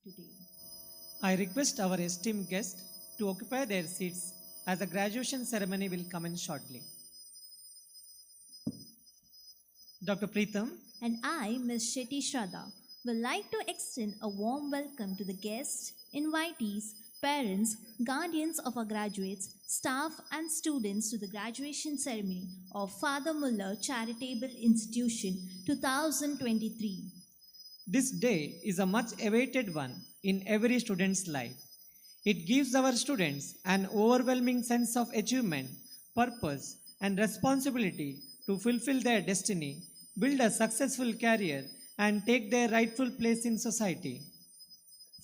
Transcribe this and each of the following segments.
Today, I request our esteemed guests to occupy their seats as the graduation ceremony will commence shortly. Dr. Preetham and I, Ms. Shetty Shraddha, would like to extend a warm welcome to the guests, invitees, parents, guardians of our graduates, staff and students to the graduation ceremony of Father Muller Charitable Institution 2023. This day is a much awaited one in every student's life. It gives our students an overwhelming sense of achievement, purpose, and responsibility to fulfill their destiny, build a successful career, and take their rightful place in society.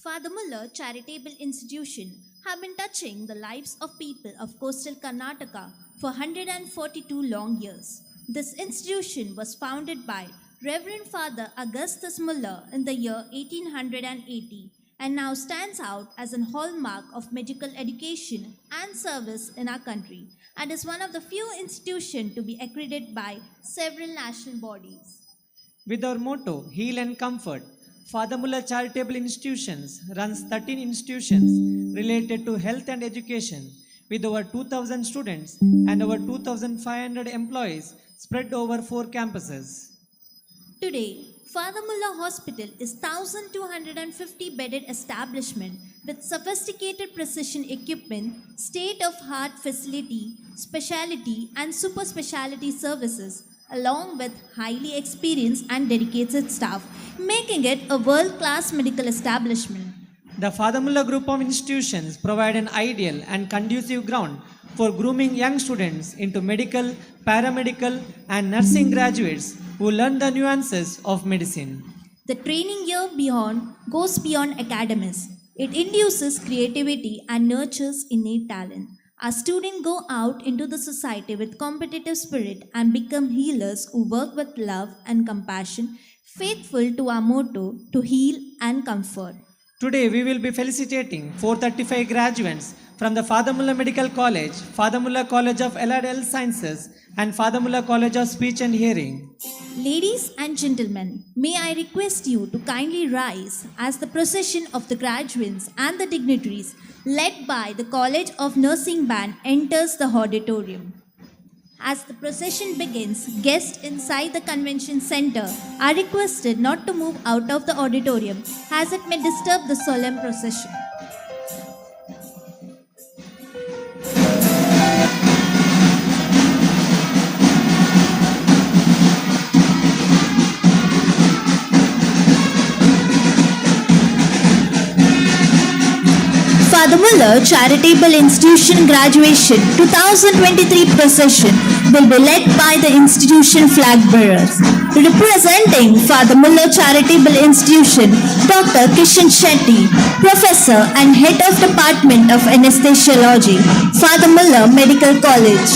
Father Muller Charitable Institution have been touching the lives of people of coastal Karnataka for 142 long years. This institution was founded by Reverend Father Augustus Muller in the year 1880 and now stands out as an hallmark of medical education and service in our country and is one of the few institutions to be accredited by several national bodies. With our motto, Heal and Comfort, Father Muller Charitable Institutions runs 13 institutions related to health and education with over 2,000 students and over 2,500 employees spread over 4 campuses. Today, Father Muller Hospital is 1,250 bedded establishment with sophisticated precision equipment, state-of-art facility, specialty and super specialty services, along with highly experienced and dedicated staff, making it a world-class medical establishment. The Father Muller Group of institutions provide an ideal and conducive ground for grooming young students into medical, paramedical, and nursing graduates who learn the nuances of medicine. The training year goes beyond academics. It induces creativity and nurtures innate talent. Our students go out into the society with competitive spirit and become healers who work with love and compassion, faithful to our motto to heal and comfort. Today we will be felicitating 435 graduates from the Father Muller Medical College, Father Muller College of Allied Health Sciences, and Father Muller College of Speech and Hearing. Ladies and gentlemen, may I request you to kindly rise as the procession of the graduates and the dignitaries led by the College of Nursing Band enters the auditorium. As the procession begins, guests inside the convention center are requested not to move out of the auditorium as it may disturb the solemn procession. Father Muller Charitable Institution Graduation 2023 procession will be led by the institution flag bearers. Representing Father Muller Charitable Institution, Dr. Kishan Shetty, Professor and Head of Department of Anesthesiology, Father Muller Medical College.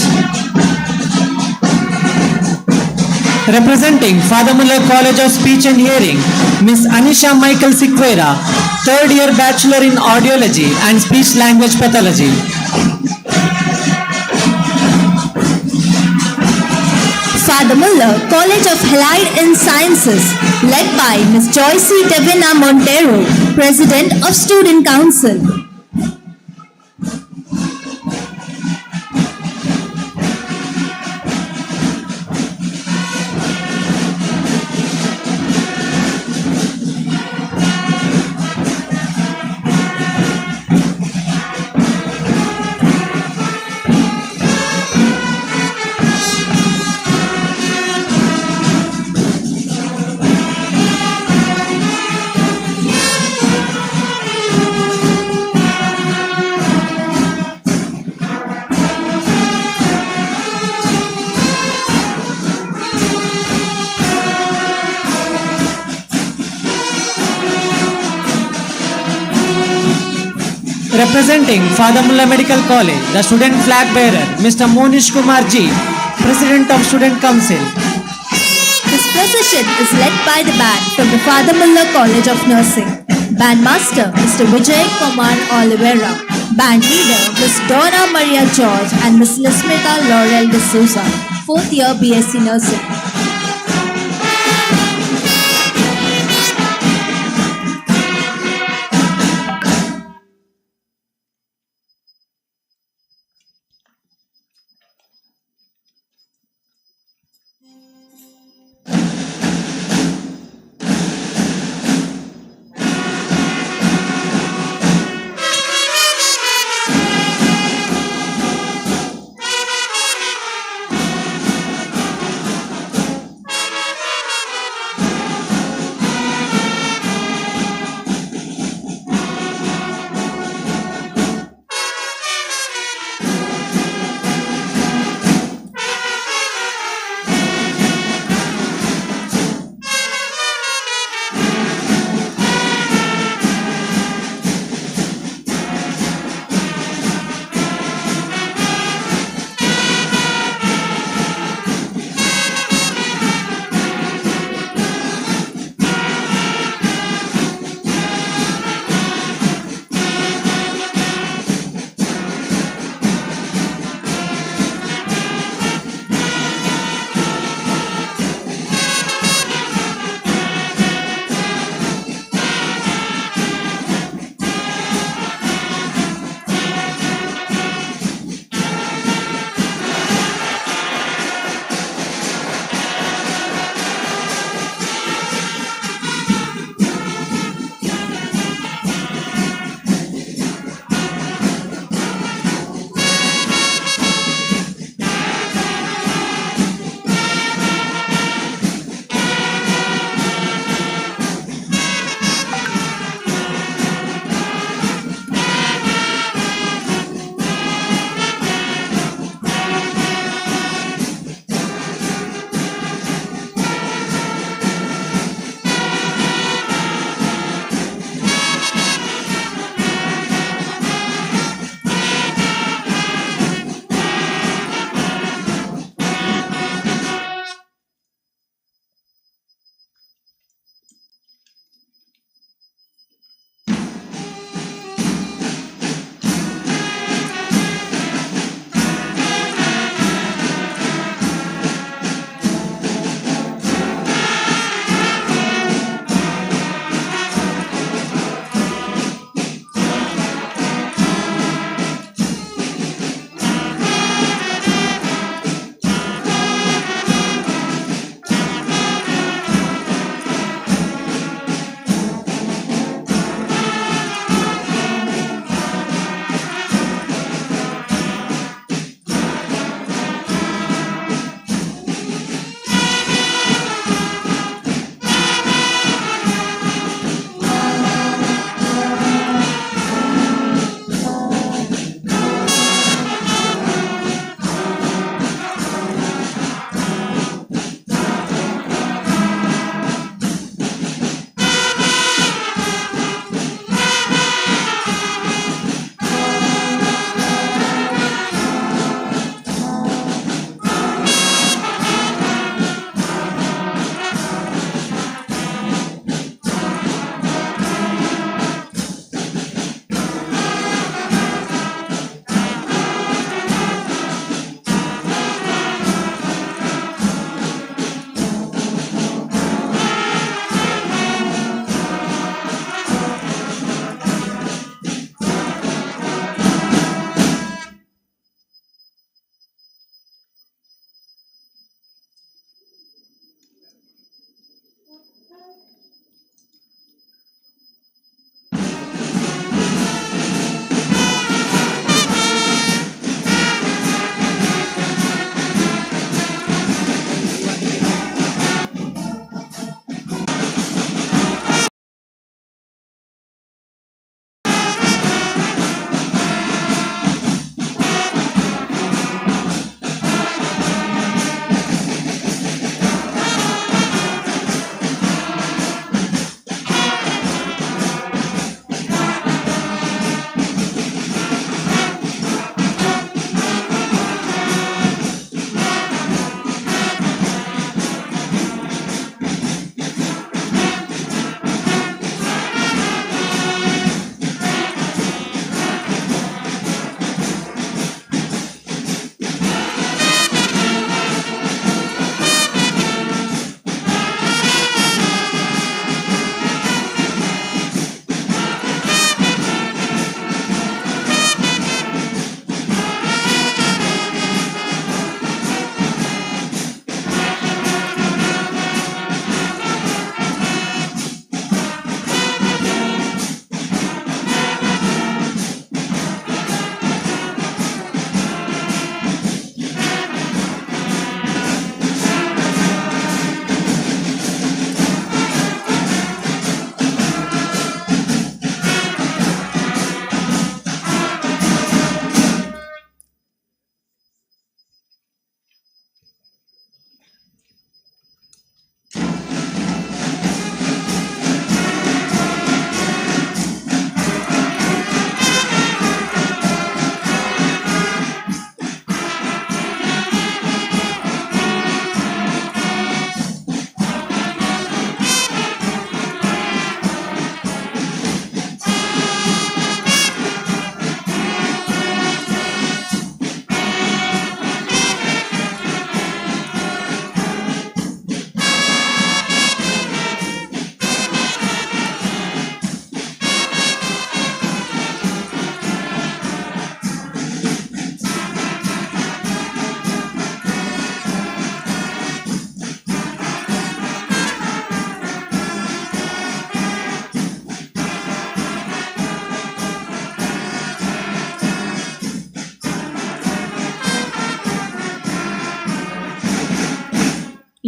Representing Father Muller College of Speech and Hearing, Miss Anisha Michael Siqueira, third year Bachelor in Audiology and Speech Language Pathology. Father Muller College of Allied Sciences, led by Miss Joycey Devina Montero, President of Student Council. Representing Father Muller Medical College, the student flag bearer, Mr. Monish Kumar Ji, President of Student Council. This procession is led by the band from the Father Muller College of Nursing. Bandmaster Mr. Vijay Kumar Oliveira. Band leader Ms. Dora Maria George and Ms. Lismita Laurel de Souza, 4th year BSc Nursing.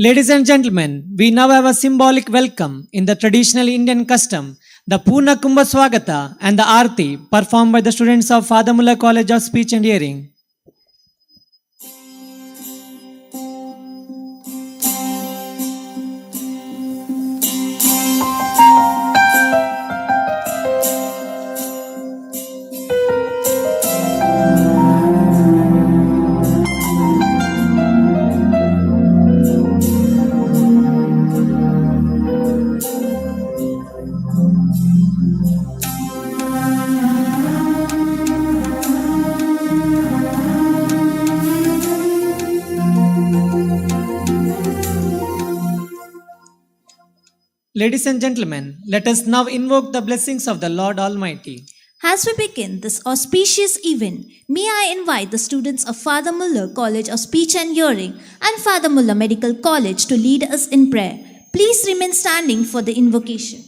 Ladies and gentlemen, we now have a symbolic welcome in the traditional Indian custom, the Purna Kumbha Swagata and the Aarti performed by the students of Father Muller College of Speech and Hearing. Ladies and gentlemen, let us now invoke the blessings of the Lord Almighty. As we begin this auspicious event, may I invite the students of Father Muller College of Speech and Hearing and Father Muller Medical College to lead us in prayer. Please remain standing for the invocation.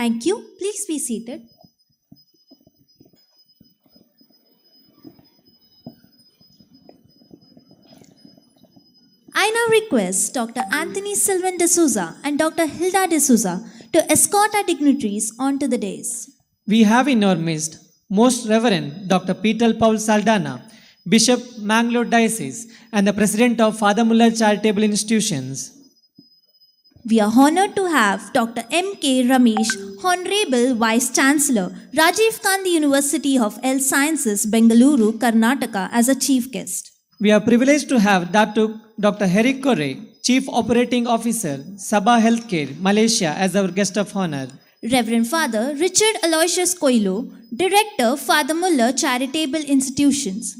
Thank you. Please be seated. I now request Dr. Anthony Sylvan D'Souza and Dr. Hilda D'Souza to escort our dignitaries onto the dais. We have in our midst Most Reverend Dr. Peter Paul Saldana, Bishop Mangalore Diocese and the President of Father Muller Charitable Institutions. We are honored to have Dr. M.K. Ramesh, Honorable Vice Chancellor, Rajiv Gandhi University of Health Sciences, Bengaluru, Karnataka, as a chief guest. We are privileged to have Dr. Eric Corre, Chief Operating Officer, Sabah Healthcare, Malaysia, as our guest of honor. Reverend Father Richard Aloysius Coelho, Director, Father Muller Charitable Institutions.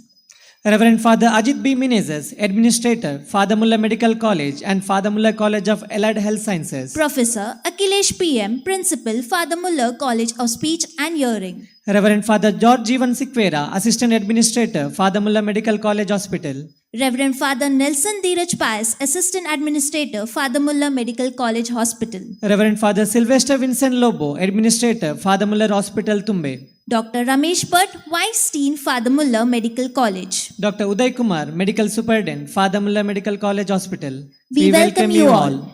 Reverend Father Ajit B. Menezes, Administrator, Father Muller Medical College and Father Muller College of Allied Health Sciences. Professor Akhilesh PM, Principal, Father Muller College of Speech and Hearing. Reverend Father George Jeevan Sikvera, Assistant Administrator, Father Muller Medical College Hospital. Reverend Father Nelson Dheeraj Pius, Assistant Administrator, Father Muller Medical College Hospital. Reverend Father Sylvester Vincent Lobo, Administrator, Father Muller Hospital, Tumbe. Dr. Ramesh Bhatt, Vice Dean, Father Muller Medical College. Dr. Uday Kumar, Medical Superintendent, Father Muller Medical College Hospital. We welcome you all.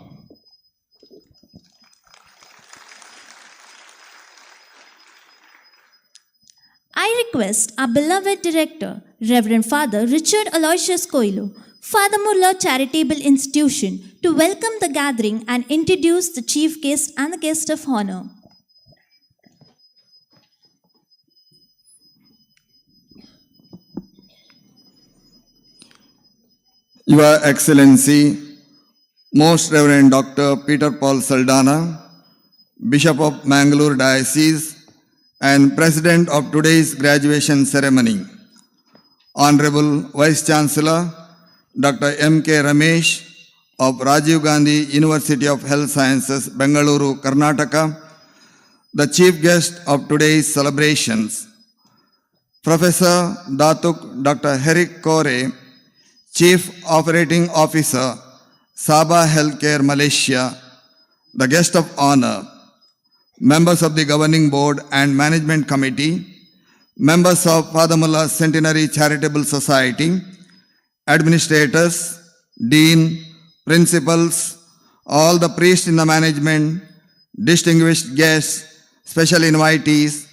I request our beloved Director, Reverend Father Richard Aloysius Coelho, Father Muller Charitable Institution, to welcome the gathering and introduce the chief guest and the guest of honor. Your Excellency, Most Reverend Dr. Peter Paul Saldana, Bishop of Mangaluru Diocese and President of today's graduation ceremony, Honorable Vice Chancellor Dr. M.K. Ramesh of Rajiv Gandhi University of Health Sciences, Bengaluru, Karnataka, the chief guest of today's celebrations, Professor Datuk Dr. Eric Kore, Chief Operating Officer, Sabah Healthcare Malaysia, the guest of honor, members of the Governing Board and Management Committee, members of Father Muller Centenary Charitable Society, administrators, dean, principals, all the priests in the management, distinguished guests, special invitees,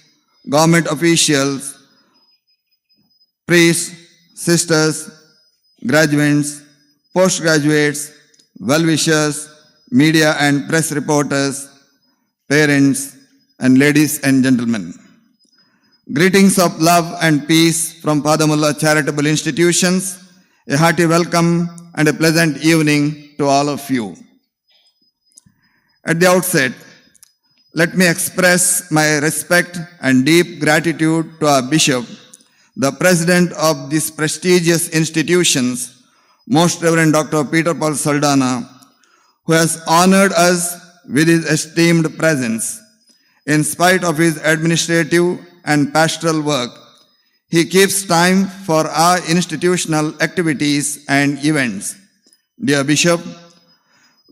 government officials, priests, sisters, graduates, postgraduates, well-wishers, media and press reporters, parents, and ladies and gentlemen. Greetings of love and peace from Father Muller Charitable Institutions. A hearty welcome and a pleasant evening to all of you. At the outset, let me express my respect and deep gratitude to our Bishop, the President of these prestigious institutions, Most Reverend Dr. Peter Paul Saldana, who has honored us with his esteemed presence. In spite of his administrative and pastoral work, he keeps time for our institutional activities and events. Dear Bishop,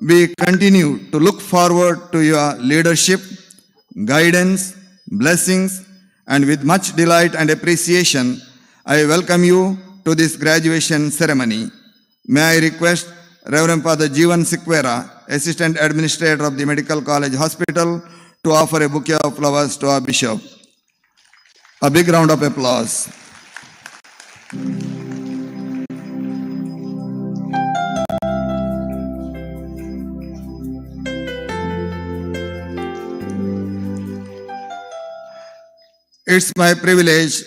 we continue to look forward to your leadership, guidance, blessings, and with much delight and appreciation, I welcome you to this graduation ceremony. May I request Reverend Father Jeevan Sikvera, Assistant Administrator of the Medical College Hospital, to offer a bouquet of flowers to our Bishop. A big round of applause. It's my privilege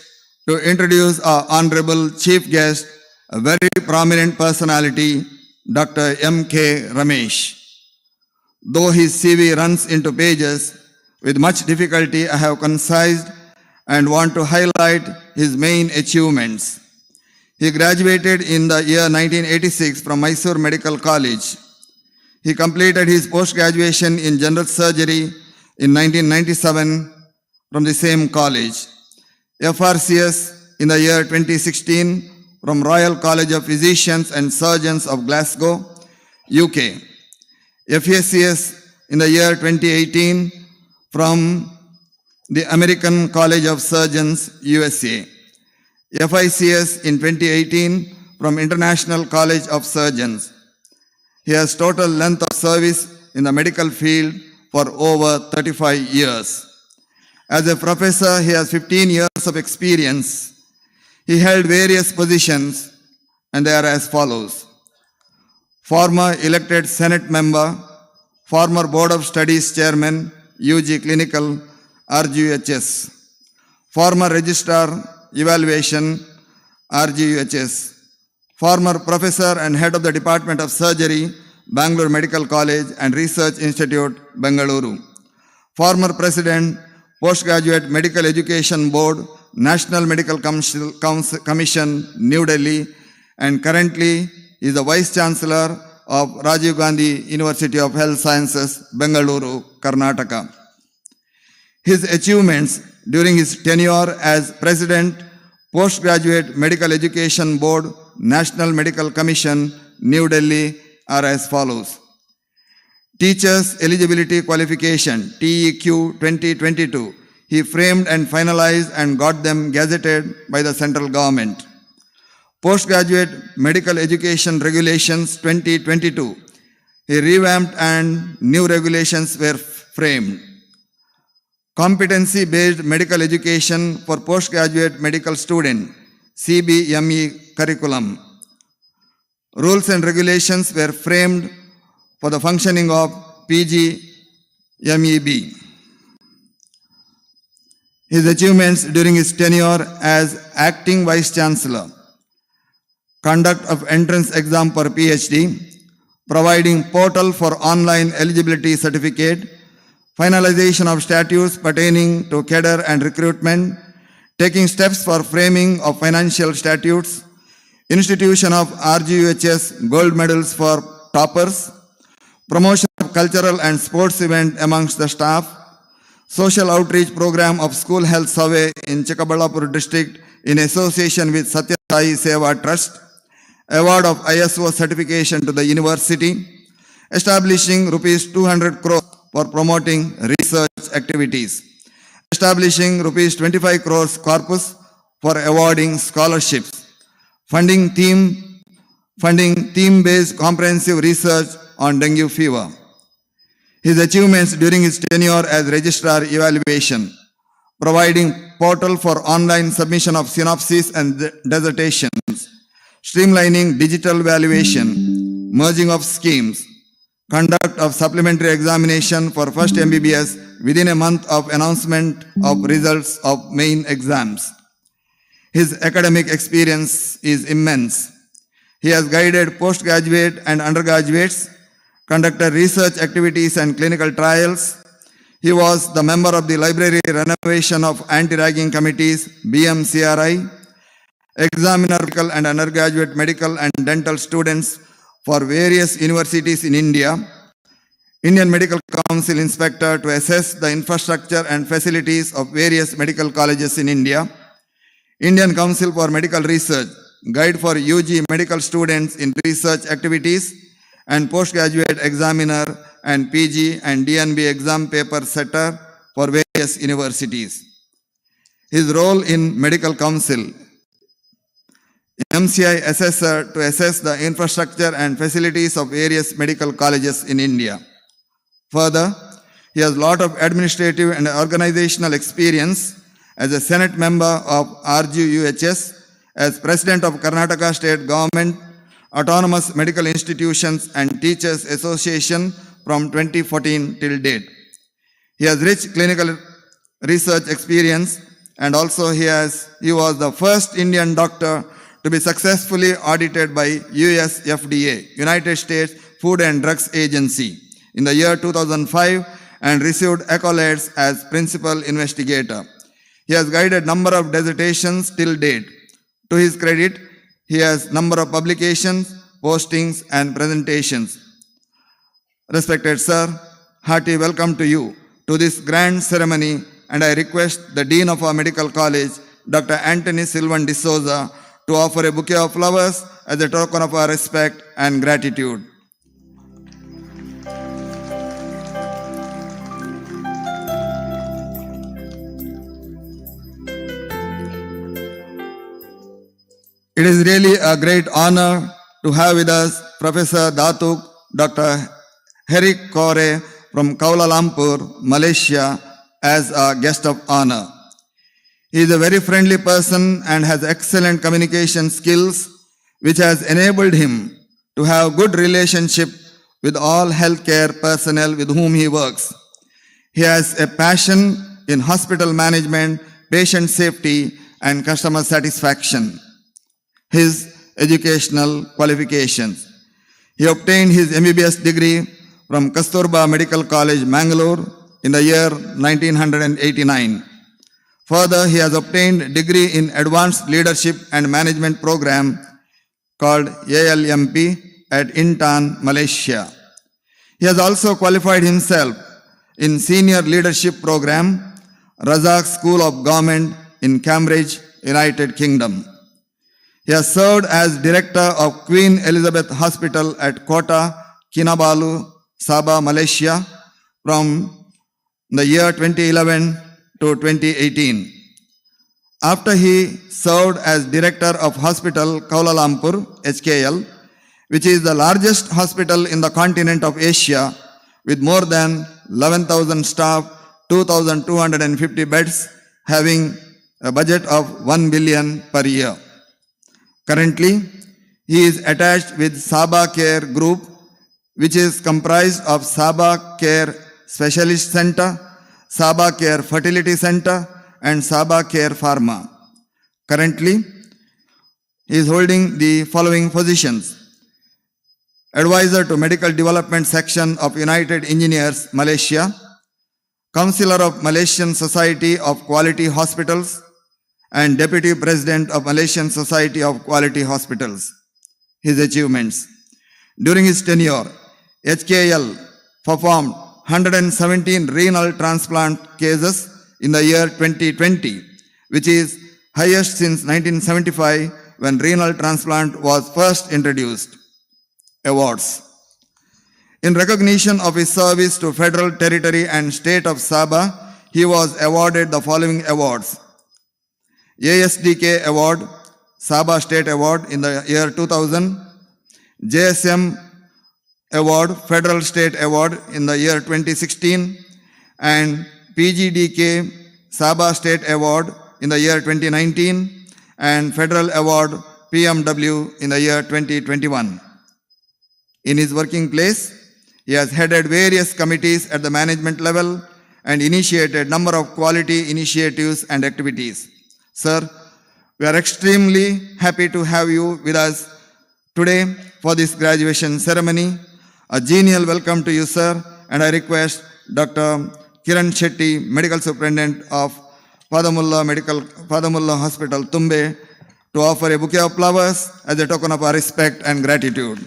to introduce our honorable chief guest, a very prominent personality, Dr. M.K. Ramesh. Though his CV runs into pages, with much difficulty I have concised and want to highlight his main achievements. He graduated in the year 1986 from Mysore Medical College. He completed his post-graduation in general surgery in 1997 from the same college. FRCS in the year 2016 from Royal College of Physicians and Surgeons of Glasgow, UK. FACS in the year 2018 from the American College of Surgeons, USA. FICS in 2018 from International College of Surgeons. He has total length of service in the medical field for over 35 years. As a professor, he has 15 years of experience. He held various positions, and they are as follows: former elected Senate member, former Board of Studies Chairman, UG Clinical, RGUHS, former Registrar Evaluation, RGUHS, former Professor and Head of the Department of Surgery, Bangalore Medical College and Research Institute, Bengaluru, former President, Postgraduate Medical Education Board, National Medical Commission, New Delhi, and currently is the Vice Chancellor of Rajiv Gandhi University of Health Sciences, Bengaluru, Karnataka. His achievements during his tenure as President, Postgraduate Medical Education Board, National Medical Commission, New Delhi are as follows. Teachers Eligibility Qualification, TEQ 2022. He framed and finalized and got them gazetted by the central government. Postgraduate Medical Education Regulations 2022. He revamped and new regulations were framed. Competency-based medical education for postgraduate medical student, CBME curriculum. Rules and regulations were framed for the functioning of PGMEB. His achievements during his tenure as Acting Vice Chancellor. Conduct of entrance exam for PhD, providing portal for online eligibility certificate, finalization of statutes pertaining to cadre and recruitment, taking steps for framing of financial statutes, institution of RGUHS gold medals for toppers, promotion of cultural and sports event amongst the staff, social outreach program of school health survey in Chikaballapur district in association with Satya Sai Seva Trust, award of ISO certification to the university, establishing rupees 200 crores for promoting research activities, establishing rupees 25 crores corpus for awarding scholarships, funding theme-based comprehensive research on dengue fever. His achievements during his tenure as registrar evaluation, providing portal for online submission of synopses and dissertations, streamlining digital valuation, merging of schemes, conduct of supplementary examination for first MBBS within a month of announcement of results of main exams. His academic experience is immense. He has guided postgraduate and undergraduates, conducted research activities and clinical trials. He was the member of the Library Renovation of Anti-Ragging Committees, BMCRI, examiner and undergraduate medical and dental students for various universities in India, Indian Medical Council Inspector to assess the infrastructure and facilities of various medical colleges in India, Indian Council for Medical Research, guide for UG medical students in research activities, and postgraduate examiner and PG and DNB exam paper setter for various universities. His role in Medical Council, MCI assessor to assess the infrastructure and facilities of various medical colleges in India. Further, he has a lot of administrative and organizational experience as a Senate member of RGUHS, as President of Karnataka State Government, Autonomous Medical Institutions and Teachers Association from 2014 till date. He has rich clinical research experience, and also he was the first Indian doctor to be successfully audited by US FDA, United States Food and Drugs Agency, in the year 2005 and received accolades as principal investigator. He has guided number of dissertations till date. To his credit, he has number of publications, postings and presentations. Respected sir, hearty welcome to you to this grand ceremony, and I request the Dean of our Medical College, Dr. Anthony Silvan D'Souza, to offer a bouquet of flowers as a token of our respect and gratitude. It is really a great honor to have with us Professor Datuk Dr. Herik Kore from Kuala Lumpur, Malaysia, as a guest of honor. He is a very friendly person and has excellent communication skills, which has enabled him to have good relationship with all healthcare personnel with whom he works. He has a passion in hospital management, patient safety, and customer satisfaction. His educational qualifications. He obtained his MBBS degree from Kasturba Medical College, Mangalore in the year 1989. Further, he has obtained degree in Advanced Leadership and Management Program called ALMP at Intan, Malaysia. He has also qualified himself in Senior Leadership Program, Razak School of Government in Cambridge, United Kingdom. He has served as Director of Queen Elizabeth Hospital at Kota Kinabalu, Sabah, Malaysia from the year 2011 to 2018. After he served as Director of Hospital Kuala Lumpur, HKL, which is the largest hospital in the continent of Asia with more than 11,000 staff, 2,250 beds, having a budget of 1 billion per year. Currently, he is attached with Sabah Care Group, which is comprised of Sabah Care Specialist Center, Sabah Care Fertility Center, and Sabah Care Pharma. Currently, he is holding the following positions: Advisor to Medical Development Section of United Engineers, Malaysia, Counselor of Malaysian Society of Quality Hospitals, and Deputy President of Malaysian Society of Quality Hospitals. His achievements: during his tenure, HKL performed 117 renal transplant cases in the year 2020, which is highest since 1975 when renal transplant was first introduced. Awards: in recognition of his service to Federal Territory and State of Sabah, he was awarded the following awards: ASDK Award, Sabah State Award in the year 2000, JSM Award, Federal State Award in the year 2016, and PGDK Sabah State Award in the year 2019, and Federal Award PMW in the year 2021. In his working place, he has headed various committees at the management level and initiated number of quality initiatives and activities. Sir, we are extremely happy to have you with us today for this graduation ceremony. A genial welcome to you, sir, and I request Dr. Kiran Shetty, Medical Superintendent of fathermuller Hospital, Tumbe, to offer a bouquet of flowers as a token of our respect and gratitude.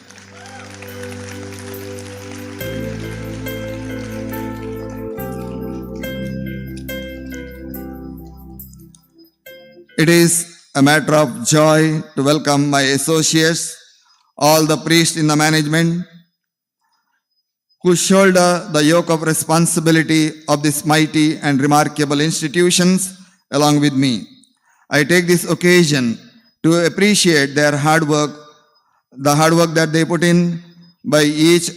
It is a matter of joy to welcome my associates, all the priests in the management, who shoulder the yoke of responsibility of this mighty and remarkable institutions along with me. I take this occasion to appreciate their hard work, the hard work that they put in by each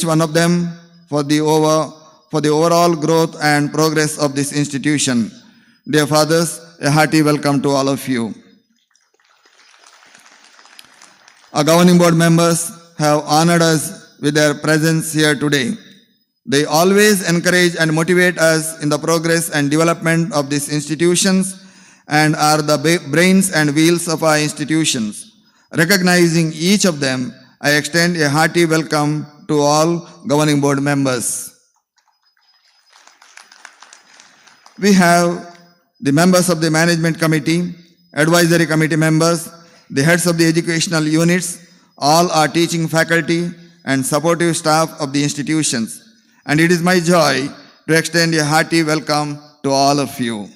one of them for the overall growth and progress of this institution. Dear fathers, a hearty welcome to all of you. Our governing board members have honored us with their presence here today. They always encourage and motivate us in the progress and development of these institutions and are the brains and wheels of our institutions. Recognizing each of them, I extend a hearty welcome to all governing board members. We have the members of the management committee, advisory committee members, the heads of the educational units, all are teaching faculty and supportive staff of the institutions. And it is my joy to extend a hearty welcome to all of you.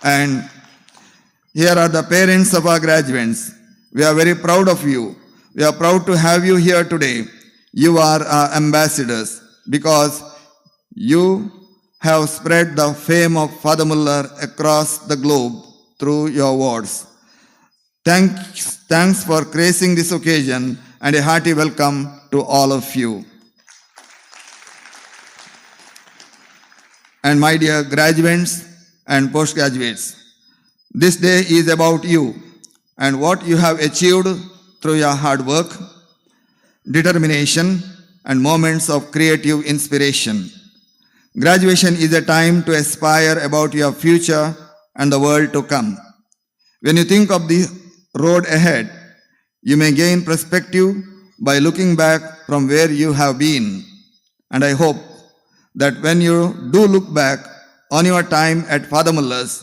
And here are the parents of our graduates. We are very proud of you. We are proud to have you here today. You are our ambassadors because you have spread the fame of Father Muller across the globe through your words. Thanks for gracing this occasion and a hearty welcome to all of you. And my dear graduates and postgraduates, this day is about you and what you have achieved through your hard work, determination, and moments of creative inspiration. Graduation is a time to aspire about your future and the world to come. When you think of the road ahead, you may gain perspective by looking back from where you have been. And I hope that when you do look back on your time at Father Muller's,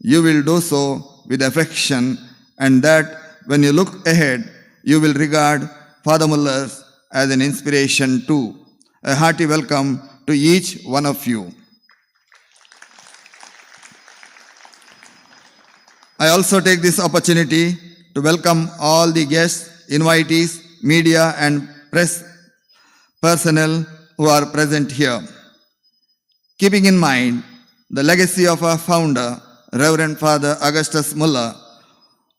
you will do so with affection, and that when you look ahead, you will regard Father Muller's as an inspiration too. A hearty welcome to each one of you. I also take this opportunity to welcome all the guests, invitees, media and press personnel who are present here. Keeping in mind the legacy of our founder, Reverend Father Augustus Muller,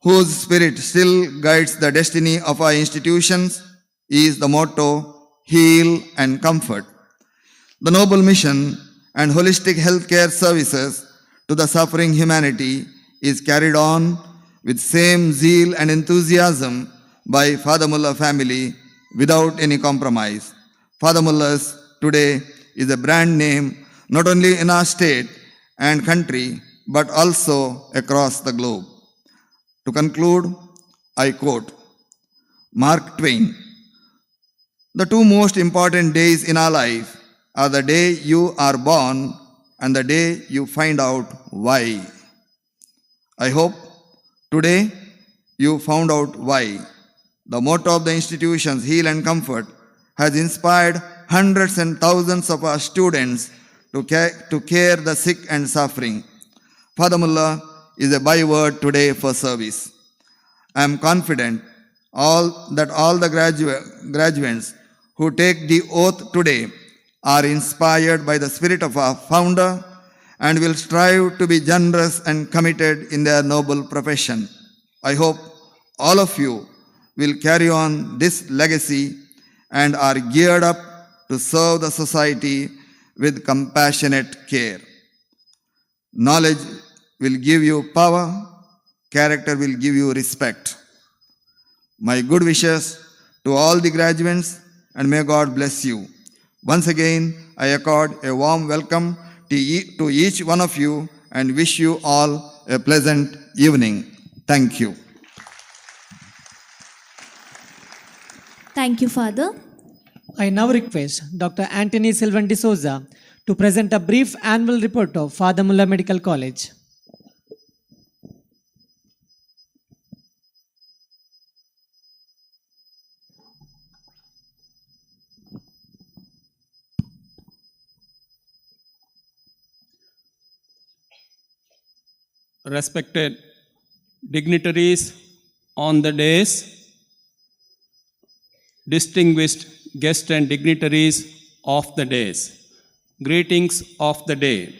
whose spirit still guides the destiny of our institutions, is the motto, heal and comfort. The noble mission and holistic healthcare services to the suffering humanity is carried on with same zeal and enthusiasm by Father Muller family without any compromise. Father Muller's today is a brand name not only in our state and country but also across the globe. To conclude, I quote Mark Twain, "The two most important days in our life are the day you are born and the day you find out why." I hope today you found out why. The motto of the institutions, Heal and Comfort, has inspired hundreds and thousands of our students to care the sick and suffering. Father Muller is a byword today for service. I am confident that all the graduates who take the oath today are inspired by the spirit of our founder and will strive to be generous and committed in their noble profession. I hope all of you will carry on this legacy and are geared up to serve the society with compassionate care. Knowledge will give you power, character will give you respect. My good wishes to all the graduates and may God bless you. Once again, I accord a warm welcome to each one of you and wish you all a pleasant evening. Thank you. Thank you, Father. I now request Dr. Anthony Silvan D'Souza to present a brief annual report of Father Muller Medical College. Respected dignitaries on the dais, distinguished guests and dignitaries of the dais, greetings of the day.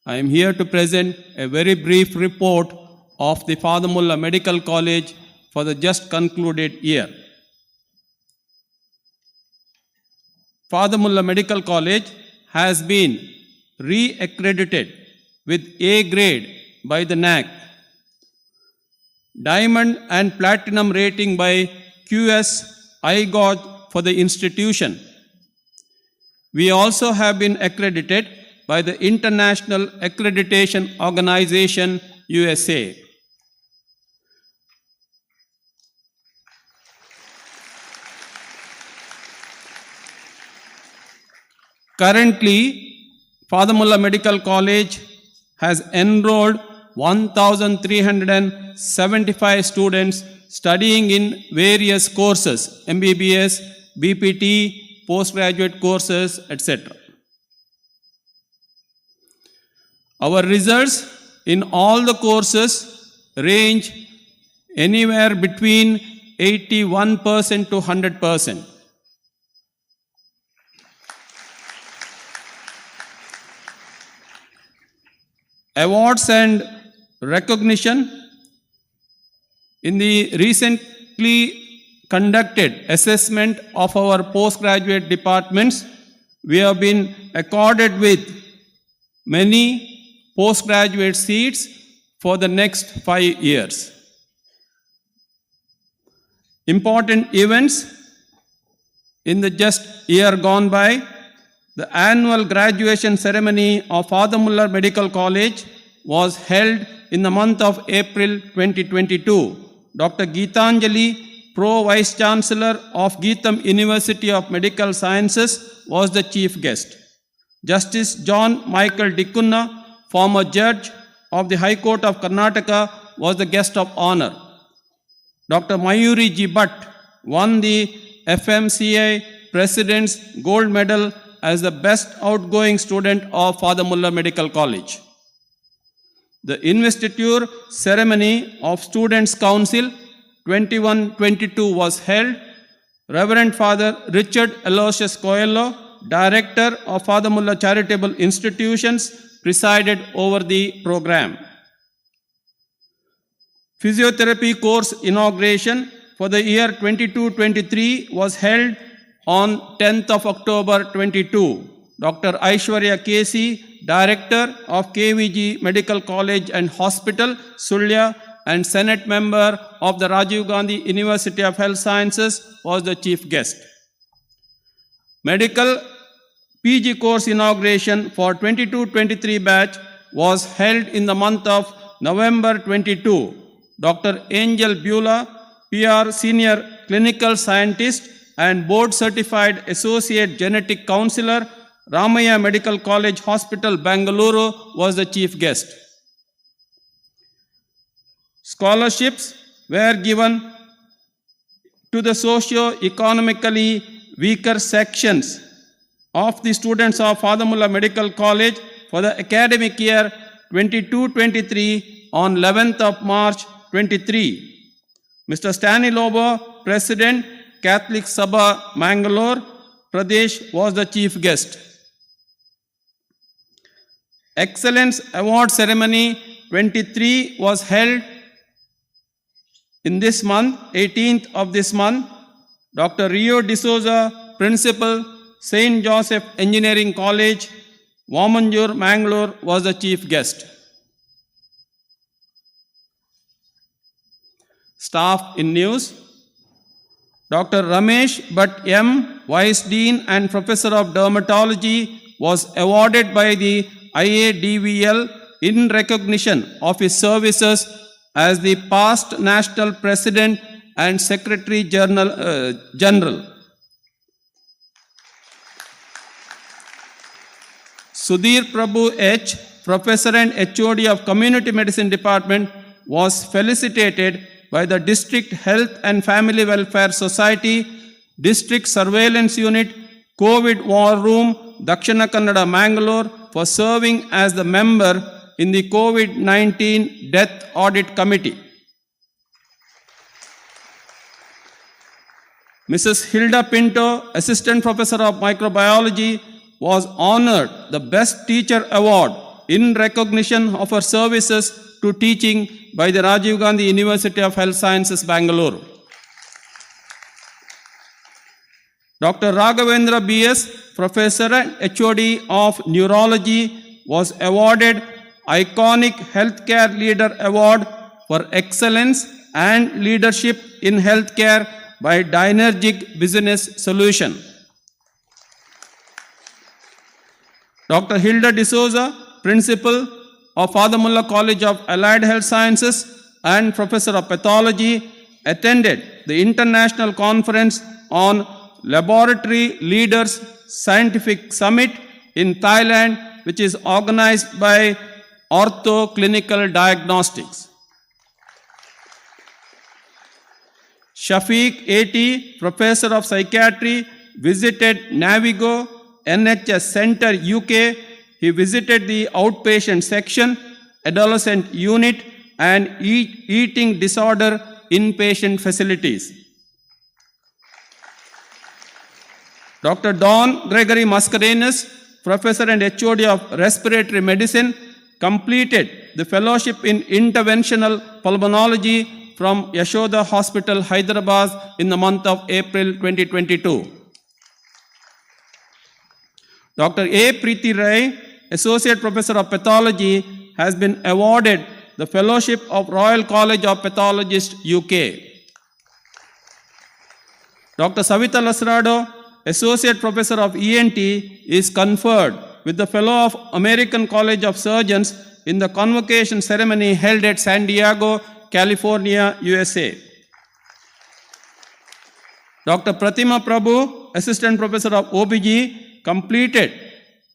I am here to present a very brief report of the Father Muller Medical College for the just concluded year. Father Muller Medical College has been re-accredited with A grade by the NAC, Diamond and Platinum rating by QS IGOG for the institution. We also have been accredited by the International Accreditation Organization, USA. Currently, Father Muller Medical College has enrolled 1,375 students studying in various courses, MBBS, BPT, postgraduate courses, etc. Our results in all the courses range anywhere between 81% to 100%. Awards and recognition. In the recently conducted assessment of our postgraduate departments, we have been accorded with many postgraduate seats for the next 5 years. Important events in the just year gone by: the annual graduation ceremony of Father Muller Medical College was held in the month of April 2022. Dr. Geetanjali, Pro Vice Chancellor of Geetham University of Medical Sciences, was the chief guest. Justice John Michael Dikunna, former judge of the High Court of Karnataka, was the guest of honor. Dr. Mayuri G. Bhatt won the FMCA President's Gold Medal as the best outgoing student of Father Muller Medical College. The investiture ceremony of Students' Council 21-22 was held. Reverend Father Richard Aloysius Coelho, Director of Father Muller Charitable Institutions, presided over the program. Physiotherapy course inauguration for the year 22-23 was held on 10th of October 22. Dr. Aishwarya K.C., Director of KVG Medical College and Hospital, Sulya, and Senate member of the Rajiv Gandhi University of Health Sciences, was the chief guest. Medical PG course inauguration for 22-23 batch was held in the month of November 22. Dr. Angel Beulah, PR Senior Clinical Scientist and Board Certified Associate Genetic Counselor, Ramaya Medical College Hospital, Mangaluru, was the chief guest. Scholarships were given to the socio-economically weaker sections of the students of Father Muller Medical College for the academic year 22-23 on 11th of March 23. Mr. Stanley Lobo, President, Catholic Sabha, Mangalore, Pradesh, was the chief guest. Excellence Award Ceremony 23 was held in this month, 18th of this month. Dr. Rio D'Souza, Principal, St. Joseph Engineering College, Wamanjur, Mangalore, was the chief guest. Staff in news: Dr. Ramesh Bhatt M., Vice Dean and Professor of Dermatology, was awarded by the IADVL in recognition of his services as the past National President and Secretary General. Sudhir Prabhu H., Professor and HOD of Community Medicine Department, was felicitated by the District Health and Family Welfare Society, District Surveillance Unit, COVID War Room, Dakshina Kannada, Mangalore, for serving as the member in the COVID-19 Death Audit Committee. Mrs. Hilda Pinto, Assistant Professor of Microbiology, was honored the Best Teacher Award in recognition of her services to teaching by the Rajiv Gandhi University of Health Sciences, Bangalore. Dr. Raghavendra B.S., Professor and HOD of Neurology, was awarded Iconic Healthcare Leader Award for Excellence and Leadership in Healthcare by Dynergic Business Solution. Dr. Hilda D'Souza, Principal of Father Muller College of Allied Health Sciences and Professor of Pathology, attended the International Conference on Laboratory Leaders Scientific Summit in Thailand, which is organized by Ortho Clinical Diagnostics. Shafiq A.T., Professor of Psychiatry, visited Navigo NHS Center, UK. He visited the outpatient section, adolescent unit, and eating disorder inpatient facilities. Dr. Don Gregory Mascarenhas, Professor and HOD of Respiratory Medicine, completed the fellowship in interventional pulmonology from Yashoda Hospital, Hyderabad, in the month of April 2022. Dr. A. Preeti Rai, Associate Professor of Pathology, has been awarded the Fellowship of Royal College of Pathologists, UK. Dr. Savita Lasrado, Associate Professor of ENT, is conferred with the Fellow of American College of Surgeons in the convocation ceremony held at San Diego, California, USA. Dr. Pratima Prabhu, Assistant Professor of OBG, completed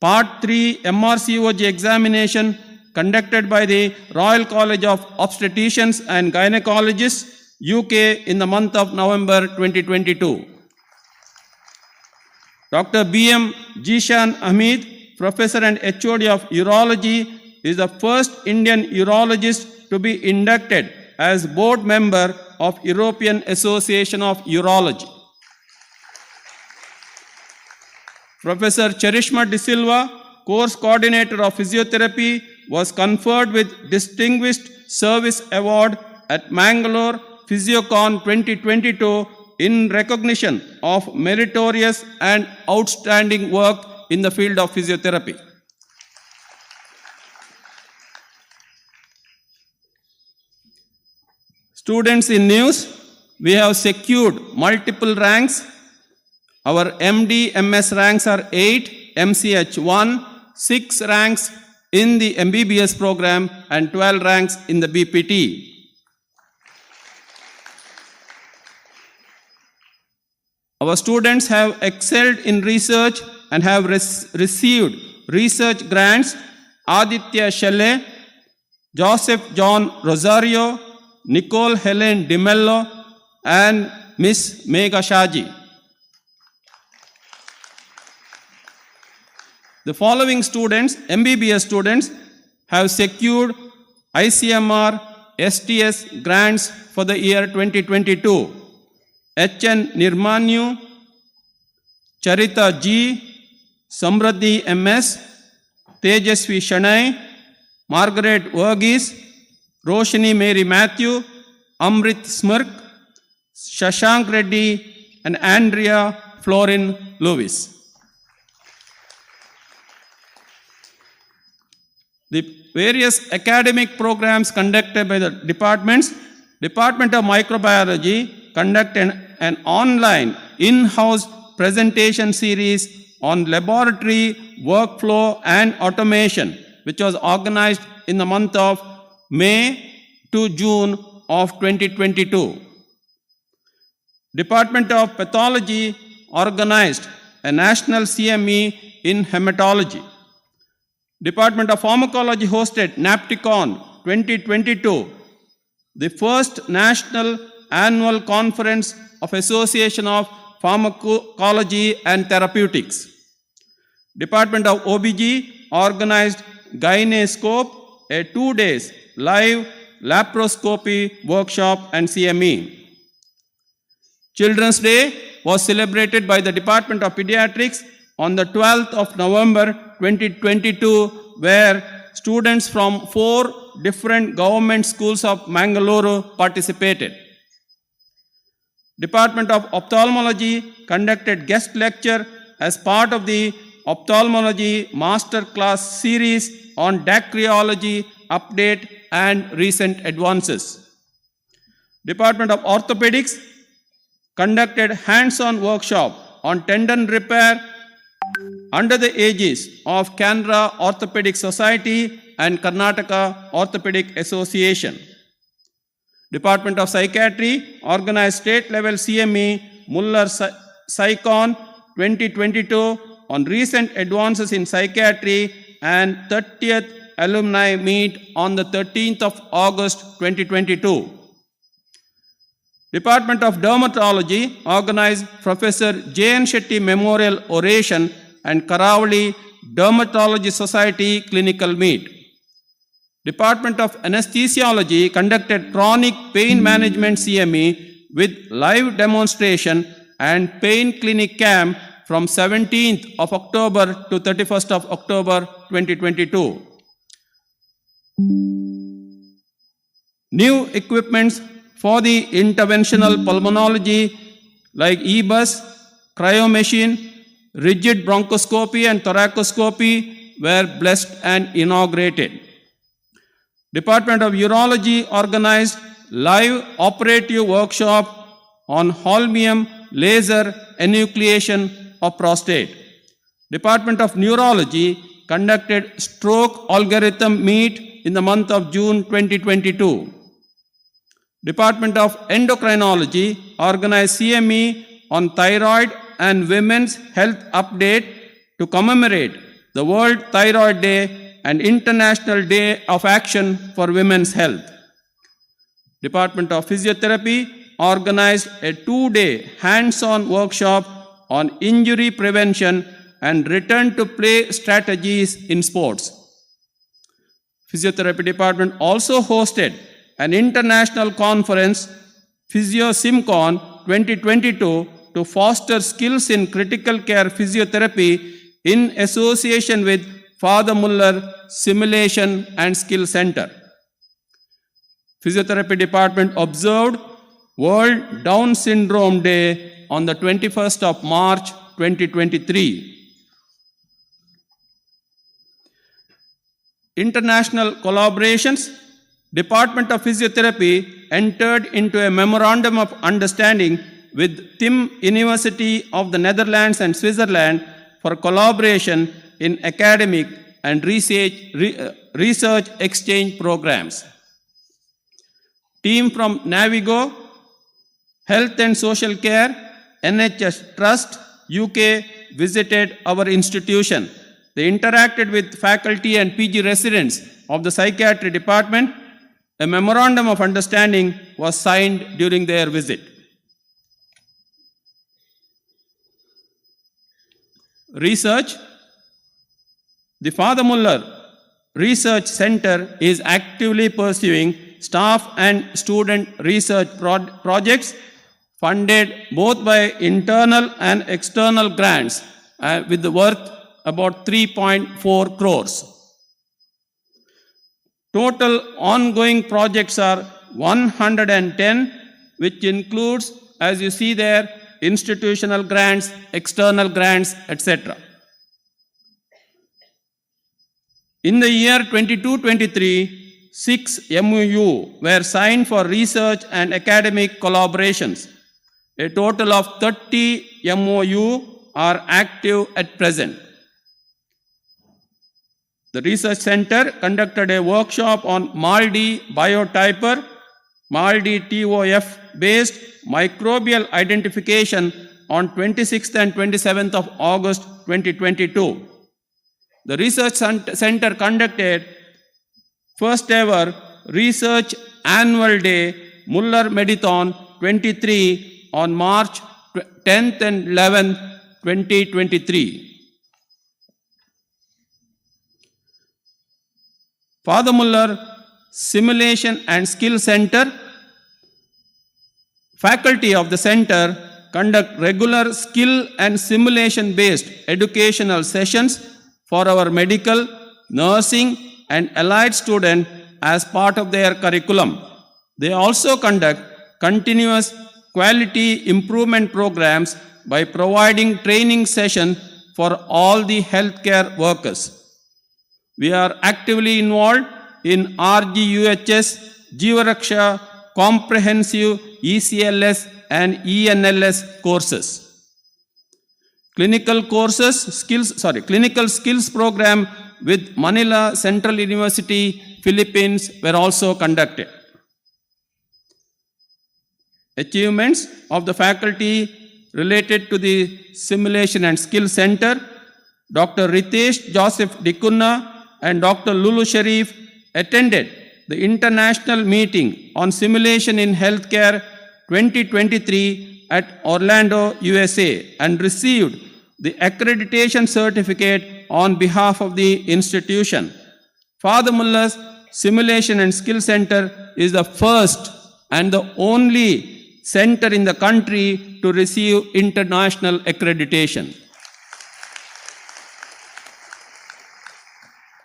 Part 3 MRCOG examination conducted by the Royal College of Obstetricians and Gynecologists, UK in the month of November 2022. Dr. B.M. Jishan Hamid, Professor and HOD of Urology, is the first Indian urologist to be inducted as board member of European Association of Urology. Professor Charishma De Silva, course coordinator of physiotherapy, was conferred with Distinguished Service Award at Mangalore PhysioCon 2022 in recognition of meritorious and outstanding work in the field of physiotherapy. Students in news, we have secured multiple ranks. Our MD, MS ranks are 8, MCH 1, 6 ranks in the MBBS program and 12 ranks in the BPT. Our students have excelled in research and have received research grants. Aditya Shelle, Joseph John Rosario, Nicole Helen DiMello, and Miss Megha Shaji. The following students, MBBS students, have secured ICMR STS grants for the year 2022. HN Nirmanyu, Charita G, Samradhi MS, Tejasvi Shanai, Margaret Verghese, Roshini Mary Matthew, Amrit Smirk, Shashank Reddy, and Andrea Florin Lewis. The various academic programs conducted by the departments. Department of Microbiology conducted an online in-house presentation series on laboratory workflow and automation, which was organized in the month of May to June of 2022. Department of Pathology organized a national CME in hematology. Department of Pharmacology hosted NAPTICON 2022, the first national annual conference of Association of Pharmacology and Therapeutics. Department of OBG organized Gynescope, a 2 days live laparoscopy workshop and CME. Children's Day was celebrated by the Department of Pediatrics on the 12th of November 2022, where students from 4 different government schools of Mangaluru participated. Department of Ophthalmology conducted guest lecture as part of the Ophthalmology Master Class series on dacryology, update and recent advances. Department of Orthopedics conducted hands-on workshop on tendon repair under the aegis of Canara Orthopedic Society and Karnataka Orthopedic Association. Department of Psychiatry organized state-level CME Muller PsyCon 2022 on recent advances in psychiatry and 30th alumni meet on the 13th of August 2022. Department of Dermatology organized Professor J.N. Shetty Memorial Oration and Karavali Dermatology Society Clinical Meet. Department of Anesthesiology conducted Chronic Pain Management CME with live demonstration and pain clinic camp from 17th of October to 31st of October 2022. New equipments for the interventional pulmonology like EBUS, cryomachine, rigid bronchoscopy and thoracoscopy were blessed and inaugurated. Department of Urology organized live operative workshop on holmium laser enucleation of prostate. Department of Neurology conducted stroke algorithm meet in the month of June 2022. Department of Endocrinology organized CME on thyroid and women's health update to commemorate the World Thyroid Day and International Day of Action for Women's Health. Department of Physiotherapy organized a 2-day hands-on workshop on injury prevention and return to play strategies in sports. Physiotherapy department also hosted an international conference, PhysioSimCon 2022, to foster skills in critical care physiotherapy in association with Father Muller Simulation and Skill Center. Physiotherapy department observed World Down Syndrome Day on the 21st of March 2023. International collaborations. Department of Physiotherapy entered into a memorandum of understanding with TIM University of the Netherlands and Switzerland for collaboration in academic and research exchange programs. Team from Navigo, Health and Social Care, NHS Trust, UK visited our institution. They interacted with faculty and PG residents of the psychiatry department. A memorandum of understanding was signed during their visit. Research. The Father Muller Research Center is actively pursuing staff and student research projects funded both by internal and external grants with the worth about 3.4 crores. Total ongoing projects are 110, which includes, as you see there, institutional grants, external grants, etc. In the year 22-23, 6 MOU were signed for research and academic collaborations. A total of 30 MOU are active at present. The research center conducted a workshop on MALDI biotyper, MALDI TOF based microbial identification on 26th and 27th of August 2022. The research center conducted first ever research annual day Muller Medithon 23 on March 10th and 11th, 2023. Father Muller Simulation and Skill Center. Faculty of the center conduct regular skill and simulation based educational sessions for our medical, nursing and allied students as part of their curriculum. They also conduct continuous quality improvement programs by providing training sessions for all the healthcare workers. We are actively involved in RGUHS, Jeevaraksha, Comprehensive ECLS and ENLS courses. Clinical skills program with Manila Central University, Philippines were also conducted. Achievements of the faculty related to the Simulation and Skill Center. Dr. Ritesh Joseph Dikunna and Dr. Lulu Sharif attended the International Meeting on Simulation in Healthcare 2023 at Orlando, USA, and received the accreditation certificate on behalf of the institution. Father Muller's Simulation and Skill Center is the first and the only center in the country to receive international accreditation.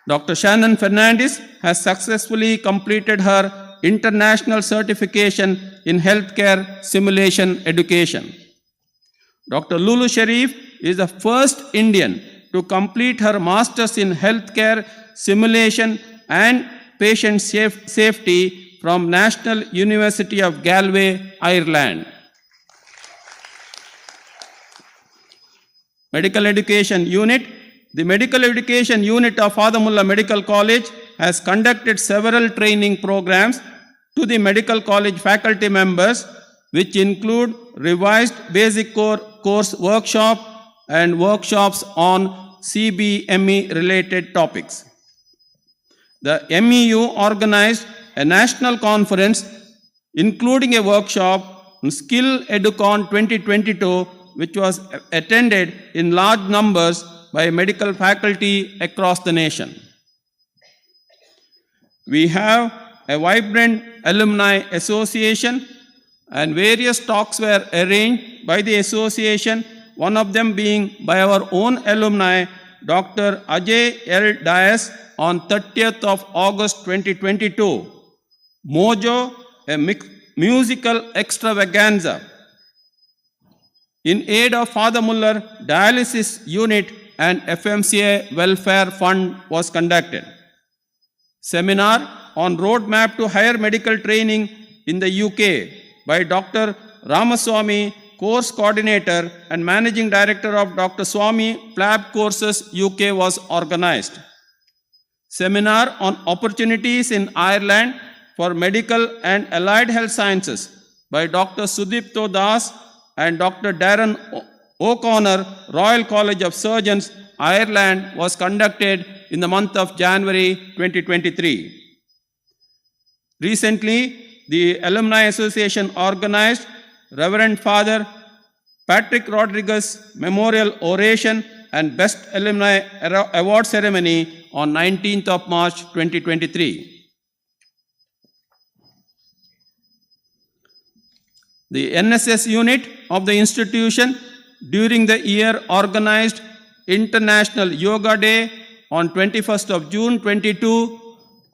Dr. Shannon Fernandez has successfully completed her international certification in healthcare simulation education. Dr. Lulu Sharif is the first Indian to complete her master's in healthcare simulation and patient safety from National University of Galway, Ireland. Medical Education Unit. The Medical Education Unit of Father Muller Medical College has conducted several training programs to the medical college faculty members, which include revised basic course workshop and workshops on CBME related topics. The MEU organized a national conference including a workshop on Skill Educon 2022, which was attended in large numbers by medical faculty across the nation. We have a vibrant alumni association, and various talks were arranged by the association, one of them being by our own alumni, Dr. Ajay L. Dias, on 30th of August 2022. Mojo, a musical extravaganza in aid of Father Muller Dialysis Unit and FMCA Welfare Fund was conducted. Seminar on roadmap to higher medical training in the UK by Dr. Ramaswamy, course coordinator and managing director of Dr. Swami Plab Courses UK was organized. Seminar on opportunities in Ireland for medical and allied health sciences by Dr. Sudipto Das and Dr. Darren O'Connor, Royal College of Surgeons, Ireland, was conducted in the month of January 2023. Recently, the Alumni Association organized Reverend Father Patrick Rodriguez Memorial Oration and Best Alumni Award Ceremony on 19th of March 2023. The NSS unit of the institution during the year organized International Yoga Day on 21st of June 22,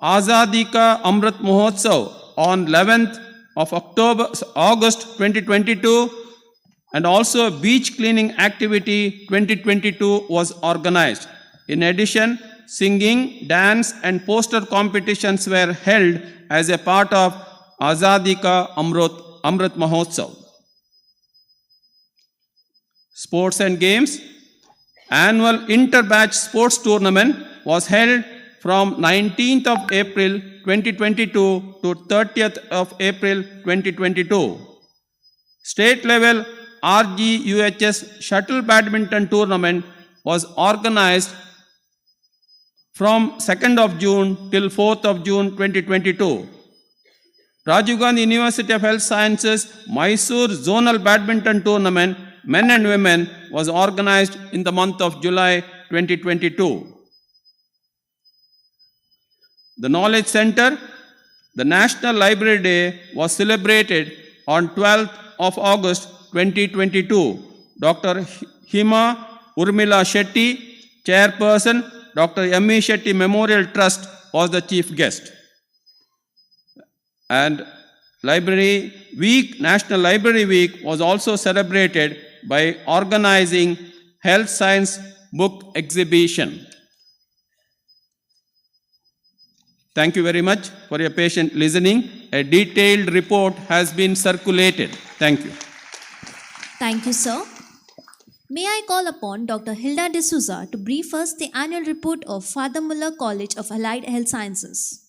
Azadi Ka Amrit Mahotsav on 11th of August 2022, and also a beach cleaning activity 2022 was organized. In addition, singing, dance and poster competitions were held as a part of Azadi Ka Amrit Mahotsav. Sports and games. Annual inter-batch sports tournament was held from 19th of April 2022 to 30th of April 2022. State level RGUHS shuttle badminton tournament was organized from 2nd of June till 4th of June 2022. Rajiv Gandhi University of Health Sciences Mysore Zonal Badminton Tournament, men and women, was organized in the month of July 2022. The Knowledge Center, the National Library Day, was celebrated on 12th of August 2022. Dr. Hima Urmila Shetty, Chairperson, Dr. M.E. Shetty Memorial Trust, was the chief guest. And Library Week, National Library Week, was also celebrated by organizing Health Science Book Exhibition. Thank you very much for your patient listening. A detailed report has been circulated. Thank you. Thank you, sir. May I call upon Dr. Hilda D'Souza to brief us the annual report of Father Muller College of Allied Health Sciences.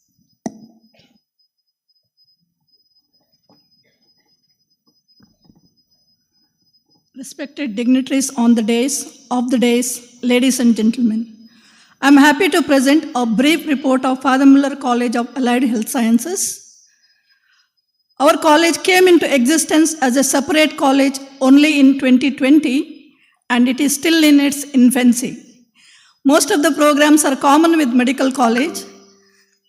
Respected dignitaries on the days, ladies and gentlemen, I am happy to present a brief report of Father Muller College of Allied Health Sciences. Our college came into existence as a separate college only in 2020, and it is still in its infancy. Most of the programs are common with medical college.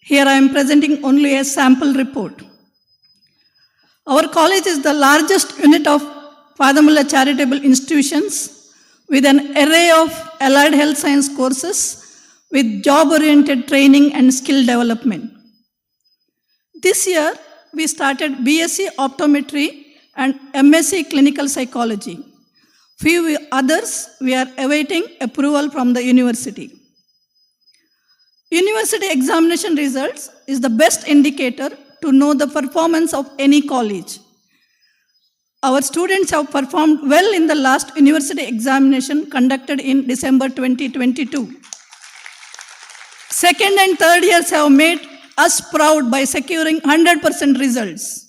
Here I am presenting only a sample report. Our college is the largest unit of Father Muller charitable institutions with an array of allied health science courses with job-oriented training and skill development. This year, we started BSc Optometry and MSc Clinical Psychology. Few others, we are awaiting approval from the university. University examination results is the best indicator to know the performance of any college. Our students have performed well in the last university examination conducted in December 2022. Second and third years have made us proud by securing 100% results.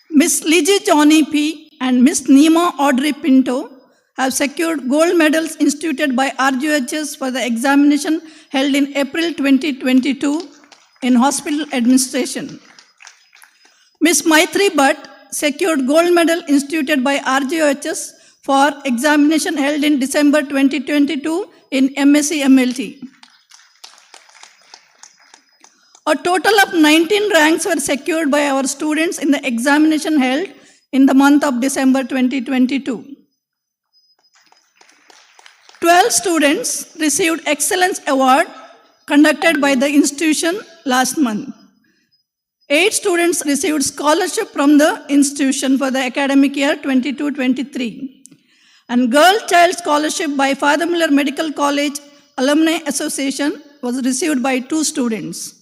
Miss Liji Johnny P. and Miss Nima Audrey Pinto have secured gold medals instituted by RGHS for the examination held in April 2022 in hospital administration. Ms. Maitri Bhatt secured gold medal instituted by RGHS for examination held in December 2022 in MSc MLT. A total of 19 ranks were secured by our students in the examination held in the month of December 2022. 12 students received Excellence Award conducted by the institution last month. 8 students received scholarship from the institution for the academic year 22-23. And Girl Child Scholarship by Father Muller Medical College Alumni Association was received by 2 students.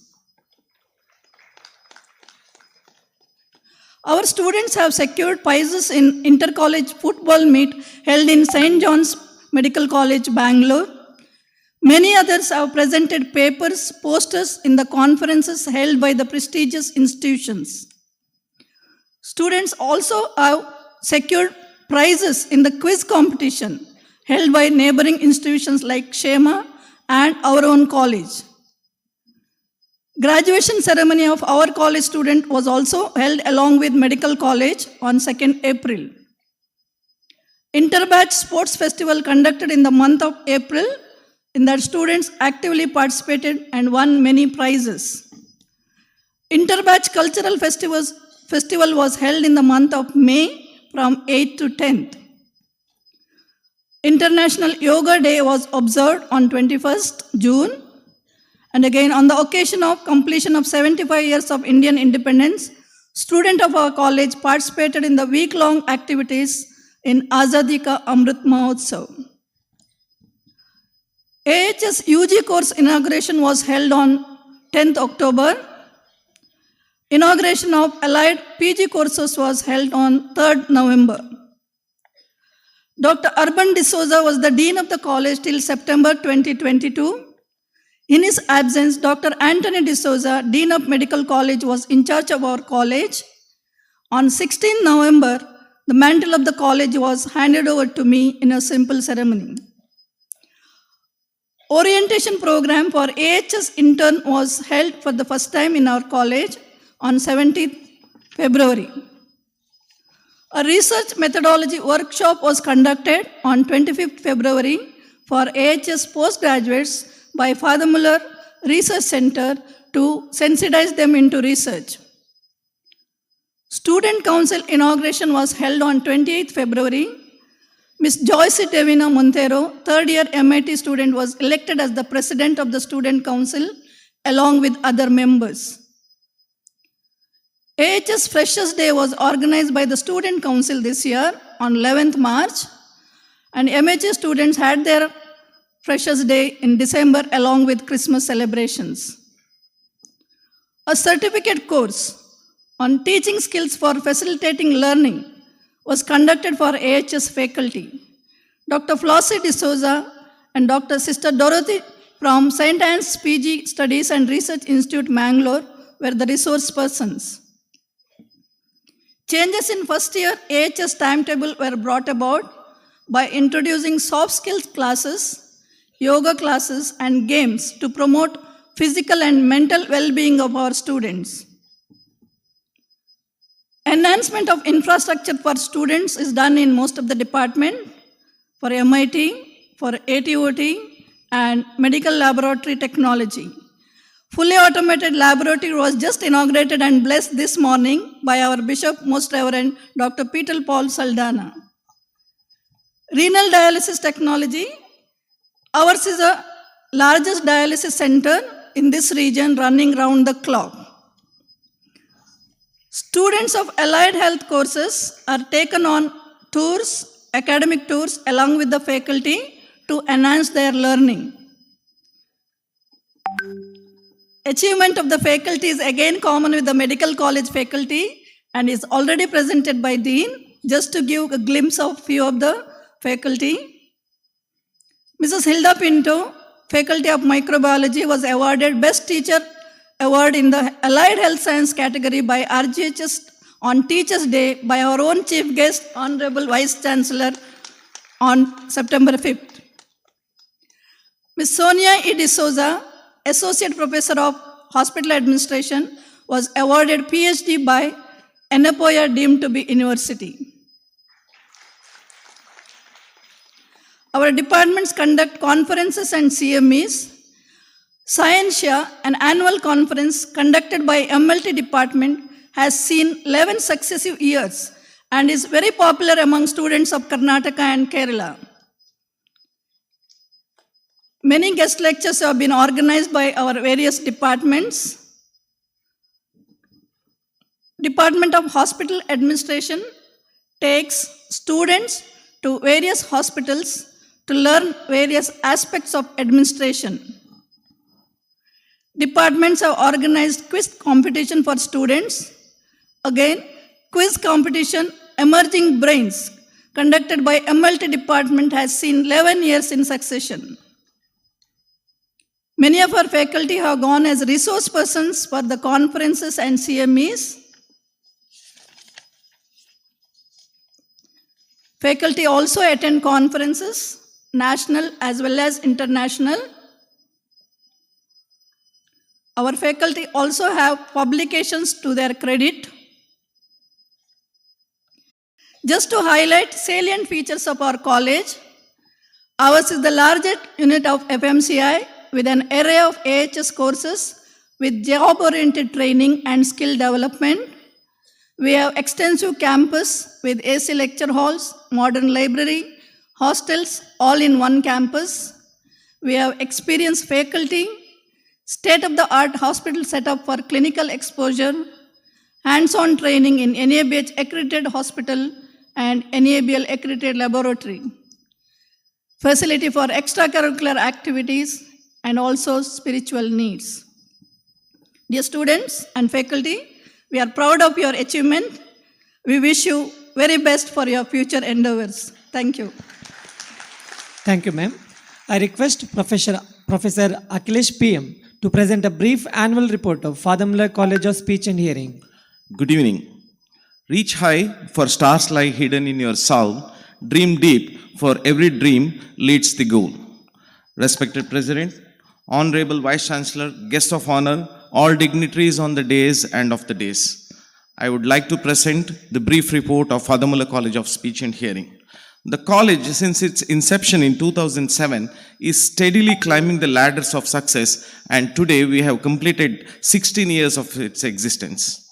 Our students have secured prizes in inter-college football meet held in St. John's Medical College, Bangalore. Many others have presented papers, posters in the conferences held by the prestigious institutions. Students also have secured prizes in the quiz competition held by neighboring institutions like Shema and our own college. Graduation ceremony of our college student was also held along with medical college on 2nd April. Interbatch Sports Festival conducted in the month of April, in that students actively participated and won many prizes. Interbatch Cultural Festival was held in the month of May from 8th to 10th. International Yoga Day was observed on 21st June. And again, on the occasion of completion of 75 years of Indian independence, students of our college participated in the week-long activities in Azadi Ka Amrit Mahotsav. AHS UG course inauguration was held on 10th October. Inauguration of allied PG courses was held on 3rd November. Dr. Urban D'Souza was the Dean of the college till September 2022. In his absence, Dr. Anthony D'Souza, Dean of Medical College, was in charge of our college. On 16 November, the mantle of the college was handed over to me in a simple ceremony. Orientation program for AHS intern was held for the first time in our college on 17th February. A research methodology workshop was conducted on 25th February for AHS postgraduates by Father Muller Research Center to sensitize them into research. Student Council inauguration was held on 28th February. Ms. Joyce Devina Montero, third year MIT student, was elected as the President of the Student Council along with other members. AHS Freshers Day was organized by the Student Council this year on 11th March, and MHS students had their Freshers Day in December along with Christmas celebrations. A certificate course on teaching skills for facilitating learning was conducted for AHS faculty. Dr. Flossie D'Souza and Dr. Sister Dorothy from St. Anne's PG Studies and Research Institute, Mangalore, were the resource persons. Changes in first year AHS timetable were brought about by introducing soft skills classes, yoga classes, and games to promote physical and mental well-being of our students. Enhancement of infrastructure for students is done in most of the department, for MIT, for ATOT, and medical laboratory technology. Fully automated laboratory was just inaugurated and blessed this morning by our Bishop, Most Reverend Dr. Peter Paul Saldana. Renal dialysis technology. Ours is the largest dialysis center in this region, running round the clock. Students of allied health courses are taken on tours, academic tours, along with the faculty to enhance their learning. Achievement of the faculty is again common with the medical college faculty and is already presented by Dean, just to give a glimpse of few of the faculty. Mrs. Hilda Pinto, Faculty of Microbiology, was awarded Best Teacher Award in the Allied Health Science category by RGHS on Teachers' Day by our own Chief Guest, Honorable Vice Chancellor on September 5th. Ms. Sonia E. D'Souza, Associate Professor of Hospital Administration, was awarded PhD by Enepoya deemed to be university. Our departments conduct conferences and CMEs. Scientia, an annual conference conducted by MLT department, has seen 11 successive years and is very popular among students of Karnataka and Kerala. Many guest lectures have been organized by our various departments. Department of Hospital Administration takes students to various hospitals to learn various aspects of administration. Departments have organized quiz competition for students. Again, quiz competition Emerging Brains conducted by MLT department has seen 11 years in succession. Many of our faculty have gone as resource persons for the conferences and CMEs. Faculty also attend conferences, national as well as international. Our faculty also have publications to their credit. Just to highlight salient features of our college, ours is the largest unit of FMCI with an array of AHS courses with job-oriented training and skill development. We have extensive campus with AC lecture halls, modern library, hostels, all in one campus. We have experienced faculty, state-of-the-art hospital setup for clinical exposure, hands-on training in NABH accredited hospital and NABL accredited laboratory, facility for extracurricular activities and also spiritual needs. Dear students and faculty, we are proud of your achievement. We wish you very best for your future endeavors. Thank you. Thank you, ma'am. I request Professor Akhilesh PM to present a brief annual report of Father Muller College of Speech and Hearing. Good evening. Reach high, for stars lie hidden in your soul. Dream deep, for every dream leads the goal. Respected President, Honorable Vice Chancellor, Guest of Honor, all dignitaries on the days and of the days, I would like to present the brief report of Father Muller College of Speech and Hearing. The college, since its inception in 2007, is steadily climbing the ladders of success, and today we have completed 16 years of its existence.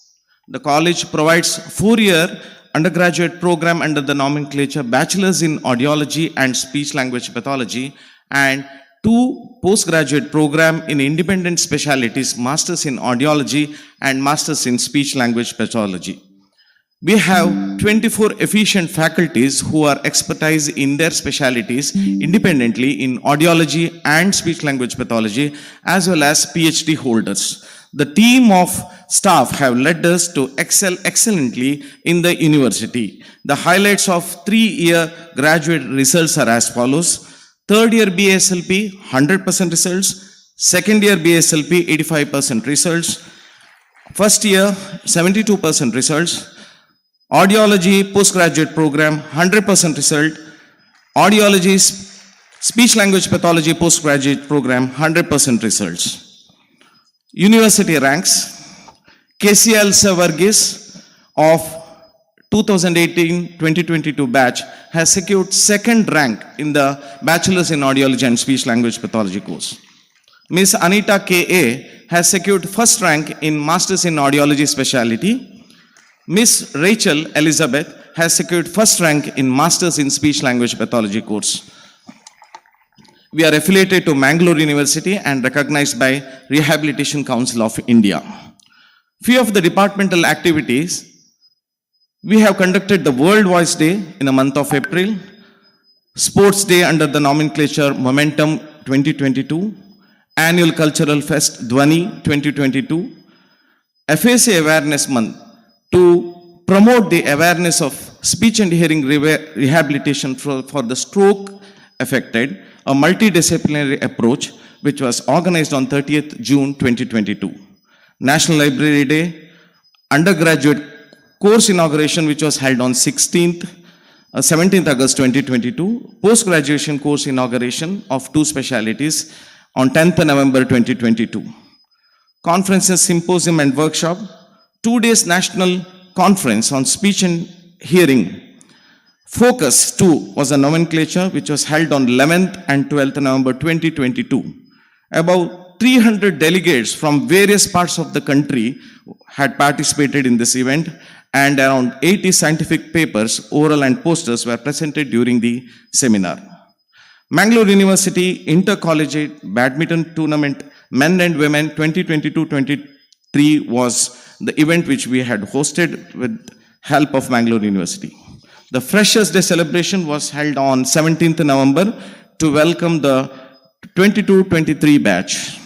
The college provides 4-year undergraduate program under the nomenclature Bachelor's in Audiology and Speech Language Pathology and 2 postgraduate program in independent specialties, Masters in Audiology and Masters in Speech Language Pathology. We have 24 efficient faculties who are expertise in their specialties independently in audiology and speech language pathology, as well as PhD holders. The team of staff have led us to excel excellently in the university. The highlights of 3-year graduate results are as follows. 3rd year BSLP, 100% results. 2nd year BSLP, 85% results. 1st year, 72% results. Audiology postgraduate program, 100% result. Audiology speech language pathology postgraduate program, 100% results. University ranks, KCL Varghese of 2018-2022 batch has secured 2nd rank in the Bachelor's in Audiology and Speech Language Pathology course. Ms. Anita K.A. has secured 1st rank in Masters in Audiology specialty. Ms. Rachel Elizabeth has secured 1st rank in Masters in Speech Language Pathology course. We are affiliated to Mangaluru University and recognized by Rehabilitation Council of India. Few of the departmental activities, we have conducted the World Voice Day in the month of April, Sports Day under the nomenclature Momentum 2022, Annual Cultural Fest Dhwani 2022, FAC Awareness Month to promote the awareness of speech and hearing rehabilitation for the stroke affected, a multidisciplinary approach which was organized on 30th June 2022. National Library Day, undergraduate course inauguration which was held on 16th 17th August 2022, post-graduation course inauguration of 2 specialities on 10th November 2022. Conferences, symposium and workshop, 2 days national conference on speech and hearing. Focus 2 was a nomenclature which was held on 11th and 12th November 2022. About 300 delegates from various parts of the country had participated in this event, and around 80 scientific papers, oral and posters were presented during the seminar. Mangaluru University Intercollegiate Badminton Tournament Men and Women 2022-23 was the event which we had hosted with help of Mangaluru University. The Freshers' Day celebration was held on 17th November to welcome the 22-23 batch.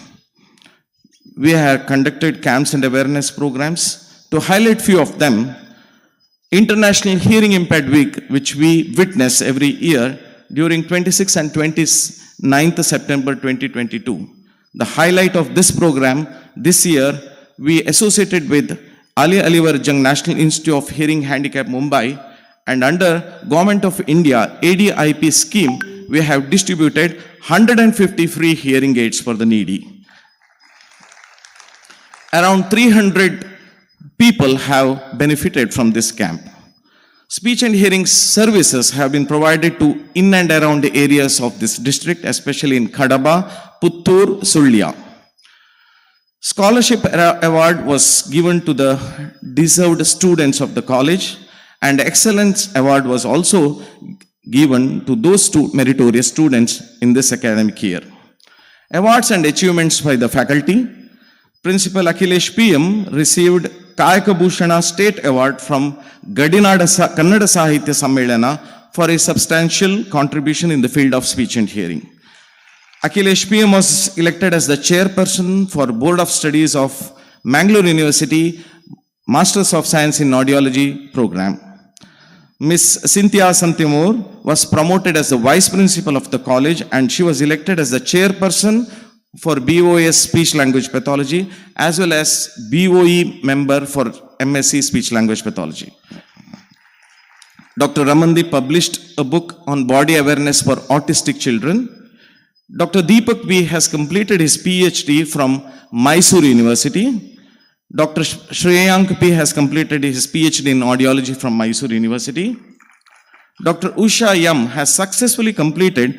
We have conducted camps and awareness programs. To highlight few of them, International Hearing Impaired Week, which we witness every year during 26th and 29th September 2022. The highlight of this program this year, we associated with Ali Alivar Jung National Institute of Hearing Handicap Mumbai, and under Government of India ADIP scheme, we have distributed 150 free hearing aids for the needy. Around 300 people have benefited from this camp. Speech and hearing services have been provided to in and around the areas of this district, especially in Kadaba, Puttur, Sullia. Scholarship award was given to the deserved students of the college, and Excellence Award was also given to those meritorious students in this academic year. Awards and achievements by the faculty. Principal Akhilesh PM received Kayaka Bhushana State Award from Gadinada Kannada Sahitya Sammelana for a substantial contribution in the field of speech and hearing. Akhilesh PM was elected as the chairperson for Board of Studies of Mangaluru University Masters of Science in Audiology program. Miss Cynthia Santimur was promoted as the vice principal of the college, and she was elected as the chairperson for BOS Speech Language Pathology as well as BOE member for MSc Speech Language Pathology. Dr. Ramandi published a book on body awareness for autistic children. Dr. Deepak B has completed his PhD from Mysore University. Dr. Shreyank P has completed his PhD in audiology from Mysore University. Dr. Usha Yam has successfully completed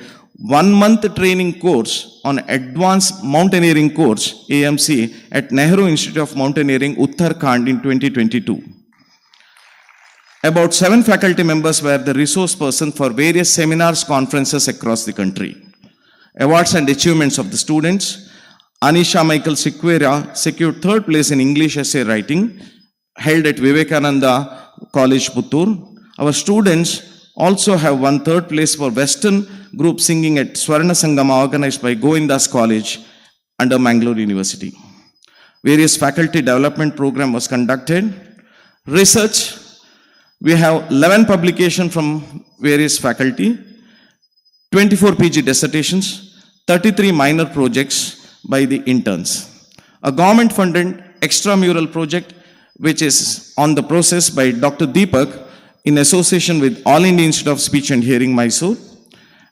1-month training course on Advanced Mountaineering course, AMC, at Nehru Institute of Mountaineering, Uttarakhand in 2022. About 7 faculty members were the resource person for various seminars, conferences across the country. Awards and achievements of the students. Anisha Michael Siquera secured 3rd place in English essay writing, held at Vivekananda College, Puttur. Our students also have won 3rd place for Western group singing at Swarna Sangama, organized by Govindas College under Mangaluru University. Various faculty development program was conducted. Research, we have 11 publications from various faculty, 24 PG dissertations, 33 minor projects by the interns. A government-funded extramural project which is on the process by Dr. Deepak in association with All India Institute of Speech and Hearing, Mysore,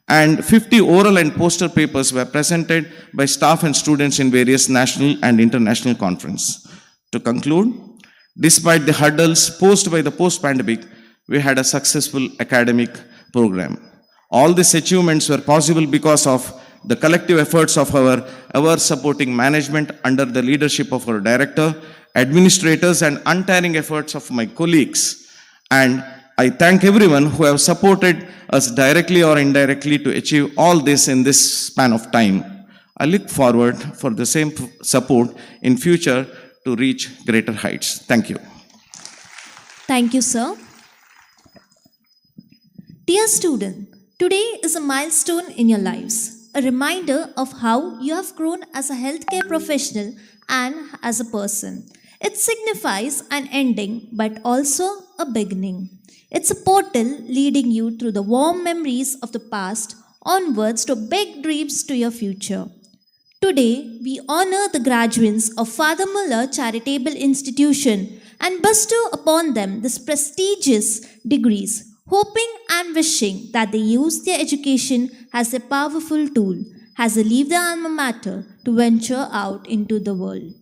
and 50 oral and poster papers were presented by staff and students in various national and international conferences. To conclude, despite the hurdles posed by the post-pandemic, we had a successful academic program. All these achievements were possible because of the collective efforts of our supporting management under the leadership of our director, administrators, and untiring efforts of my colleagues. And I thank everyone who have supported us directly or indirectly to achieve all this in this span of time. I look forward for the same support in future to reach greater heights. Thank you. Thank you, sir. Dear student, today is a milestone in your lives, a reminder of how you have grown as a healthcare professional and as a person. It signifies an ending but also a beginning. It's a portal leading you through the warm memories of the past onwards to big dreams to your future. Today, we honor the graduates of Father Muller Charitable Institution and bestow upon them these prestigious degrees. hoping and wishing that they use their education as a powerful tool as they leave their alma mater to venture out into the world.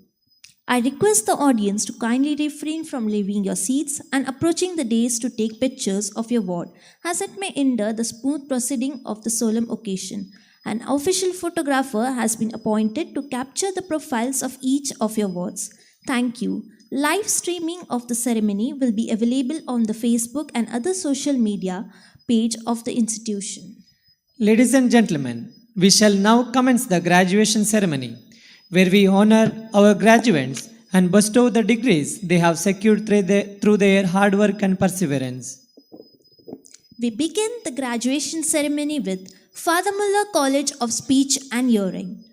I request the audience to kindly refrain from leaving your seats and approaching the dais to take pictures of your ward, as it may hinder the smooth proceeding of the solemn occasion. An official photographer has been appointed to capture the profiles of each of your wards. Thank you. Live streaming of the ceremony will be available on the Facebook and other social media page of the institution. Ladies and gentlemen, we shall now commence the graduation ceremony, where we honor our graduates and bestow the degrees they have secured through their hard work and perseverance. We begin the graduation ceremony with Father Muller College of Speech and Hearing.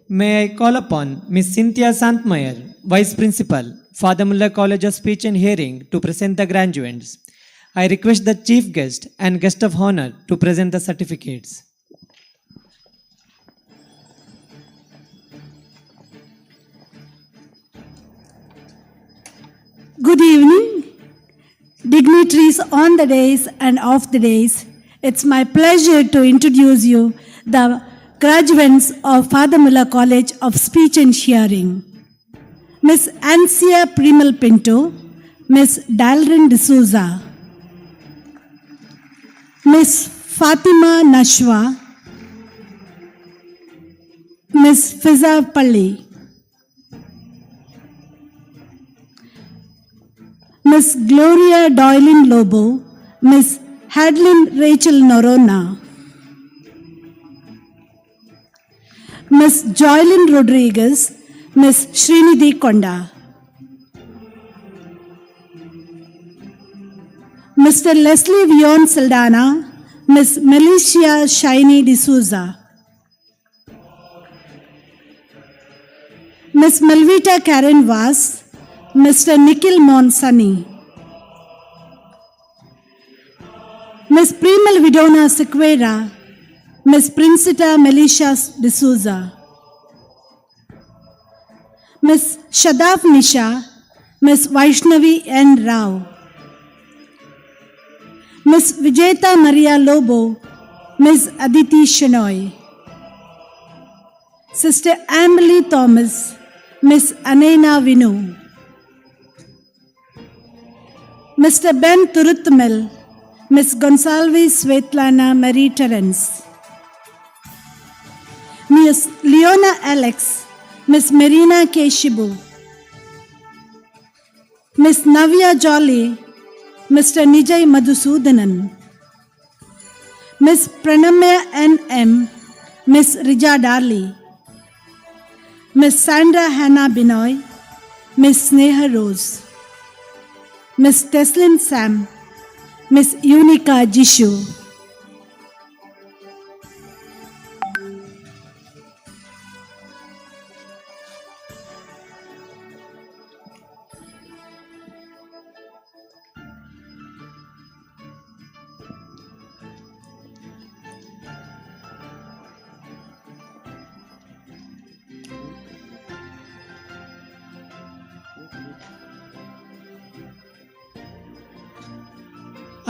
May I call upon Miss Cynthia Santmeyer, Vice Principal, Father Muller College of Speech and Hearing, to present the graduates. I request the Chief Guest and Guest of Honor to present the certificates. Good evening, dignitaries on the days and off the days. It's my pleasure to introduce you the graduates of Father Muller College of Speech and Hearing. Miss Ancia Primal Pinto, Miss Dalrin D'Souza, Miss Fatima Nashwa, Miss Fiza Palli, Miss Gloria Doylin Lobo, Miss Hadlin Rachel Norona, Miss Joylyn Rodriguez, Miss Srinidhi Konda, Mr. Leslie Vion Saldana, Miss Milicia Shiny D'Souza, Miss Malvita Karen Vas, Mr. Nikhil Monsani, Miss Primal Vidona Sequeira, Miss Princita Melisha D'Souza, Miss Shadaf Nisha, Miss Vaishnavi N. Rao, Miss Vijeta Maria Lobo, Miss Aditi Shenoy, Sister Emily Thomas, Miss Anena Vinu, Mr. Ben Turutmel, Miss Gonsalves Svetlana Marie Terence, Miss Leona Alex, Miss Marina K. Shibu, Miss Navya Jolly, Mr. Nijay Madhusudanan, Miss Pranamya N.M., Miss Rija Darli, Miss Sandra Hannah Binoy, Miss Sneha Rose, Miss Teslin Sam, Miss Unica Jishu.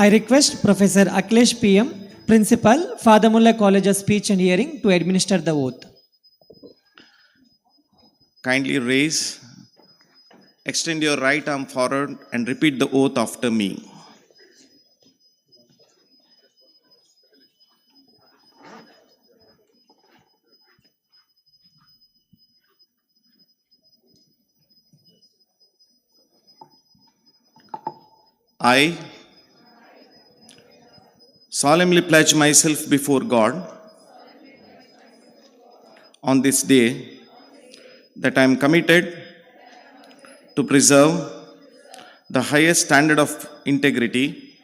I request Professor Akhilesh PM, Principal, Father Muller College of Speech and Hearing, to administer the oath. Kindly raise, extend your right arm forward and repeat the oath after me. I solemnly pledge myself before God on this day that I am committed to preserve the highest standard of integrity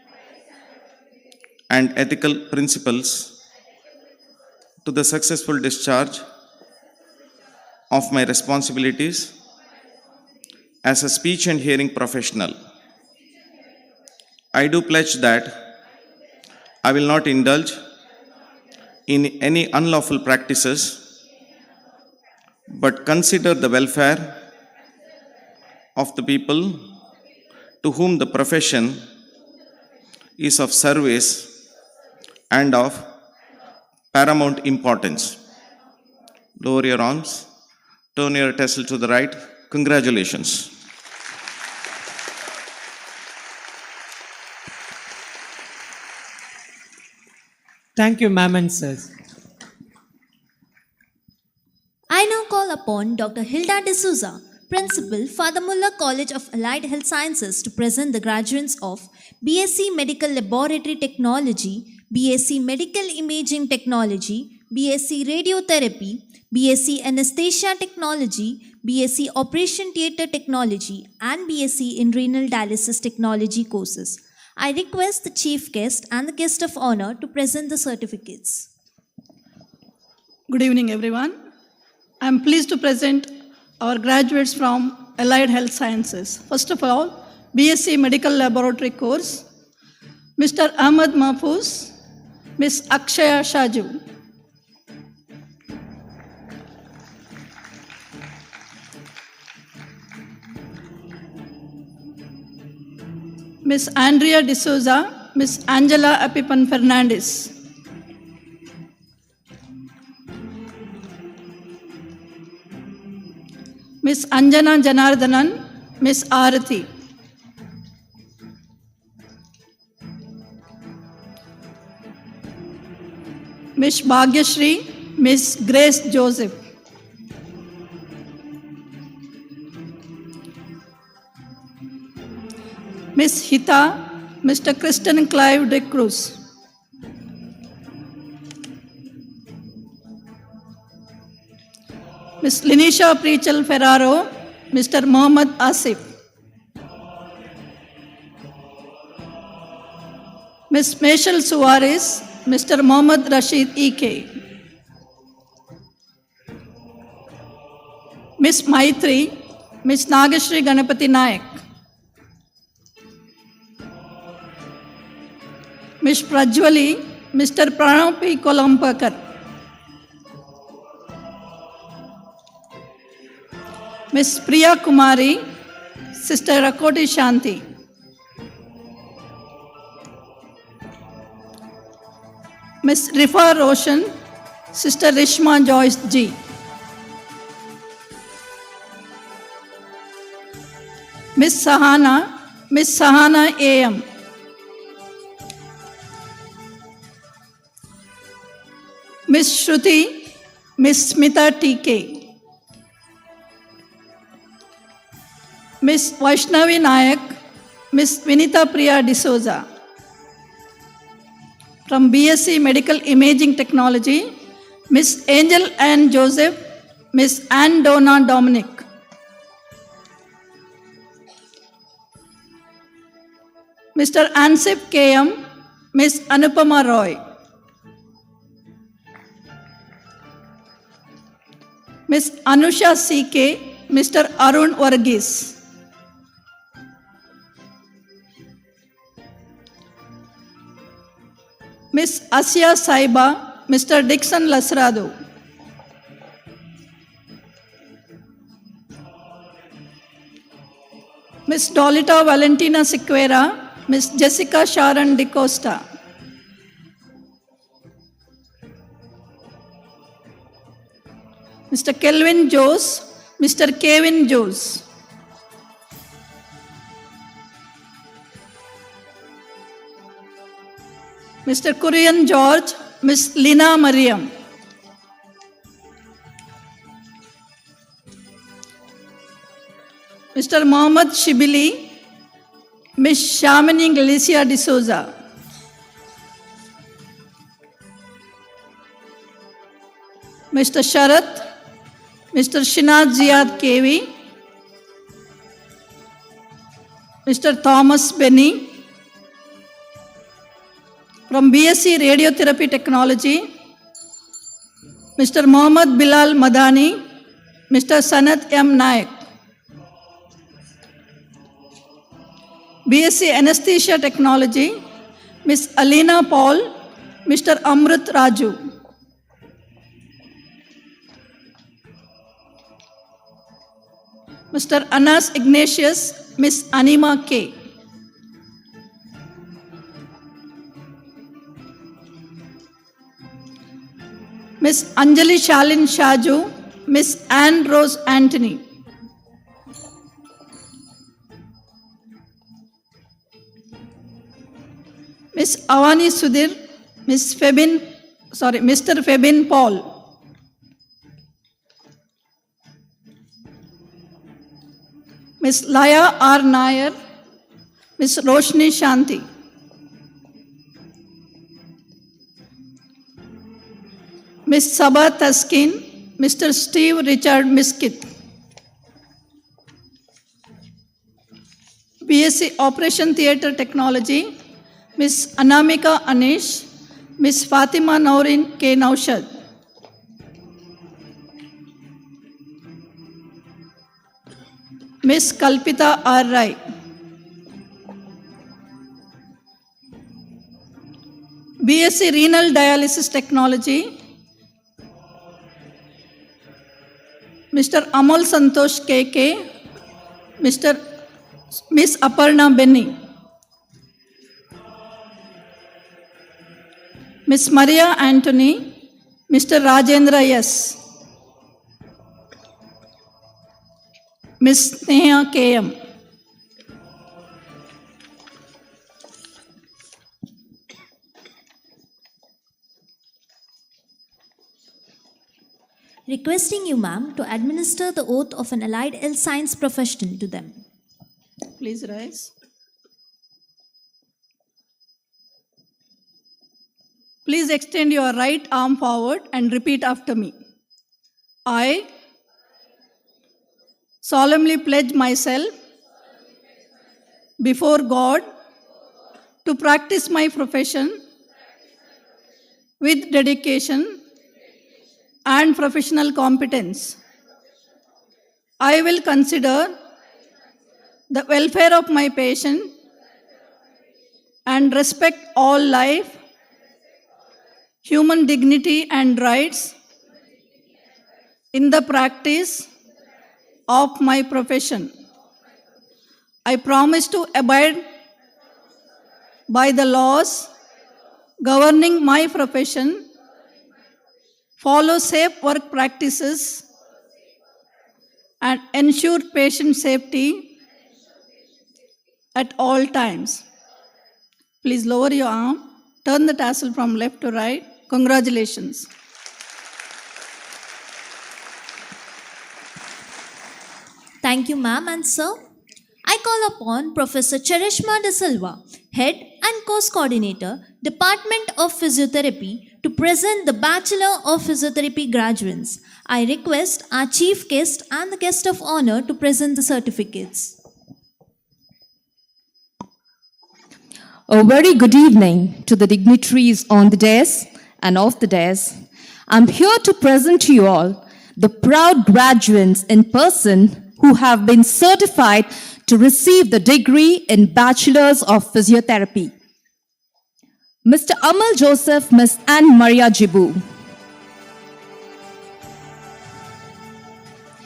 and ethical principles to the successful discharge of my responsibilities as a speech and hearing professional. I do pledge that I will not indulge in any unlawful practices, but consider the welfare of the people to whom the profession is of service and of paramount importance. Lower your arms, turn your tassel to the right. Congratulations. Thank you, ma'am and sirs. I now call upon Dr. Hilda D'Souza, Principal, Father Muller College of Allied Health Sciences, to present the graduates of BSc Medical Laboratory Technology, BSc Medical Imaging Technology, BSc Radiotherapy, BSc Anesthesia Technology, BSc Operation Theatre Technology, and BSc in Renal Dialysis Technology courses. I request the Chief Guest and the Guest of Honor to present the certificates. Good evening, everyone. I am pleased to present our graduates from Allied Health Sciences. First of all, BSc Medical Laboratory course, Mr. Ahmad Mahfouz, Ms. Akshaya Shaju. Ms. Andrea D'Souza, Ms. Angela Apipan Fernandez. Ms. Anjana Janardhanan, Ms. Arati. Ms. Bhagyashri, Ms. Grace Joseph. Ms. Hita, Mr. Kristen Clive de Cruz. Ms. Linisha Preachel Ferraro, Mr. Mohammad Asif. Ms. Meshal Suarez, Mr. Mohammad Rashid E.K. Ms. Maitri, Ms. Nagashri Ganapati Nayak. Ms. Prajwali, Mr. Pranav P. Kolampakar. Ms. Priya Kumari, Sister Rakoti Shanti. Ms. Rifa Roshan, Sister Rishma Joyce G. Ms. Sahana A.M. Ms. Shruti, Ms. Smita T.K. Ms. Vaishnavi Nayak, Ms. Vinita Priya D'Souza. From BSc Medical Imaging Technology, Ms. Angel Ann Joseph, Ms. Ann Donna Dominic. Mr. Ansip KM, Ms. Anupama Roy. Ms. Anusha CK, Mr. Arun Varghese. Ms. Asya Saiba, Mr. Dixon Lasrado. Ms. Dolita Valentina Sequeira, Ms. Jessica Sharon DeCosta. Mr. Kelvin Jose, Mr. Kevin Jose. Mr. Kurian George, Ms. Lina Mariam. Mr. Mohammad Shibili, Ms. Shamini Galicia D'Souza. Mr. Sharath, Mr. Shinad Ziad KV, Mr. Thomas Benny. From BSc Radiotherapy Technology, Mr. Mohammad Bilal Madani, Mr. Sanat M. Nayak. BSc Anesthesia Technology, Ms. Alina Paul, Mr. Amrit Raju. Mr. Anas Ignatius, Ms. Anima K. Miss Anjali Shalin Shaju, Miss Anne Rose Anthony. Miss Avani Sudhir, Mr. Febin Paul. Miss Laya R. Nair, Miss Roshni Shanti. Miss Sabha Taskin, Mr. Steve Richard Miskit. BSc Operation Theatre Technology, Miss Anamika Anish, Miss Fatima Naurin K. Naushad. Miss Kalpita R. Rai. BSc Renal Dialysis Technology, Mr. Amal Santosh KK, Miss Aparna Benny. Miss Maria Anthony, Mr. Rajendra S. Miss Sneha KM. Requesting you, ma'am, to administer the oath of an allied health science professional to them. Please rise. Please extend your right arm forward and repeat after me. I solemnly pledge myself before God to practice my profession with dedication and professional competence. I will consider the welfare of my patient and respect all life, human dignity and rights in the practice of my profession. I promise to abide by the laws governing my profession, follow safe work practices, and ensure patient safety at all times. Please lower your arm, turn the tassel from left to right. Congratulations. Thank you, ma'am and sir. I call upon Professor Charishma De Silva, Head and Course Coordinator, Department of Physiotherapy, to present the Bachelor of Physiotherapy graduates. I request our Chief Guest and the Guest of Honor to present the certificates. A very good evening to the dignitaries on the dais and off the dais. I'm here to present to you all the proud graduates in person who have been certified to receive the degree in Bachelors of Physiotherapy. Mr. Amal Joseph, Miss Anne Maria Jibu.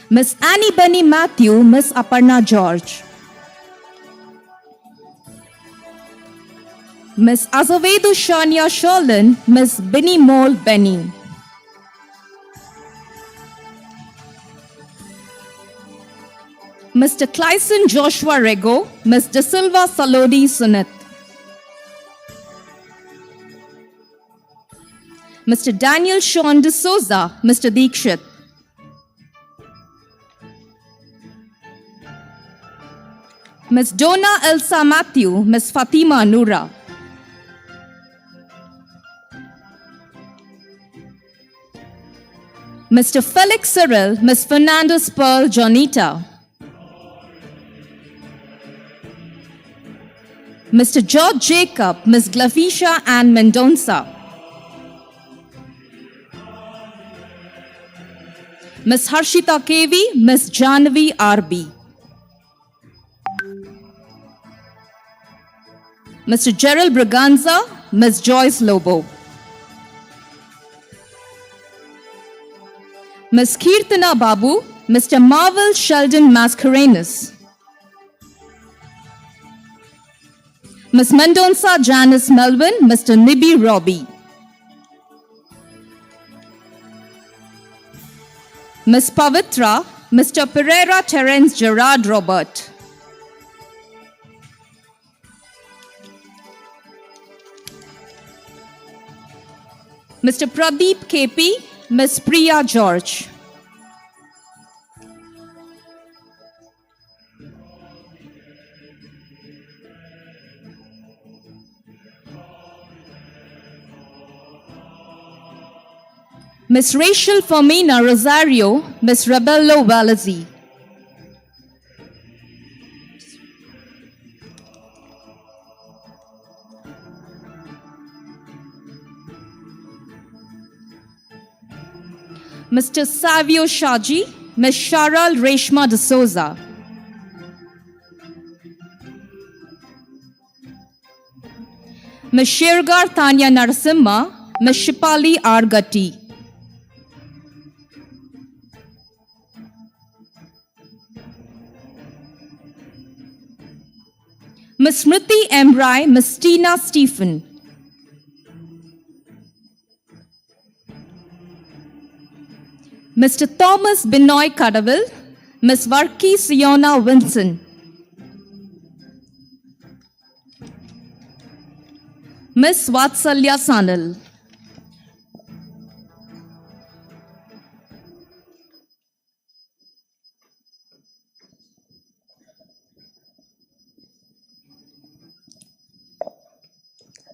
Miss Annie Benny Matthew, Miss Aparna George. Miss Azavedu Shania Sherlin, Miss Benny Mole Benny. Mr. Clyson Joshua Rego, Miss De Silva Salodi Sunit. Mr. Daniel Sean De Souza, Mr. Deekshit. Miss Donna Elsa Matthew, Miss Fatima Noura. Mr. Felix Cyril, Miss Fernandez Pearl Jonita. Mr. George Jacob, Miss Glavisha Ann Mendonça. Miss Harshita KV, Miss Janvi RB. Mr. Gerald Braganza, Miss Joyce Lobo. Miss Kirtana Babu, Mr. Marvel Sheldon Mascarenas. Miss Mendonça Janice Melvin, Mr. Nibby Robbie. Ms. Pavitra, Mr. Pereira Terence Gerard Robert. Mr. Pradeep KP, Ms. Priya George. Ms. Rachel Fermina Rosario, Ms. Rebello Valazzi. Mr. Savio Shaji, Ms. Sharal Reshma de Souza. Ms. Shergar Tanya Narasimha, Ms. Shipali Argati. Ms. Smriti M. Rai, Ms. Tina Stephen. Mr. Thomas Binoy Kadavil, Ms. Varki Siona Winson. Ms. Vatsalya Sanal.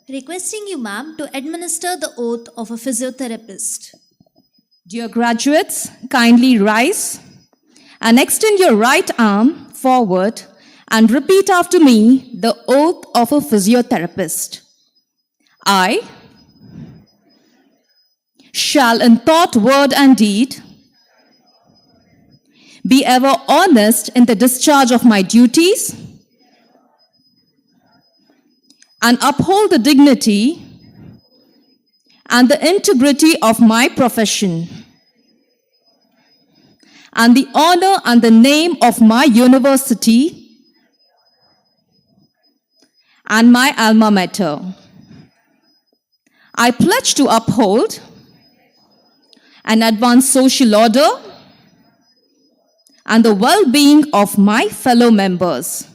Requesting you, ma'am, to administer the oath of a physiotherapist. Dear graduates, kindly rise and extend your right arm forward and repeat after me the oath of a physiotherapist. I shall in thought, word and deed be ever honest in the discharge of my duties and uphold the dignity and the integrity of my profession and the honor and the name of my university and my alma mater. I pledge to uphold and advance social order and the well-being of my fellow members,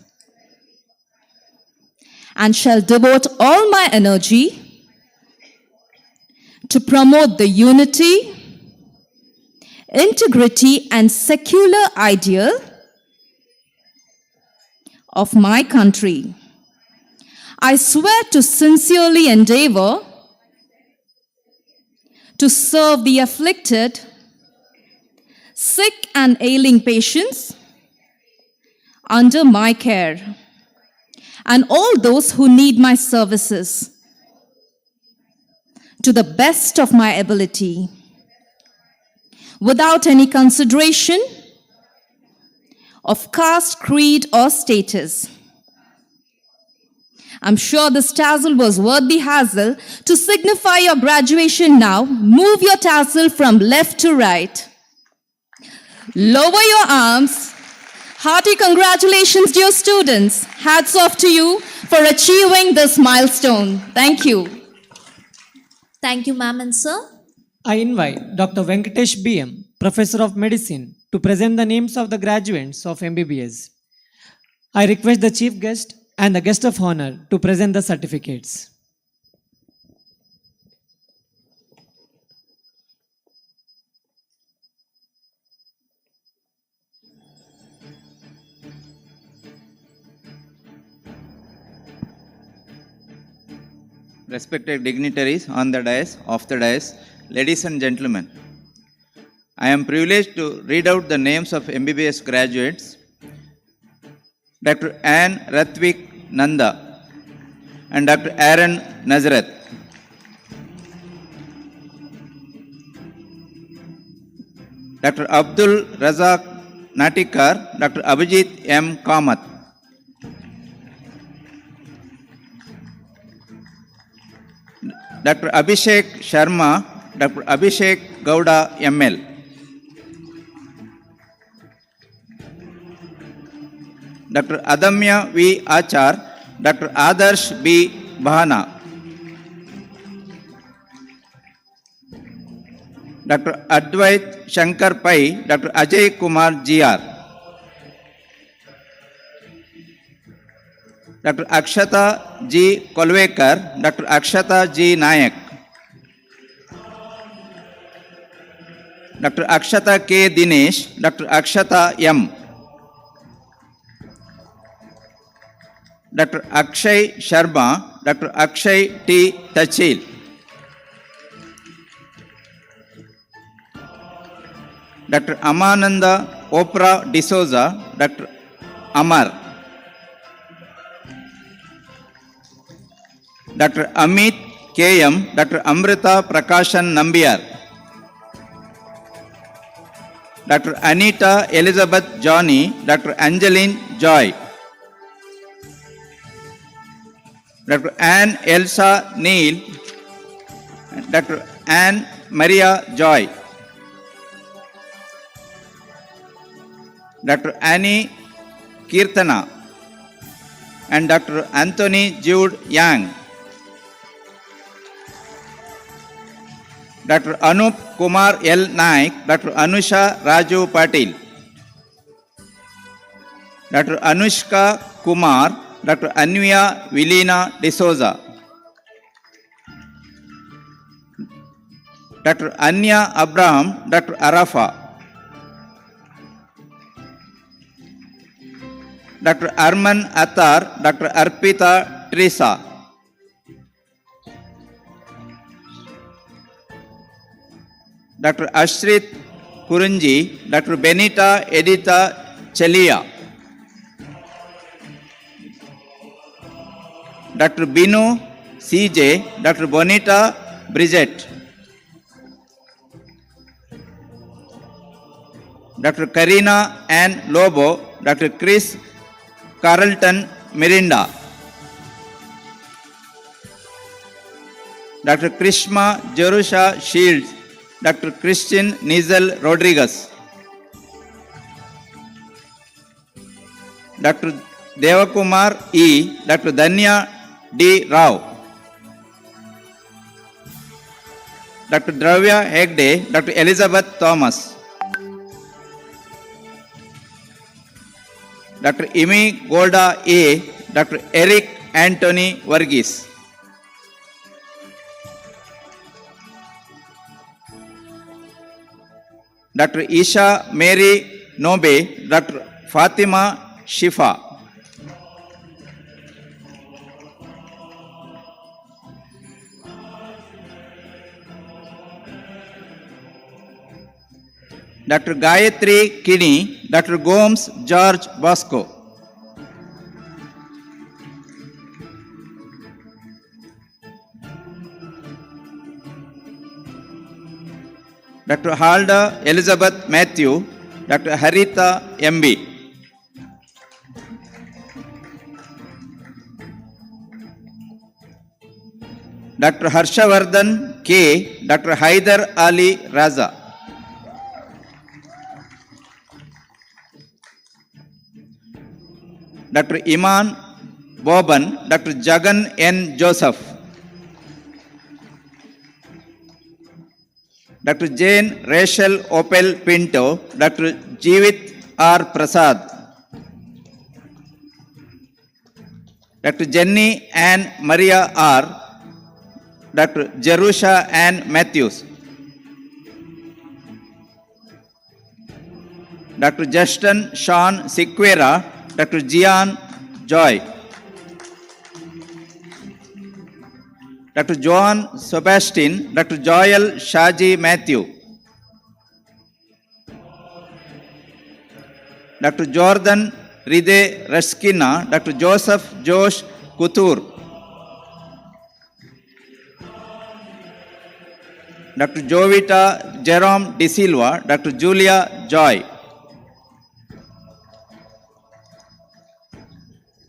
and shall devote all my energy to promote the unity, integrity, and secular ideal of my country. I swear to sincerely endeavor to serve the afflicted, sick and ailing patients under my care, and all those who need my services to the best of my ability, without any consideration of caste, creed, or status. I'm sure this tassel was worth the hassle. To signify your graduation now, move your tassel from left to right. Lower your arms. Hearty congratulations, dear students. Hats off to you for achieving this milestone. Thank you. Thank you, ma'am and sir. I invite Dr. Venkatesh BM, Professor of Medicine, to present the names of the graduates of MBBS. I request the Chief Guest and the Guest of Honor to present the certificates. Respected dignitaries on the dais, off the dais, ladies and gentlemen, I am privileged to read out the names of MBBS graduates. Dr. Ann Rathwik Nanda and Dr. Aaron Nazareth. Dr. Abdul Razak Natikar, Dr. Abhijit M. Kamath. Dr. Abhishek Sharma, Dr. Abhishek Gowda ML. Dr. Adamya V. Achar, Dr. Adarsh B. Bahana. Dr. Advait Shankar Pai, Dr. Ajay Kumar GR, Dr. Akshata G. Kolvekar, Dr. Akshata G. Nayak, Dr. Akshata K. Dinesh, Dr. Akshata M, Dr. Akshay Sharma, Dr. Akshay T. Tachil, Dr. Amananda Oprah D'Souza, Dr. Amar, Dr. Amit KM, Dr. Amrita Prakashan Nambiar, Dr. Anita Elizabeth Johnny, Dr. Angeline Joy, Dr. Anne Elsa Neil, Dr. Anne Maria Joy, Dr. Annie Kirtana, and Dr. Anthony Jude Yang, Dr. Anup Kumar L. Naik, Dr. Anusha Raju Patil, Dr. Anushka Kumar, Dr. Anvia Vilina D'Souza, Dr. Anya Abraham, Dr. Arafa, Dr. Arman Attar, Dr. Arpita Teresa, Dr. Ashrit Kurunji, Dr. Benita Edita Chelia, Dr. Binu CJ, Dr. Bonita Bridget, Dr. Karina Ann Lobo, Dr. Chris Carlton Mirinda, Dr. Krishma Jerusha Shields, Dr. Christian Nizel Rodriguez, Dr. Devakumar E, Dr. Danya D. Rao, Dr. Dravya Hegde, Dr. Elizabeth Thomas, Dr. Imi Golda A, Dr. Eric Anthony Varghese, Dr. Isha Mary Nobe, Dr. Fatima Shifa, Dr. Gayatri Kini, Dr. Gomes George Bosco, Dr. Halda Elizabeth Matthew, Dr. Harita MB, Dr. Harshavardhan K, Dr. Haidar Ali Raza, Dr. Iman Boban, Dr. Jagan N. Joseph, Dr. Jane Rachel Opel Pinto, Dr. Jeevit R. Prasad, Dr. Jenny Ann Maria R, Dr. Jerusha Ann Matthews, Dr. Justin Sean Siquera, Dr. Gian Joy, Dr. Joan Sebastian, Dr. Joel Shaji Matthew, Dr. Jordan Ride Raskina, Dr. Joseph Josh Kutur, Dr. Jovita Jerome De Silva, Dr. Julia Joy,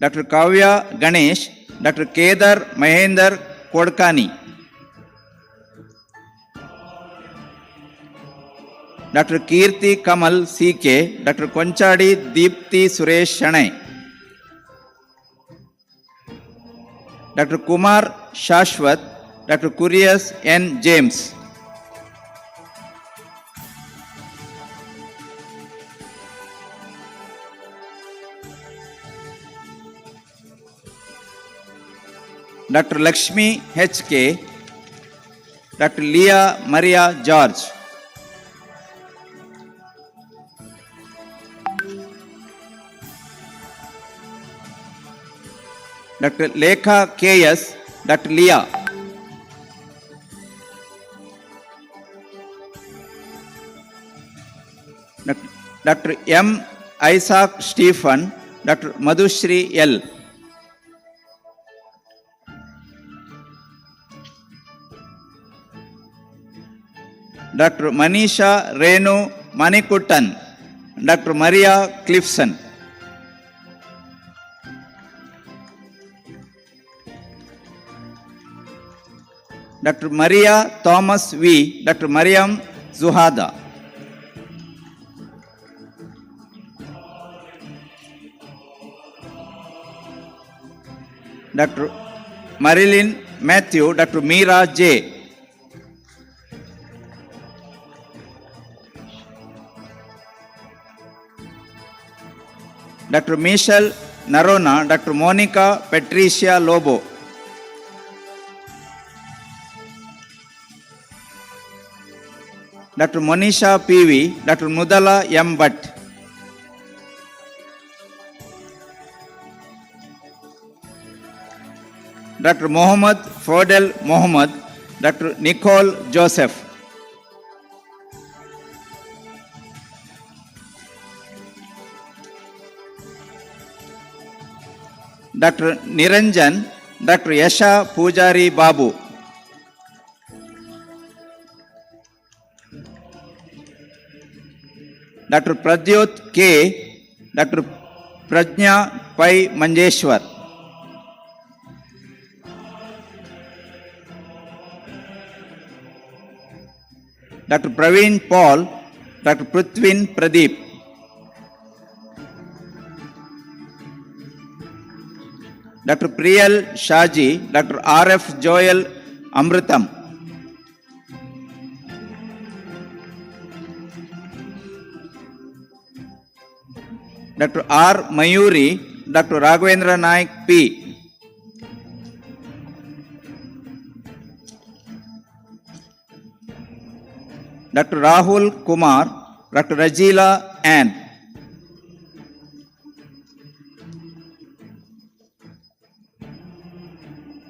Dr. Kavya Ganesh, Dr. Kedar Mahender Kodkani, Dr. Kirti Kamal CK, Dr. Konchadi Deepthi Suresh Shanai, Dr. Kumar Shashwat, Dr. Curious N. James, Dr. Lakshmi H.K., Dr. Leah Maria George, Dr. Lekha K.S., Dr. Leah, Dr. M. Isaac Stephen, Dr. Madhushri L., Dr. Manisha Renu Manikuttan, Dr. Maria Clifson, Dr. Maria Thomas V., Dr. Mariam Zuhada, Dr. Marilyn Matthew, Dr. Meera J., Dr. Michelle Narona, Dr. Monica Patricia Lobo, Dr. Monisha P.V., Dr. Mudala M. Bhatt, Dr. Mohammad Fodel Mohammad, Dr. Nicole Joseph, Dr. Niranjan, Dr. Yasha Pujari Babu, Dr. Pradyot K., Dr. Prajna Pai Manjeshwar, Dr. Praveen Paul, Dr. Prithwin Pradeep, Dr. Priyal Shaji, Dr. R.F. Joel Amritam, Dr. R. Mayuri, Dr. Raghavendra Naik P., Dr. Rahul Kumar, Dr. Rajila Ann,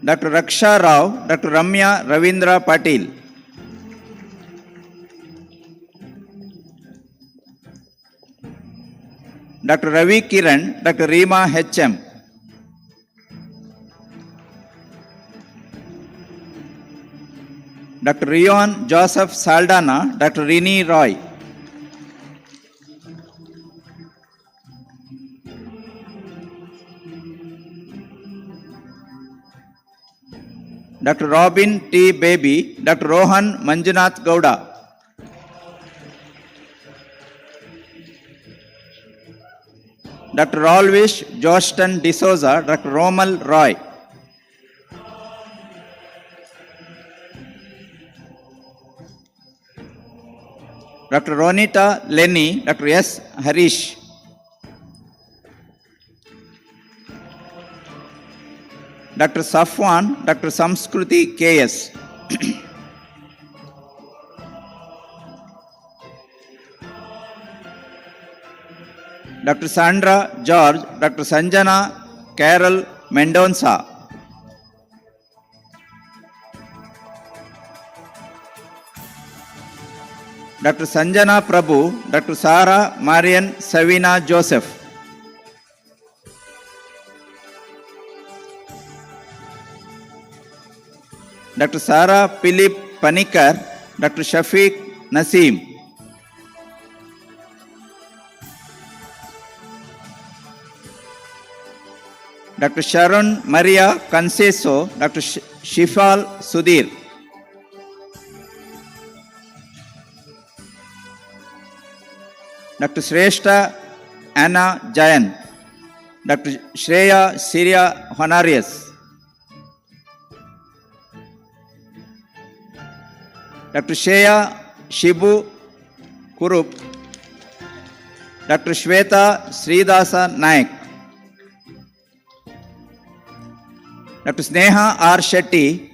Dr. Raksha Rao, Dr. Ramya Ravindra Patil, Dr. Ravi Kiran, Dr. Reema H.M., Dr. Rion Joseph Saldana, Dr. Rini Roy, Dr. Robin T. Baby, Dr. Rohan Manjunath Gowda, Dr. Alwish Joston D'Souza, Dr. Romal Roy, Dr. Ronita Lenny, Dr. S. Harish, Dr. Safwan, Dr. Samskruti K.S., Dr. Sandra George, Dr. Sanjana Carol Mendonça, Dr. Sanjana Prabhu, Dr. Sarah Marian Savina Joseph, Dr. Sarah Philip Panikar, Dr. Shafiq Naseem, Dr. Sharon Maria Conceso, Dr. Shifal Sudhir, Dr. Shrestha Anna Jayan, Dr. Shreya Syria Honorius, Dr. Shreya Shibu Kurup, Dr. Shweta Sridasa Naik, Dr. Sneha R. Shetty,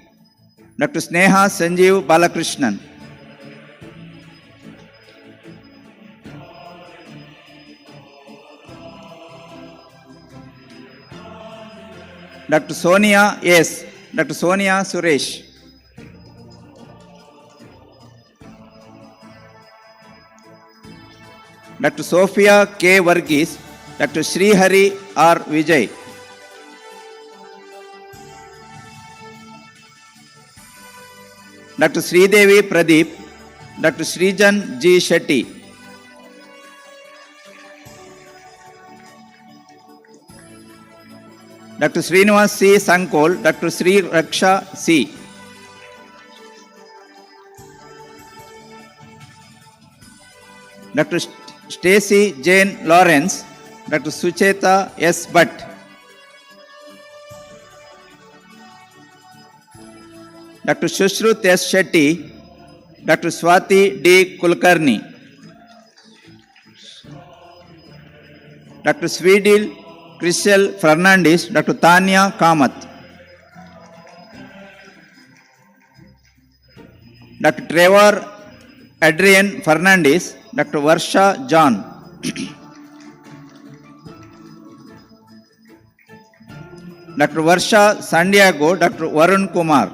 Dr. Sneha Sanjeev Balakrishnan. Dr. Sonia S. Dr. Sonia Suresh. Dr. Sophia K. Varghese, Dr. Srihari R. Vijay. Dr. Sridevi Pradeep, Dr. Srijan G. Shetty. Dr. Srinivas C. Sankol, Dr. Sri Raksha C. Dr. Stacy Jane Lawrence, Dr. Sucheta S. Bhatt. Dr. Shushruth S. Shetty, Dr. Swati D. Kulkarni. Dr. Sweedil Crystal Fernandez, Dr. Tanya Kamath. Dr. Trevor Adrian Fernandez, Dr. Varsha John. Dr. Varsha Sandiago, Dr. Varun Kumar.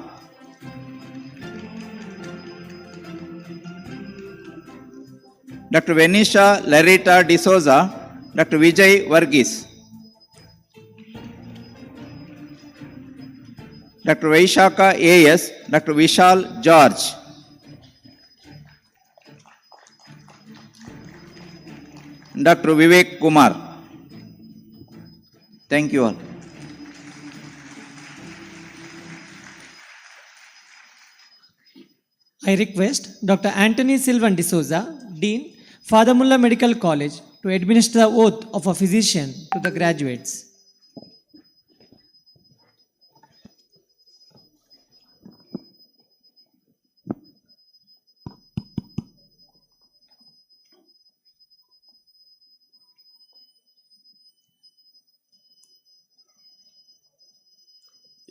Dr. Venisha Larita D'Souza, Dr. Vijay Varghese. Dr. Vaishaka A.S., Dr. Vishal George. Dr. Vivek Kumar. Thank you all. I request Dr. Anthony Silvan D'Souza, Dean, Father Muller Medical College, to administer the oath of a physician to the graduates.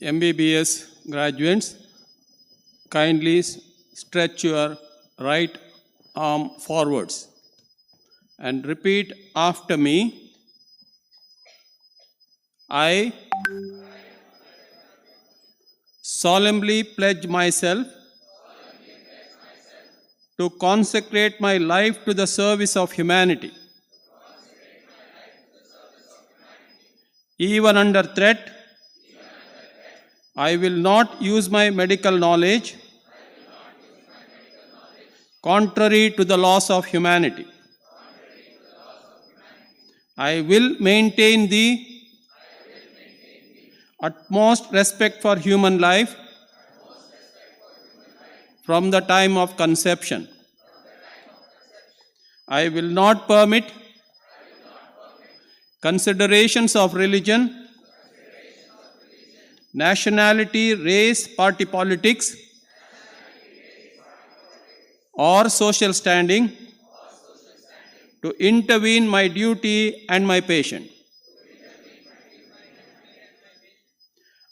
MBBS graduates, kindly stretch your right arm forwards and repeat after me. I solemnly pledge myself to consecrate my life to the service of humanity, even under threat. I will not use my medical knowledge contrary to the laws of humanity. I will maintain the utmost respect for human life from the time of conception. I will not permit considerations of religion, nationality, race, party politics, or social standing to intervene my duty and my patient.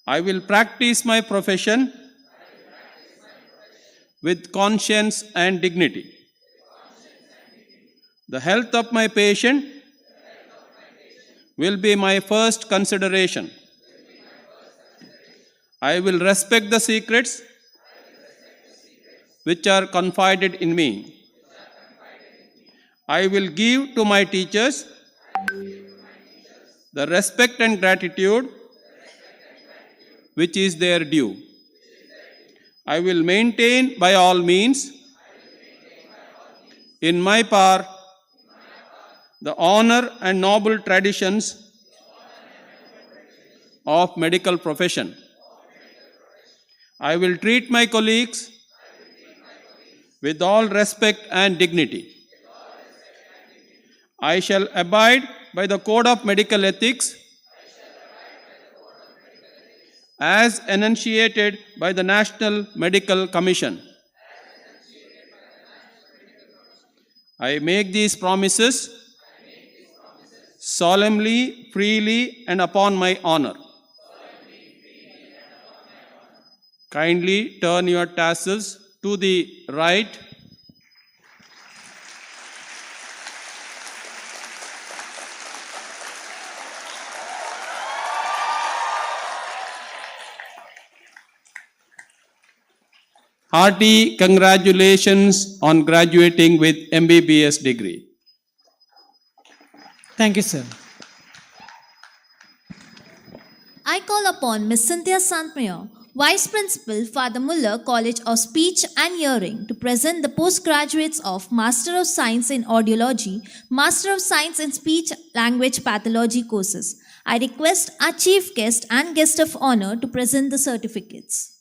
I will practice my profession with conscience and dignity. The health of my patient will be my first consideration. I will respect the secrets which are confided in me. I will give to my teachers the respect and gratitude which is their due. I will maintain by all means in my power the honor and noble traditions of medical profession. I will treat my colleagues with all respect and dignity. I shall abide by the code of medical ethics as enunciated by the National Medical Commission. I make these promises solemnly, freely, and upon my honor. Kindly turn your tassels to the right. Hearty congratulations on graduating with MBBS degree. Thank you, sir. I call upon Ms. Cynthia Santmayor, Vice Principal, Father Muller College of Speech and Hearing, to present the postgraduates of Master of Science in Audiology, Master of Science in Speech Language Pathology courses. I request our Chief Guest and Guest of Honor to present the certificates.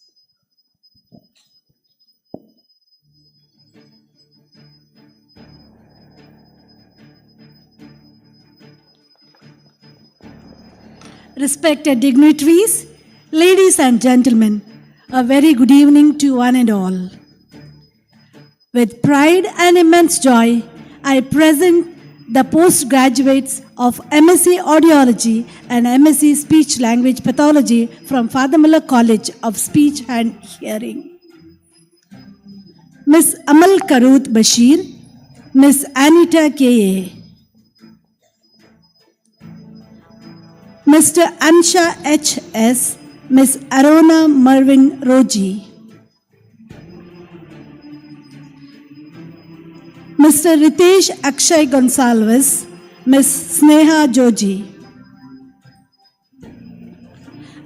Respected dignitaries, ladies and gentlemen, a very good evening to one and all. With pride and immense joy, I present the postgraduates of MSc Audiology and MSc Speech Language Pathology from Father Muller College of Speech and Hearing. Ms. Amal Karoot Bashir, Ms. Anita K.A., Mr. Ansha H.S., Ms. Arona Mervin Roji, Mr. Ritesh Akshay Gonsalves, Ms. Sneha Joji,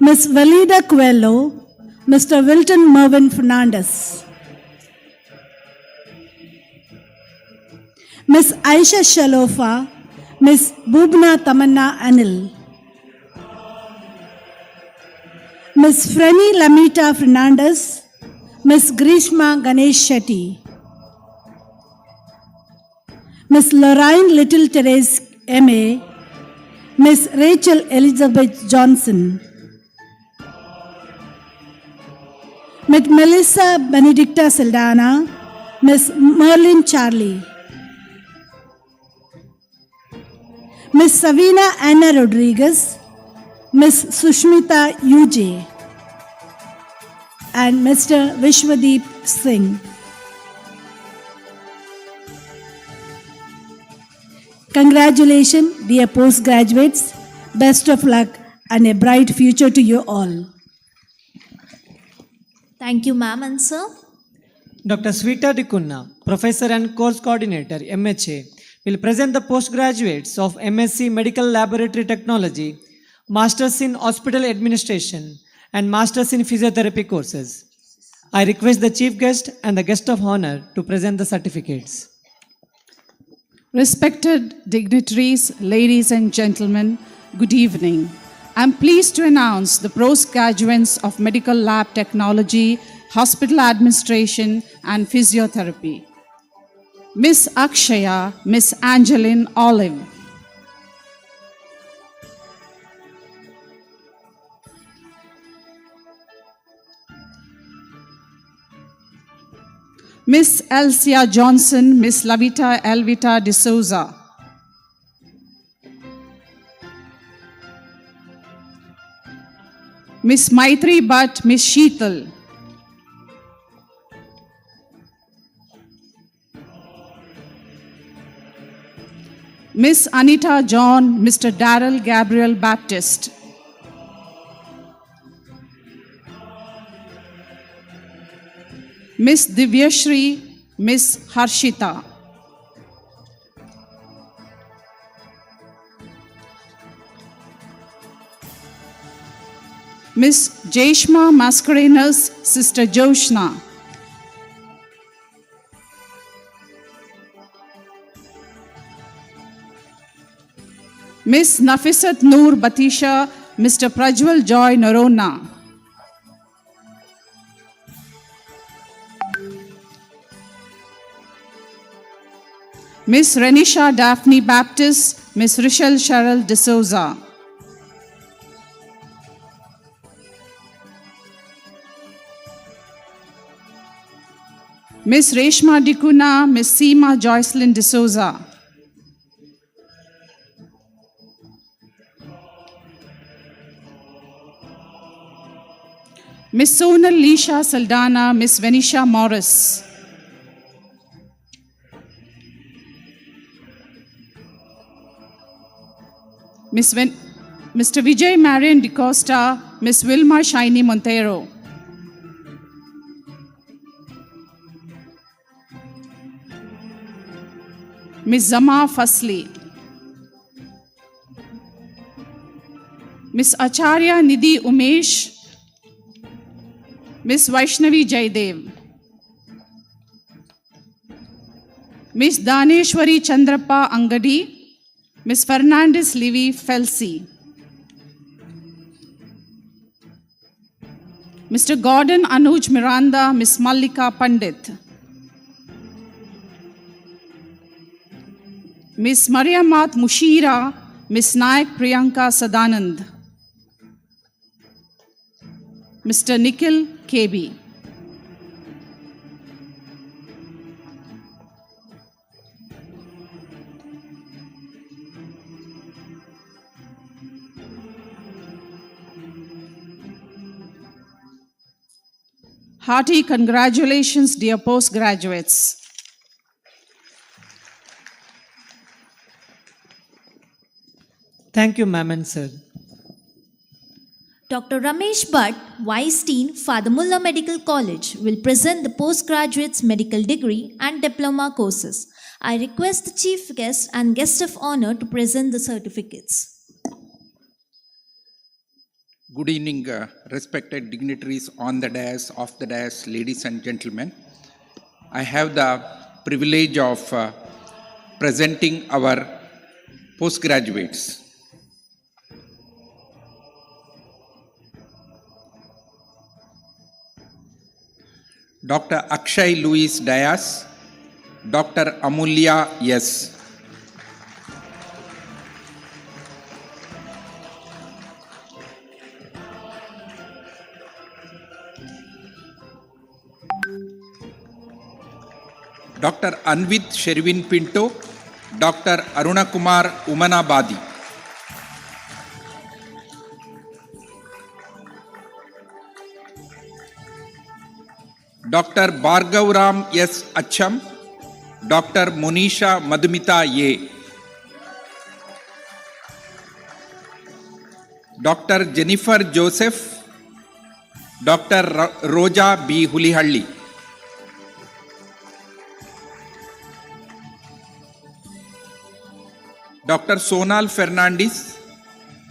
Ms. Valida Coelho, Mr. Wilton Mervin Fernandez, Ms. Aisha Shalofa, Ms. Bubna Tamanna Anil, Ms. Freni Lamita Fernandez, Ms. Grishma Ganesh Shetty, Ms. Lorraine Little Therese M.A., Ms. Rachel Elizabeth Johnson, Ms. Melissa Benedicta Saldana, Ms. Merlin Charlie, Ms. Savina Anna Rodriguez, Ms. Sushmita UJ, and Mr. Vishwadeep Singh. Congratulations, dear postgraduates. Best of luck and a bright future to you all. Thank you, ma'am and sir. Dr. Sweta Dikunna, Professor and Course Coordinator, MHA, will present the postgraduates of MSc Medical Laboratory Technology, Masters in Hospital Administration, and Masters in Physiotherapy courses. I request the Chief Guest and the Guest of Honor to present the certificates. Respected dignitaries, ladies and gentlemen, good evening. I'm pleased to announce the postgraduates of Medical Lab Technology, Hospital Administration, and Physiotherapy. Miss Akshaya, Miss Angeline Olive. Miss Elsia Johnson, Miss Lavita Elvita D'Souza. Miss Maitri Bhatt, Miss Sheetal. Miss Anita John, Mr. Darrell Gabriel Baptist. Miss Divyashri, Miss Harshita. Miss Jeshma Mascarenas, Sister Joshna. Miss Nafisat Noor Batisha, Mr. Prajwal Joy Narona. Miss Renisha Daphne Baptist, Miss Richelle Cheryl D'Souza. Miss Reshma Dikuna, Miss Seema Joycelyn D'Souza. Miss Sonal Lisha Saldana, Miss Venetia Morris. Mr. Vijay Marian DeCosta, Miss Wilma Shiny Montero. Miss Zama Fasli. Miss Acharya Nidhi Umesh. Miss Vaishnavi Jaidev. Miss Daneshwari Chandrappa Angadi. Miss Fernandez Livy Felsi. Mr. Gordon Anuj Miranda, Miss Mallika Pandit. Miss Mariamat Mushira, Miss Naik Priyanka Sadanand. Mr. Nikhil KB. Hearty congratulations, dear postgraduates. Thank you, ma'am and sir. Dr. Ramesh Bhatt, Vice Dean, Father Muller Medical College, will present the postgraduate's medical degree and diploma courses. I request the chief guest and guest of honor to present the certificates. Good evening, respected dignitaries on the dais, off the dais, ladies and gentlemen. I have the privilege of presenting our postgraduates. Dr. Akshay Louis Dias, Dr. Amulya S. Dr. Anvit Sherwin Pinto, Dr. Aruna Kumar Umanabadi. Dr. Bhargavram S. Acham, Dr. Monisha Madhumita Ye. Dr. Jennifer Joseph, Dr. Roja B. Hulihalli. Dr. Sonal Fernandez,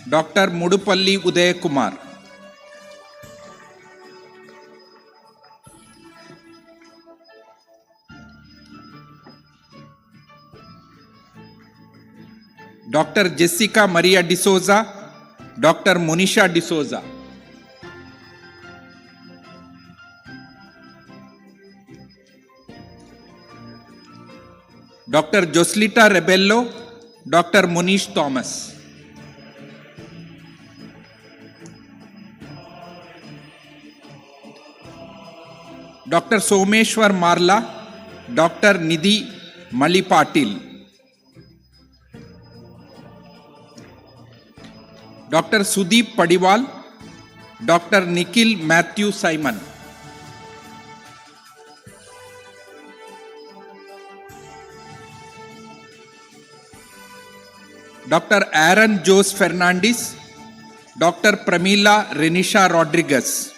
Dr. Mudupalli Uday Kumar. Dr. Jessica Maria D'Souza, Dr. Monisha D'Souza. Dr. Joslita Rebello, Dr. Monish Thomas. Dr. Someshwar Marla, Dr. Nidhi Mali Patil. Dr. Sudeep Padiwal, Dr. Nikhil Matthew Simon. Dr. Aaron Jose Fernandez, Dr. Pramila Renisha Rodriguez.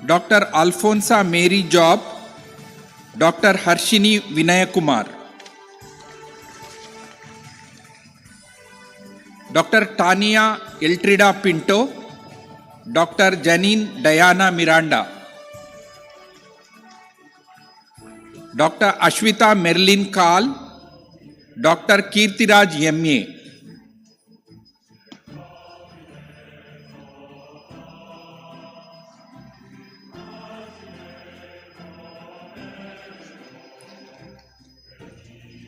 Dr. Alfonsa Mary Job, Dr. Harshini Vinayakumar. Dr. Tania Eltrida Pinto, Dr. Janine Diana Miranda. Dr. Ashwita Merlin Kaal, Dr. Kirtiraj M.A.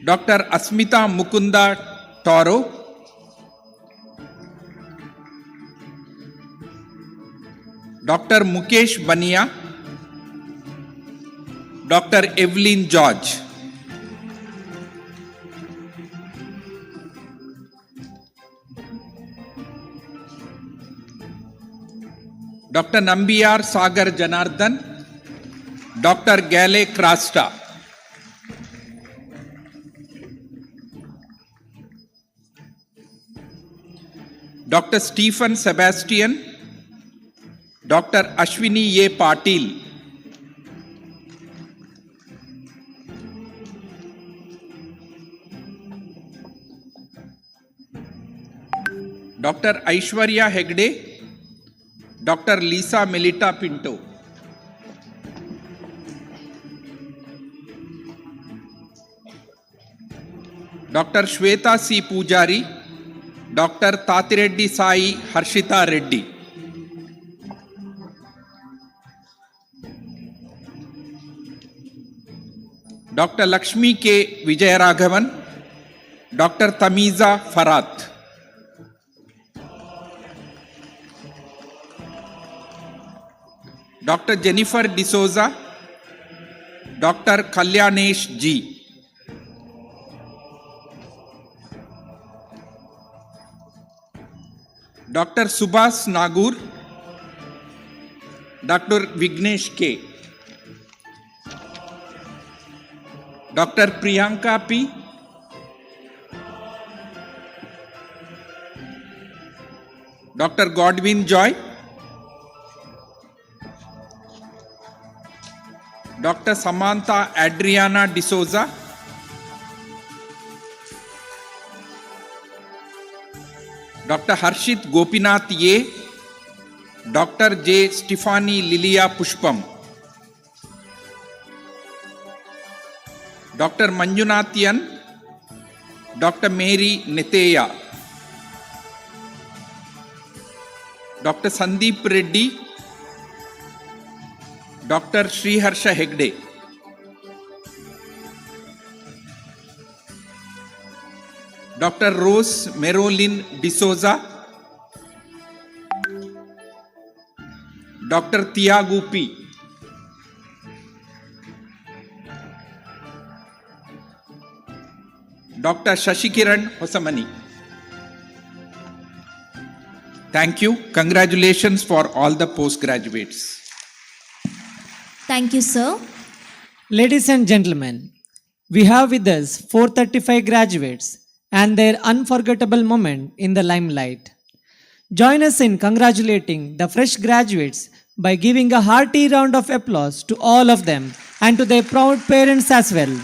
Dr. Asmita Mukunda Toro, Dr. Mukesh Bania, Dr. Evelyn George. Dr. Nambiyar Sagar Janardhan, Dr. Gale Krasta. Dr. Stephen Sebastian, Dr. Ashwini A. Patil, Dr. Aishwarya Hegde, Dr. Lisa Melita Pinto. Dr. Shweta C. Pujari, Dr. Tatireddy Sai Harshita Reddy. Dr. Lakshmi K. Vijayaraghavan, Dr. Tamiza Farat. Dr. Jennifer D'Souza, Dr. Kalyanesh G. Dr. Subhas Nagur, Dr. Vignesh K. Dr. Priyanka P. Dr. Godwin Joy, Dr. Samantha Adriana D'Souza, Dr. Harshit Gopinath Ye, Dr. J. Stephanie Lilia Pushpam, Dr. Manjunathian, Dr. Mary Neteya, Dr. Sandeep Reddy, Dr. Sriharsha Hegde. Dr. Rose Merolin D'Souza, Dr. Tiago P. Dr. Shashikiran Hosamani. Thank you. Congratulations for all the postgraduates. Thank you, sir. Ladies and gentlemen, we have with us 435 graduates and their unforgettable moment in the limelight. Join us in congratulating the fresh graduates by giving a hearty round of applause to all of them and to their proud parents as well.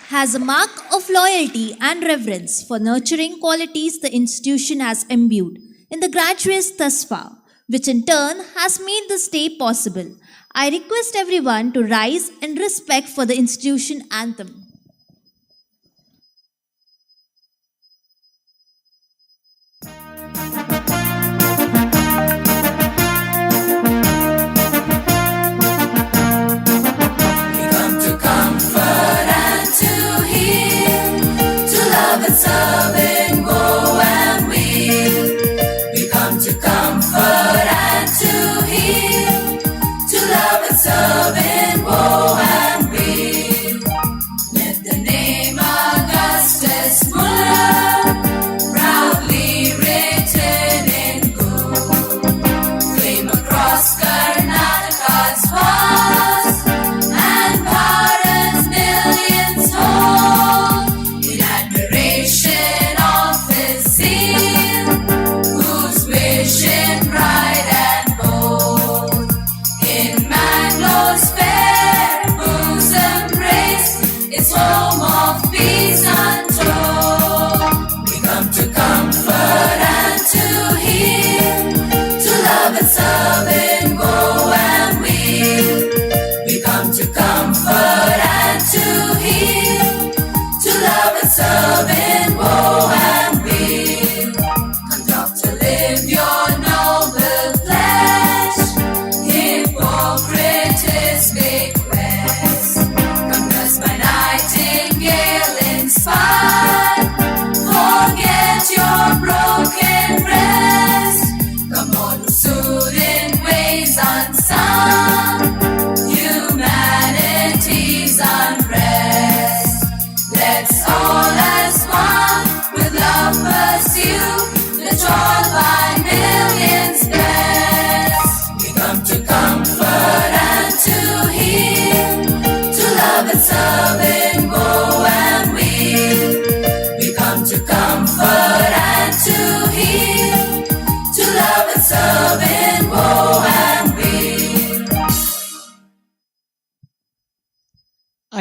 As a mark of loyalty and reverence for nurturing qualities the institution has imbued in the graduates thus far, which in turn has made this day possible, I request everyone to rise in respect for the institution anthem. Serving, woe and weal. We come to comfort and to heal, to love and serve in woe and weal. Let the name Augustus Muller proudly written in gold flame across Karnataka's vast and pardons millions hold in admiration of his zeal, whose vision bright and bold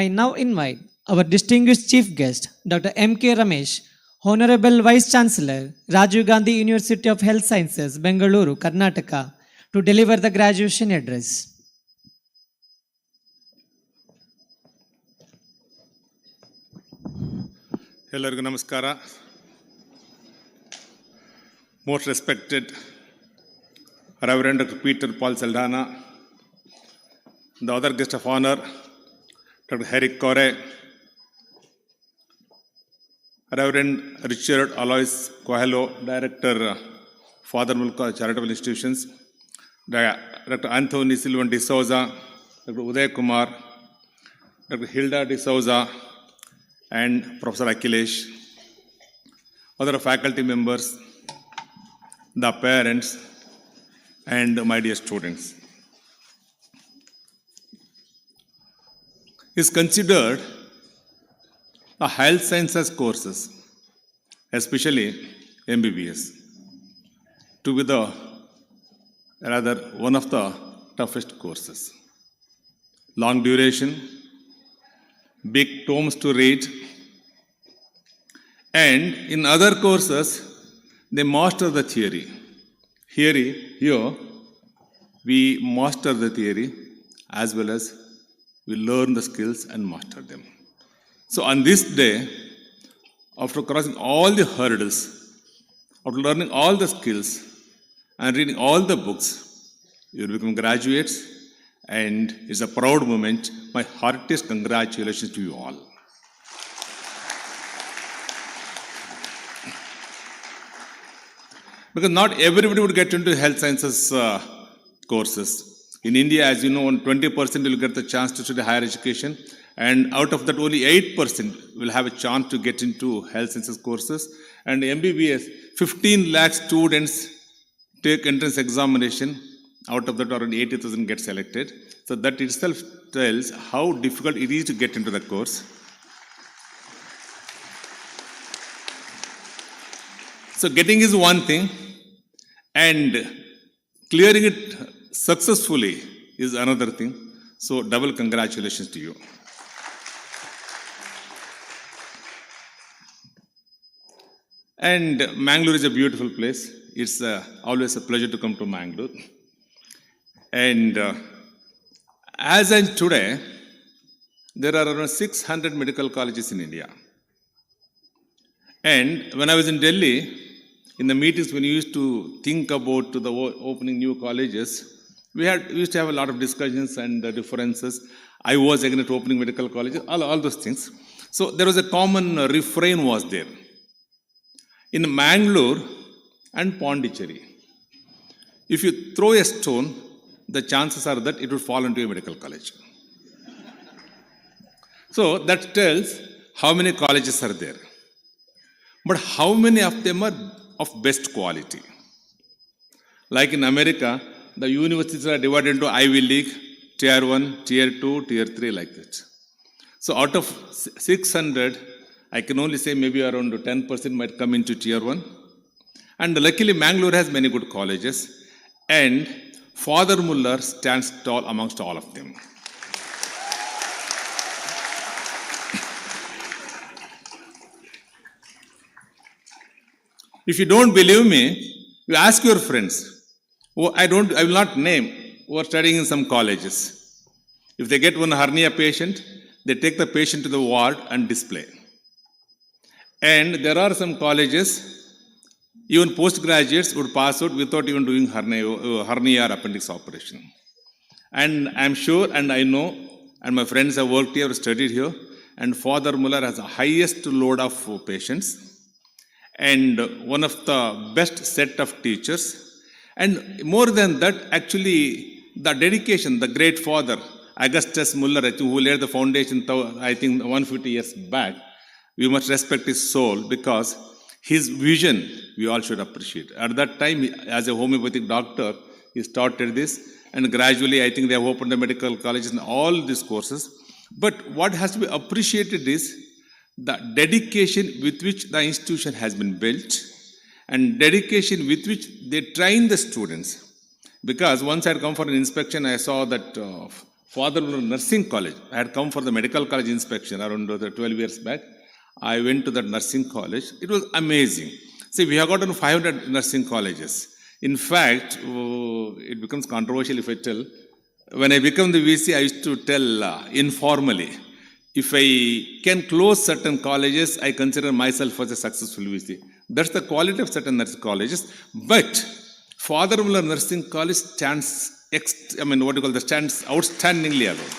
I now invite our distinguished chief guest, Dr. M.K. Ramesh, Honorable Vice Chancellor, Rajiv Gandhi University of Health Sciences, Bengaluru, Karnataka, to deliver the graduation address. ಎಲ್ಲರಿಗೂ ನಮಸ್ಕಾರ. Most respected Reverend Dr. Peter Paul Saldana, the other guest of honor, Dr. Eric Corre, Reverend Richard Alois Coelho, Director, Fathermuller Charitable Institutions, Dr. Anthony Silvan de Souza, Dr. Uday Kumar, Dr. Hilda de Souza, and Professor Akhilesh, other faculty members, the parents, and my dear students. Is considered the health sciences courses, especially MBBS, to be the rather one of the toughest courses. Long duration, big tomes to read, and in other courses, they master the theory. Here, we master the theory as well as we learn the skills and master them. So on this day, after crossing all the hurdles, after learning all the skills and reading all the books, you will become graduates, and it's a proud moment. My heartiest congratulations to you all. Because not everybody would get into health sciences courses. In India, as you know, 20% will get the chance to study higher education, and out of that, only 8% will have a chance to get into health sciences courses. And MBBS, 15 lakh students take entrance examination. Out of that, around 80,000 get selected. So that itself tells how difficult it is to get into the course. So getting is one thing, and clearing it successfully is another thing. So double congratulations to you. And Mangaluru is a beautiful place. It's always a pleasure to come to Mangaluru. And as and today, there are around 600 medical colleges in India. And when I was in Delhi, in the meetings when we used to think about the opening new colleges, we used to have a lot of discussions and differences. I was against opening medical colleges, all those things. So there was a common refrain was there. In Mangalore and Pondicherry, if you throw a stone, the chances are that it will fall into a medical college. So that tells how many colleges are there. But how many of them are of best quality? Like in America, the universities are divided into Ivy League, Tier 1, Tier 2, Tier 3, like that. So out of 600, I can only say maybe around 10% might come into Tier 1. And luckily, Mangalore has many good colleges. And Father Muller stands tall amongst all of them. If you don't believe me, you ask your friends. Oh, I will not name who are studying in some colleges. If they get one hernia patient, they take the patient to the ward and display. And there are some colleges, even postgraduates would pass out without even doing hernia or appendix operation. And I'm sure, and I know, and my friends have worked here, studied here, and Father Muller has the highest load of patients, and one of the best set of teachers. And more than that, actually, the dedication, the great father, Augustus Muller, who laid the foundation, I think 150 years back, we must respect his soul, because his vision we all should appreciate. At that time, as a homeopathic doctor, he started this, and gradually I think they have opened the medical colleges and all these courses. But what has to be appreciated is the dedication with which the institution has been built, and dedication with which they train the students. Because once I had come for an inspection, I saw that Fathermuller Nursing College. I had come for the medical college inspection around 12 years back. I went to that nursing college. It was amazing. See, we have gotten 500 nursing colleges. In fact, it becomes controversial if I tell. When I became the VC, I used to tell informally, if I can close certain colleges, I consider myself as a successful VC. That's the quality of certain nursing colleges. But Fathermuller Nursing College stands stands outstandingly alone.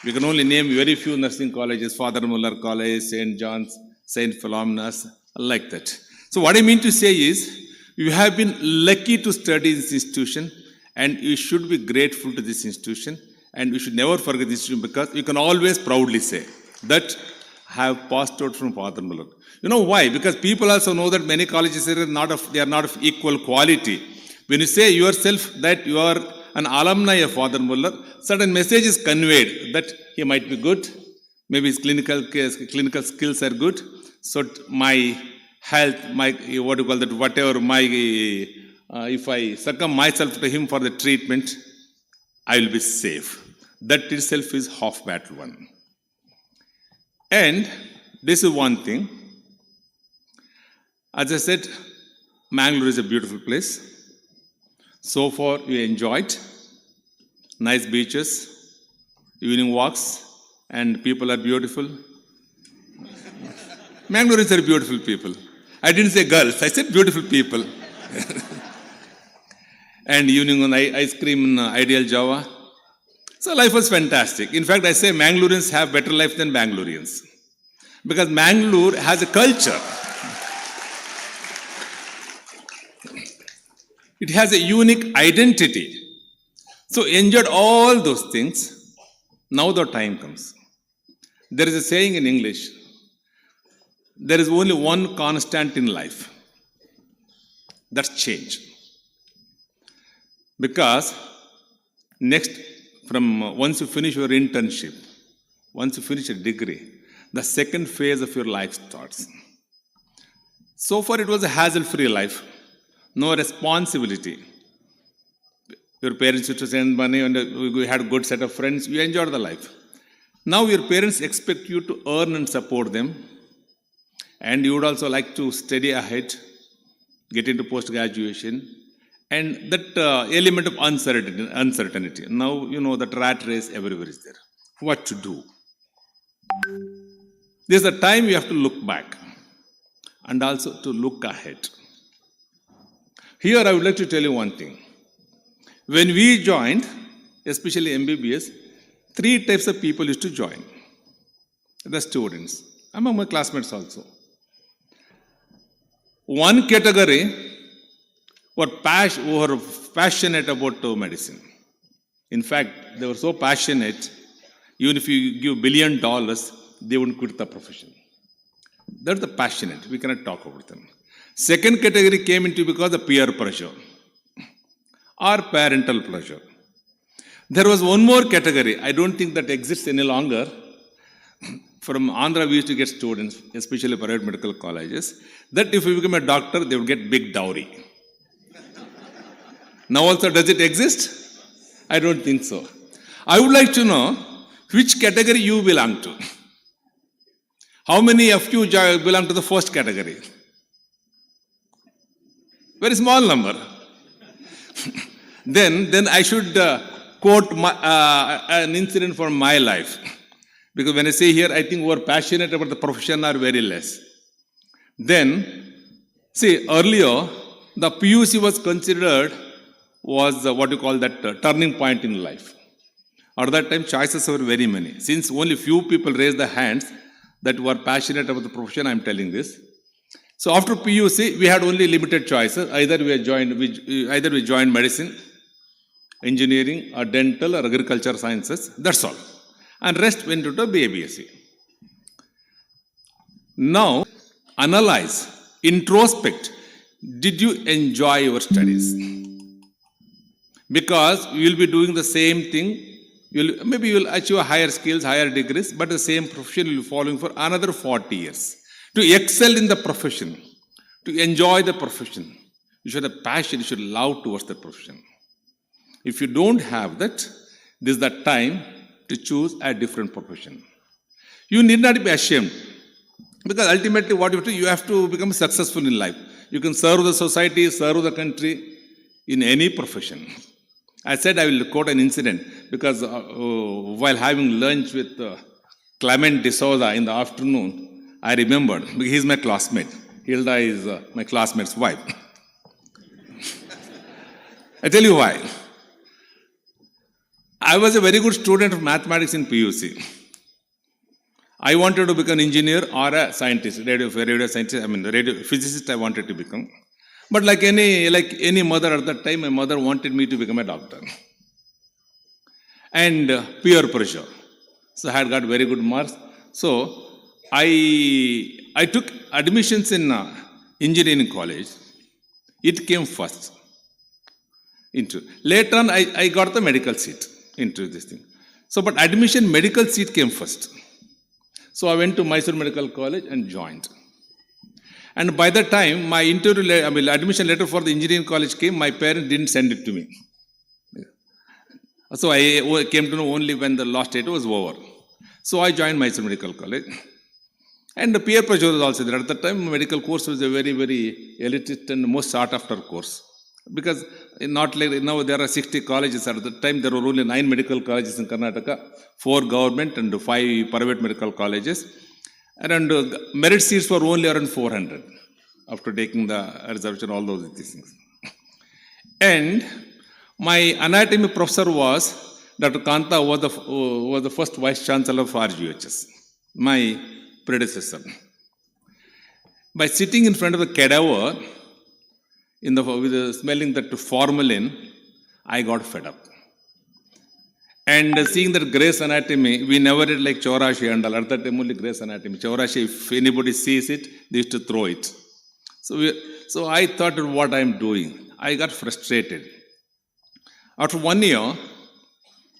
We can only name very few nursing colleges, Fathermuller College, St. John's, St. Philomena's, like that. So what I mean to say is, you have been lucky to study this institution, and you should be grateful to this institution, and we should never forget this institution, because you can always proudly say that I have passed out from Fathermuller. You know why? Because people also know that many colleges are not of equal quality. When you say yourself that you are an alumni of Fathermuller, certain message is conveyed that he might be good, maybe his clinical skills are good, so my health, if I succumb myself to him for the treatment, I will be safe. That itself is half battle won. And this is one thing. As I said, Mangaluru is a beautiful place. So far, you enjoyed nice beaches, evening walks, and people are beautiful. Mangaluru are beautiful people. I didn't say girls, I said beautiful people. And evening on ice cream in Ideal Java. So life was fantastic. In fact, I say Mangalurians have better life than Bangaloreans. Because Mangaluru has a culture. It has a unique identity. So enjoyed all those things. Now the time comes. There is a saying in English, there is only one constant in life. That's change. Because once you finish your internship, once you finish a degree, the second phase of your life starts. So far it was a hassle-free life. No responsibility. Your parents used to send money and you had a good set of friends. You enjoyed the life. Now your parents expect you to earn and support them. And you would also like to study ahead, get into post-graduation. And that element of uncertainty. Now, you know, that rat race everywhere is there. What to do? There's a time you have to look back and also to look ahead. Here I would like to tell you one thing. When we joined, especially MBBS, 3 types of people used to join. The students, among my classmates also. One category were passionate about medicine. In fact, they were so passionate, even if you give $1 billion, they wouldn't quit the profession. That's the passionate. We cannot talk about them. Second category came into because of peer pressure or parental pressure. There was one more category. I don't think that exists any longer. From Andhra, we used to get students, especially private medical colleges, that if you become a doctor, they would get big dowry. Now also, does it exist? I don't think so. I would like to know which category you belong to. How many of you belong to the first category? Very small number. Then I should quote an incident from my life. Because when I say here, I think who are passionate about the profession are very less. Then, see, earlier, the PUC was considered what you call that turning point in life. At that time, choices were very many. Since only few people raised their hands that were passionate about the profession, I am telling this. So after PUC, we had only limited choices. Either we joined medicine, engineering, or dental, or agriculture sciences. That's all. And rest went into BABSc. Now, analyze, introspect. Did you enjoy your studies? Because you will be doing the same thing. Maybe you will achieve higher skills, higher degrees, but the same profession you will be following for another 40 years. To excel in the profession, to enjoy the profession, you should have passion, you should love towards the profession. If you don't have that, this is the time to choose a different profession. You need not be ashamed. Because ultimately what you have to become successful in life. You can serve the society, serve the country in any profession. I said I will quote an incident because while having lunch with Clement D'Souza in the afternoon, I remembered, he is my classmate. Hilda is my classmate's wife. I tell you why. I was a very good student of mathematics in PUC. I wanted to become an engineer or a scientist, radio scientist, radio physicist I wanted to become. But like any mother at that time, my mother wanted me to become a doctor. And peer pressure. So I had got very good marks. So I took admissions in engineering college. It came first. Later on, I got the medical seat into this thing. So, but admission medical seat came first. So I went to Mysore Medical College and joined. And by the time my admission letter for the engineering college came, my parents didn't send it to me. So I came to know only when the last date was over. So I joined Mysore Medical College. And the peer pressure was also there. At that time, medical course was a very, very elitist and most sought after course. Because not like now there are 60 colleges. At the time there were only 9 medical colleges in Karnataka, 4 government and 5 private medical colleges. And merit seats were only around 400 after taking the reservation, all those things. And my anatomy professor was Dr. Kanta, was the first vice chancellor of RGHS, my predecessor. By sitting in front of the cadaver, with smelling that formalin, I got fed up. And seeing that Grey's Anatomy, we never did like Chaurashi and all. At that time only Grey's Anatomy. Chaurashi, if anybody sees it, they used to throw it. So I thought of what I am doing. I got frustrated. After 1 year,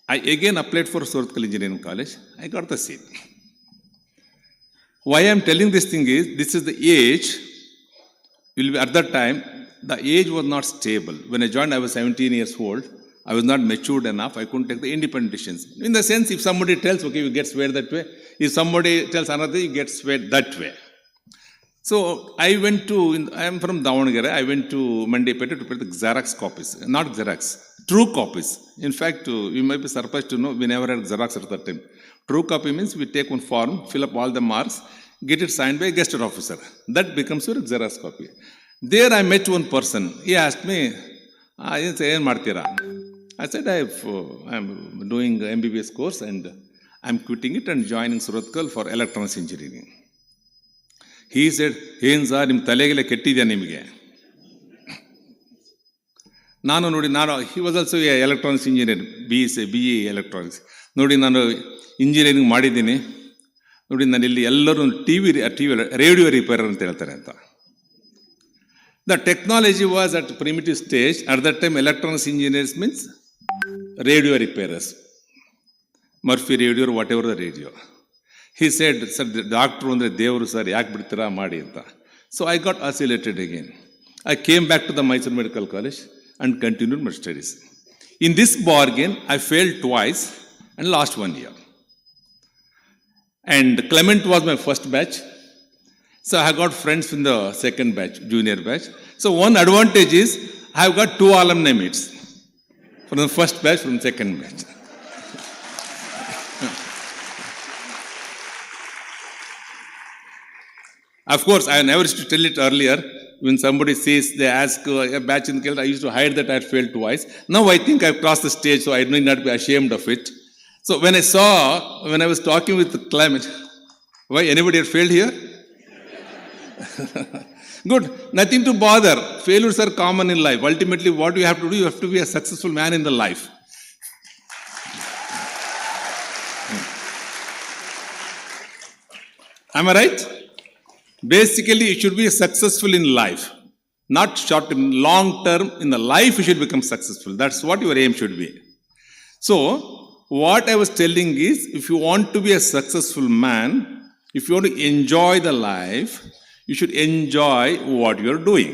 I again applied for Surathkal Engineering College. I got the seat. Why I am telling this thing is, this is the age, at that time, the age was not stable. When I joined, I was 17 years old. I was not matured enough. I couldn't take the independent decisions. In the sense, if somebody tells, okay, you get swayed that way. If somebody tells another, you get swayed that way. So I am from Davanagere. I went to Mandipeta to put the Xerox copies. Not Xerox, true copies. In fact, you might be surprised to know we never had Xerox at that time. True copy means we take one form, fill up all the marks, get it signed by a gazetted officer. That becomes your Xerox copy. There I met one person. He asked me, I said, I'm doing MBBS course and I'm quitting it and joining Surathkal for electronics engineering. He said, he was also an electronics engineer, BE electronics. Engineering ಮಾಡಿದ್ದೀನಿ ನೋಡಿ ನಾನು ಇಲ್ಲಿ ಎಲ್ಲರೂ radio ರಿಪೇರರ್ ಅಂತ ಹೇಳ್ತಾರೆ ಅಂತ. The technology was at primitive stage. At that time, electronics engineers means radio repairers. Murphy radio or whatever the radio. He said, sir, the doctor andre devaru sir, yak bidtira maadi anta. So I got oscillated again. I came back to the Mysore Medical College and continued my studies. In this bargain, I failed twice and lost 1 year. And Clement was my first batch. So I got friends in the second batch, junior batch. So one advantage is I have got 2 alumni mates from the first batch, from the second batch. Of course, I never used to tell it earlier. When somebody says, they ask a batch in Kerala, I used to hide that I had failed twice. Now I think I've crossed the stage, so I need not be ashamed of it. So when I was talking with Clement, why, anybody had failed here? Good, nothing to bother. Failures are common in life. Ultimately, what you have to do, you have to be a successful man in the life. Am I right? Basically, you should be successful in life. Not short term, long term. In the life, you should become successful. That's what your aim should be. So, what I was telling is, if you want to be a successful man, if you want to enjoy the life, you should enjoy what you're doing.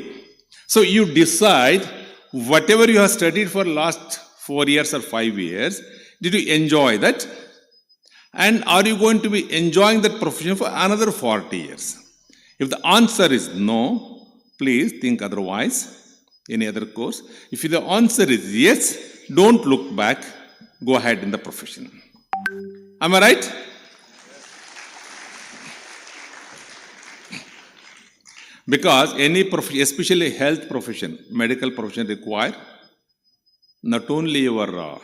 So you decide whatever you have studied for last 4 years or 5 years, did you enjoy that? And are you going to be enjoying that profession for another 40 years? If the answer is no, please think otherwise, any other course. If the answer is yes, don't look back, go ahead in the profession. Am I right? Because any profession, especially health profession, medical profession require not only your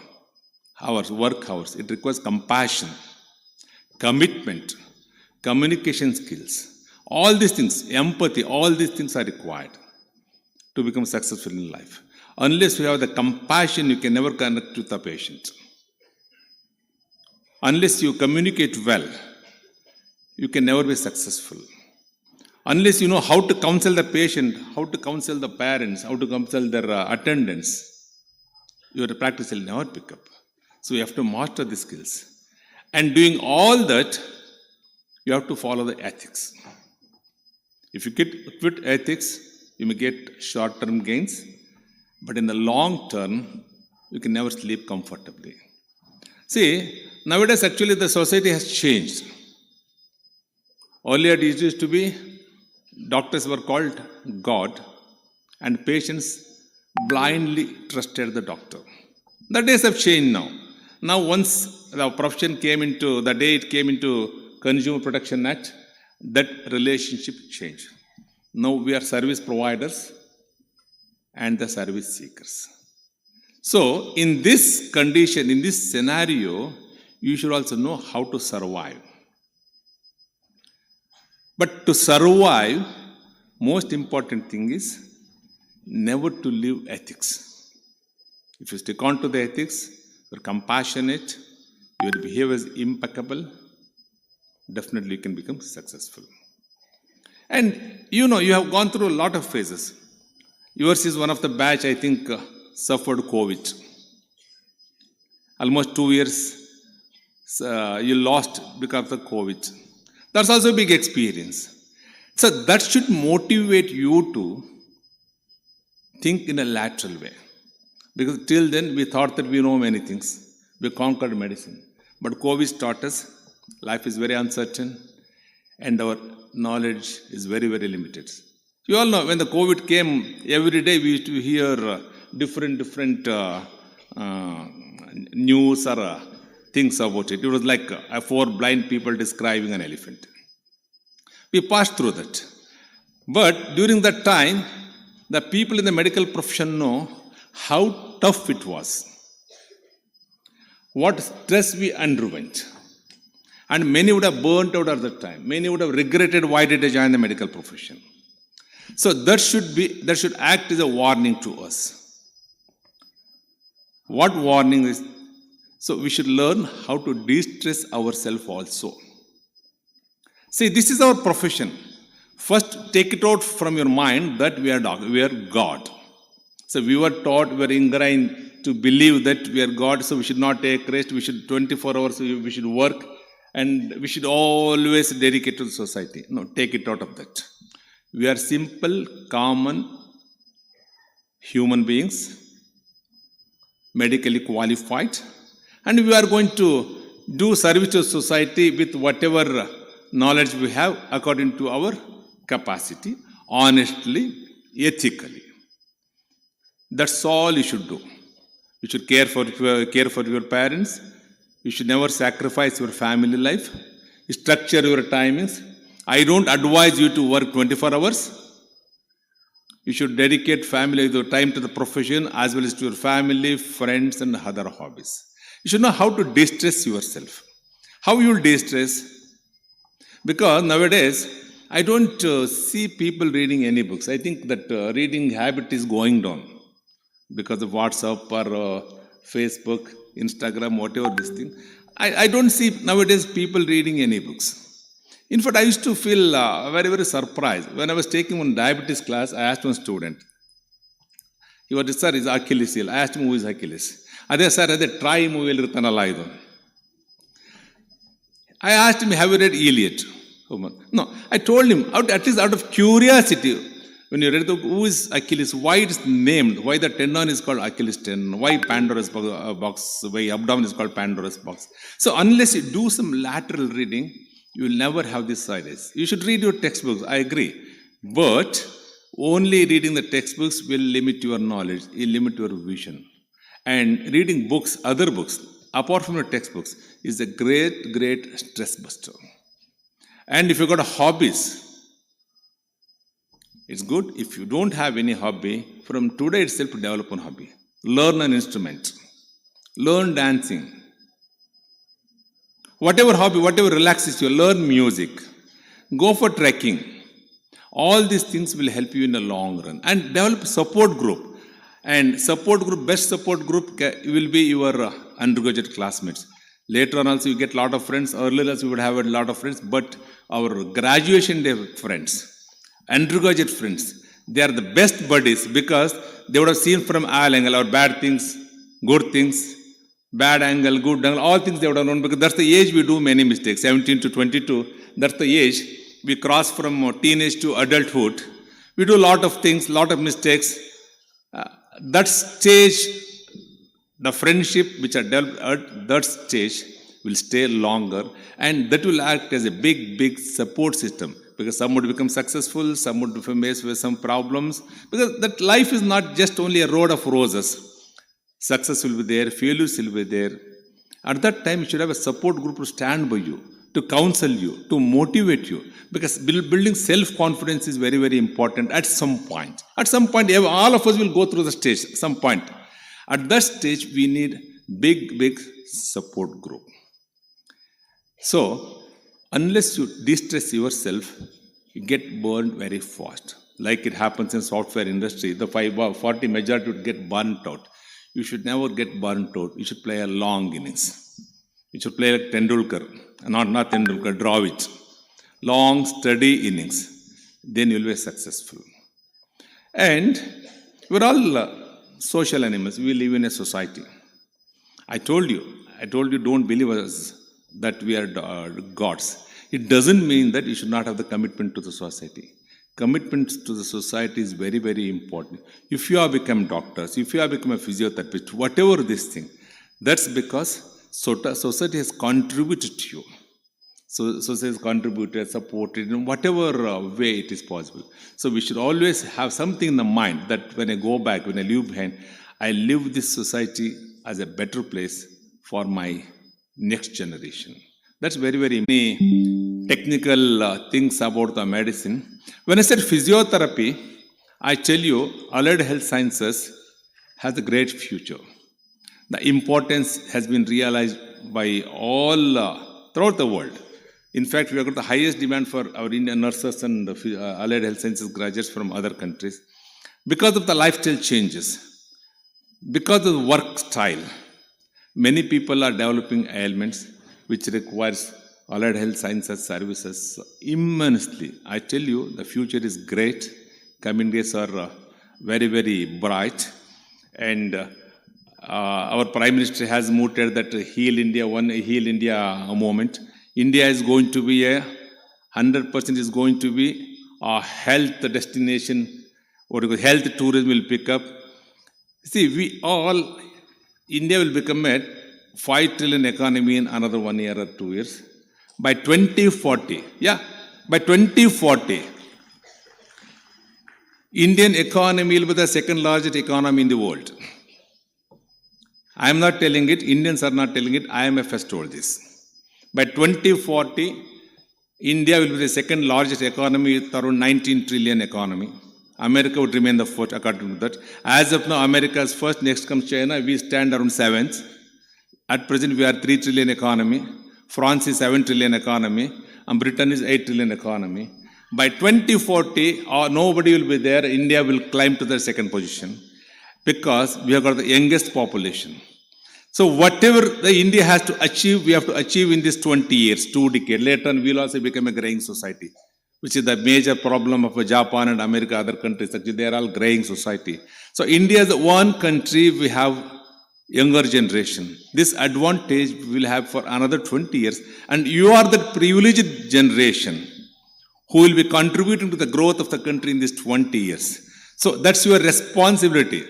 hours, work hours, it requires compassion, commitment, communication skills, all these things, empathy, all these things are required to become successful in life. Unless you have the compassion, you can never connect with the patient. Unless you communicate well, you can never be successful. Unless you know how to counsel the patient, how to counsel the parents, how to counsel their attendants, your practice will never pick up. So you have to master the skills. And doing all that, you have to follow the ethics. If you quit ethics, you may get short-term gains, but in the long term, you can never sleep comfortably. See, nowadays actually the society has changed. Earlier it used to be doctors were called God and patients blindly trusted the doctor. The days have changed now. Now once the profession came into, the day it came into Consumer Protection Act, that relationship changed. Now we are service providers and the service seekers. So in this condition, in this scenario, you should also know how to survive. But to survive, most important thing is never to leave ethics. If you stick on to the ethics, you're compassionate, your behavior is impeccable, definitely you can become successful. And you know, you have gone through a lot of phases. Yours is one of the batch, I think, suffered COVID. Almost 2 years you lost because of COVID. That's also a big experience. So that should motivate you to think in a lateral way. Because till then we thought that we know many things. We conquered medicine. But COVID taught us life is very uncertain and our knowledge is very, very limited. You all know when the COVID came, every day we used to hear different news or things about it. It was like 4 blind people describing an elephant. We passed through that. But during that time, the people in the medical profession know how tough it was, what stress we underwent. And many would have burnt out at that time. Many would have regretted why did they join the medical profession. So that should act as a warning to us. What warning is? So we should learn how to de-stress ourselves also. See, this is our profession. First, take it out from your mind that we are God. So we were taught, we were ingrained to believe that we are God, so we should not take rest, we should 24 hours, we should work, and we should always dedicate to the society. No, take it out of that. We are simple, common human beings, medically qualified, and we are going to do service to society with whatever knowledge we have according to our capacity, honestly, ethically. That's all you should do. You should care for your parents. You should never sacrifice your family life. Structure your timings. I don't advise you to work 24 hours. You should dedicate time to the profession as well as to your family, friends, and other hobbies. You should know how to de-stress yourself. How you will de-stress? Because nowadays, I don't see people reading any books. I think that reading habit is going down because of WhatsApp or Facebook, Instagram, whatever this thing. I don't see nowadays people reading any books. In fact, I used to feel very, very surprised. When I was taking one diabetes class, I asked one student, he was, sir, is Achilles heel. I asked him, who is Achilles? Ade, sir, ade try movie iruttanalla idu. I asked him, have you read Iliad? No, I told him, at least out of curiosity, When you read the who is Achilles, why it's named, why the tendon is called Achilles tendon, why Pandora's box, why abdomen is called Pandora's box. So unless you do some lateral reading, you will never have these ideas. You should read your textbooks, I agree. But only reading the textbooks will limit your knowledge, will limit your vision. And reading books, other books, apart from your textbooks, is a great, great stress buster. And if you've got hobbies, it's good. If you don't have any hobby, from today itself develop a hobby. Learn an instrument. Learn dancing. Whatever hobby, whatever relaxes you, learn music. Go for trekking. All these things will help you in the long run. And develop support group. And support group, best support group will be your undergraduate classmates. Later on also you get a lot of friends. Earlier also you would have a lot of friends. But our graduation day friends, undergraduate friends, they are the best buddies because they would have seen from all angle our bad things, good things, bad angle, good angle, all things they would have known because that's the age we do many mistakes, 17 to 22. That's the age we cross from teenage to adulthood. We do a lot of things, lot of mistakes. That stage, the friendship which are developed at that stage will stay longer and that will act as a big, big support system. Because some would become successful, some would face with some problems. Because that life is not just only a road of roses. Success will be there, failures will be there. At that time, you should have a support group to stand by you, to counsel you, to motivate you. Because building self-confidence is very, very important at some point. At some point, all of us will go through the stage, some point. At that stage, we need big, big support group. So, unless you distress yourself, you get burned very fast. Like it happens in software industry, the 40 majority would get burnt out. You should never get burnt out. You should play a long innings. You should play like Tendulkar, not Tendulkar, Dravid. Long, steady innings. Then you will be successful. And we're all social animals. We live in a society. I told you, don't believe us that we are gods. It doesn't mean that you should not have the commitment to the society. Commitment to the society is very, very important. If you have become doctors, if you have become a physiotherapist, whatever this thing, that's because society has contributed to you. So society has contributed, supported in whatever way it is possible. So we should always have something in the mind that when I go back, when I leave behind, I leave this society as a better place for my next generation. That's very, very many technical things about the medicine. When I said physiotherapy, I tell you, allied health sciences has a great future. The importance has been realized by all throughout the world. In fact, we have got the highest demand for our Indian nurses and allied health sciences graduates from other countries because of the lifestyle changes, because of the work style. Many people are developing ailments which requires allied health sciences services immensely. I tell you, the future is great. Coming days are very, very bright. And our Prime Minister has mooted that Heal India moment. India is going to be 100% is going to be a health destination, or health tourism will pick up. See, India will become a 5 trillion economy in another 1 year or 2 years. By 2040, by 2040, Indian economy will be the second largest economy in the world. I am not telling it, Indians are not telling it, IMF has told this. By 2040, India will be the second largest economy with around 19 trillion economy. America would remain the first according to that. As of now, America is first, next comes China, we stand around 7th. At present, we are 3 trillion economy. France is 7 trillion economy. And Britain is 8 trillion economy. By 2040, nobody will be there. India will climb to the second position because we have got the youngest population. So whatever the India has to achieve, we have to achieve in this 20 years, 2 decades. Later on, we will also become a graying society, which is the major problem of Japan and America, other countries. Actually, they are all graying society. So India is the one country we have younger generation. This advantage we will have for another 20 years. And you are the privileged generation who will be contributing to the growth of the country in these 20 years. So that's your responsibility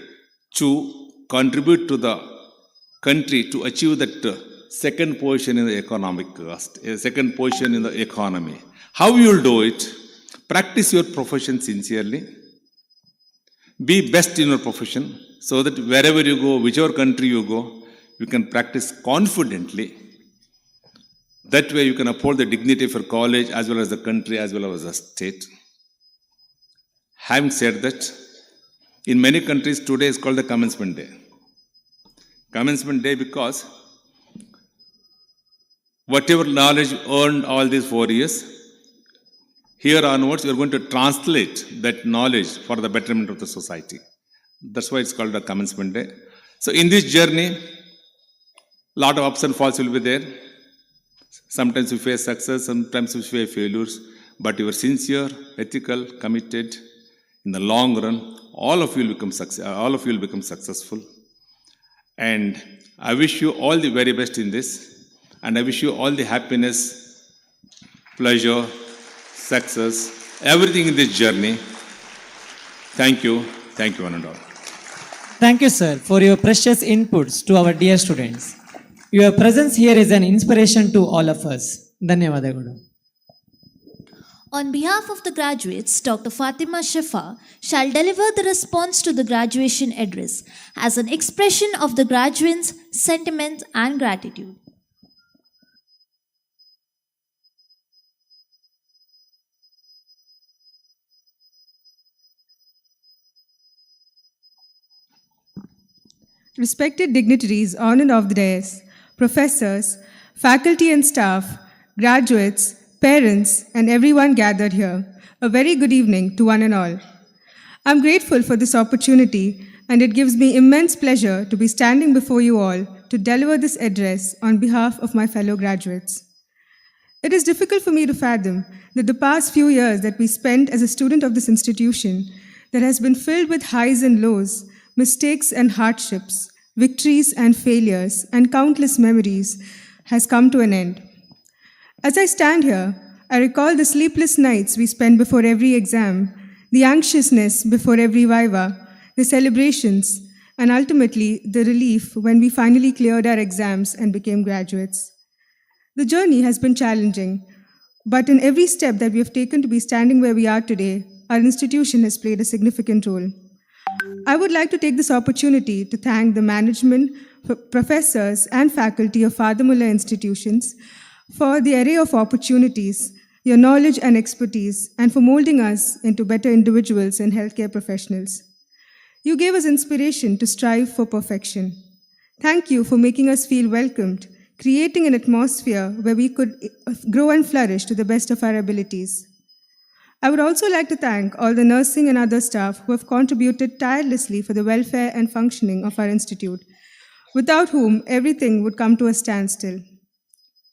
to contribute to the country to achieve that second position in the economic second position in the economy. How you will do it? Practice your profession sincerely. Be best in your profession so that wherever you go, whichever country you go, you can practice confidently. That way you can uphold the dignity of your college as well as the country as well as the state. Having said that, in many countries today is called the commencement day. Commencement day because whatever knowledge earned all these 4 years, here onwards you are going to translate that knowledge for the betterment of the society. That's why it's called the commencement day. So in this journey, a lot of ups and falls will be there. Sometimes you face success, sometimes you face failures, but you are sincere, ethical, committed. In the long run, all of you will become successful. And I wish you all the very best in this, and I wish you all the happiness, pleasure, success, everything in this journey. Thank you one and all. Thank you, sir, for your precious inputs to our dear students. Your presence here is an inspiration to all of us. Dhanyavadagalu. On behalf of the graduates, Dr. Fatima Shafa shall deliver the response to the graduation address as an expression of the graduates' sentiments and gratitude. Respected dignitaries on and off the dais, professors, faculty and staff, graduates, parents, and everyone gathered here, a very good evening to one and all. I'm grateful for this opportunity, and it gives me immense pleasure to be standing before you all to deliver this address on behalf of my fellow graduates. It is difficult for me to fathom that the past few years that we spent as a student of this institution that has been filled with highs and lows, mistakes and hardships, victories and failures, and countless memories has come to an end. As I stand here, I recall the sleepless nights we spent before every exam, the anxiousness before every viva, the celebrations, and ultimately the relief when we finally cleared our exams and became graduates. The journey has been challenging, but in every step that we have taken to be standing where we are today, our institution has played a significant role. I would like to take this opportunity to thank the management, professors, and faculty of Father Muller institutions for the array of opportunities, your knowledge and expertise, and for molding us into better individuals and healthcare professionals. You gave us inspiration to strive for perfection. Thank you for making us feel welcomed, creating an atmosphere where we could grow and flourish to the best of our abilities. I would also like to thank all the nursing and other staff who have contributed tirelessly for the welfare and functioning of our institute, without whom everything would come to a standstill.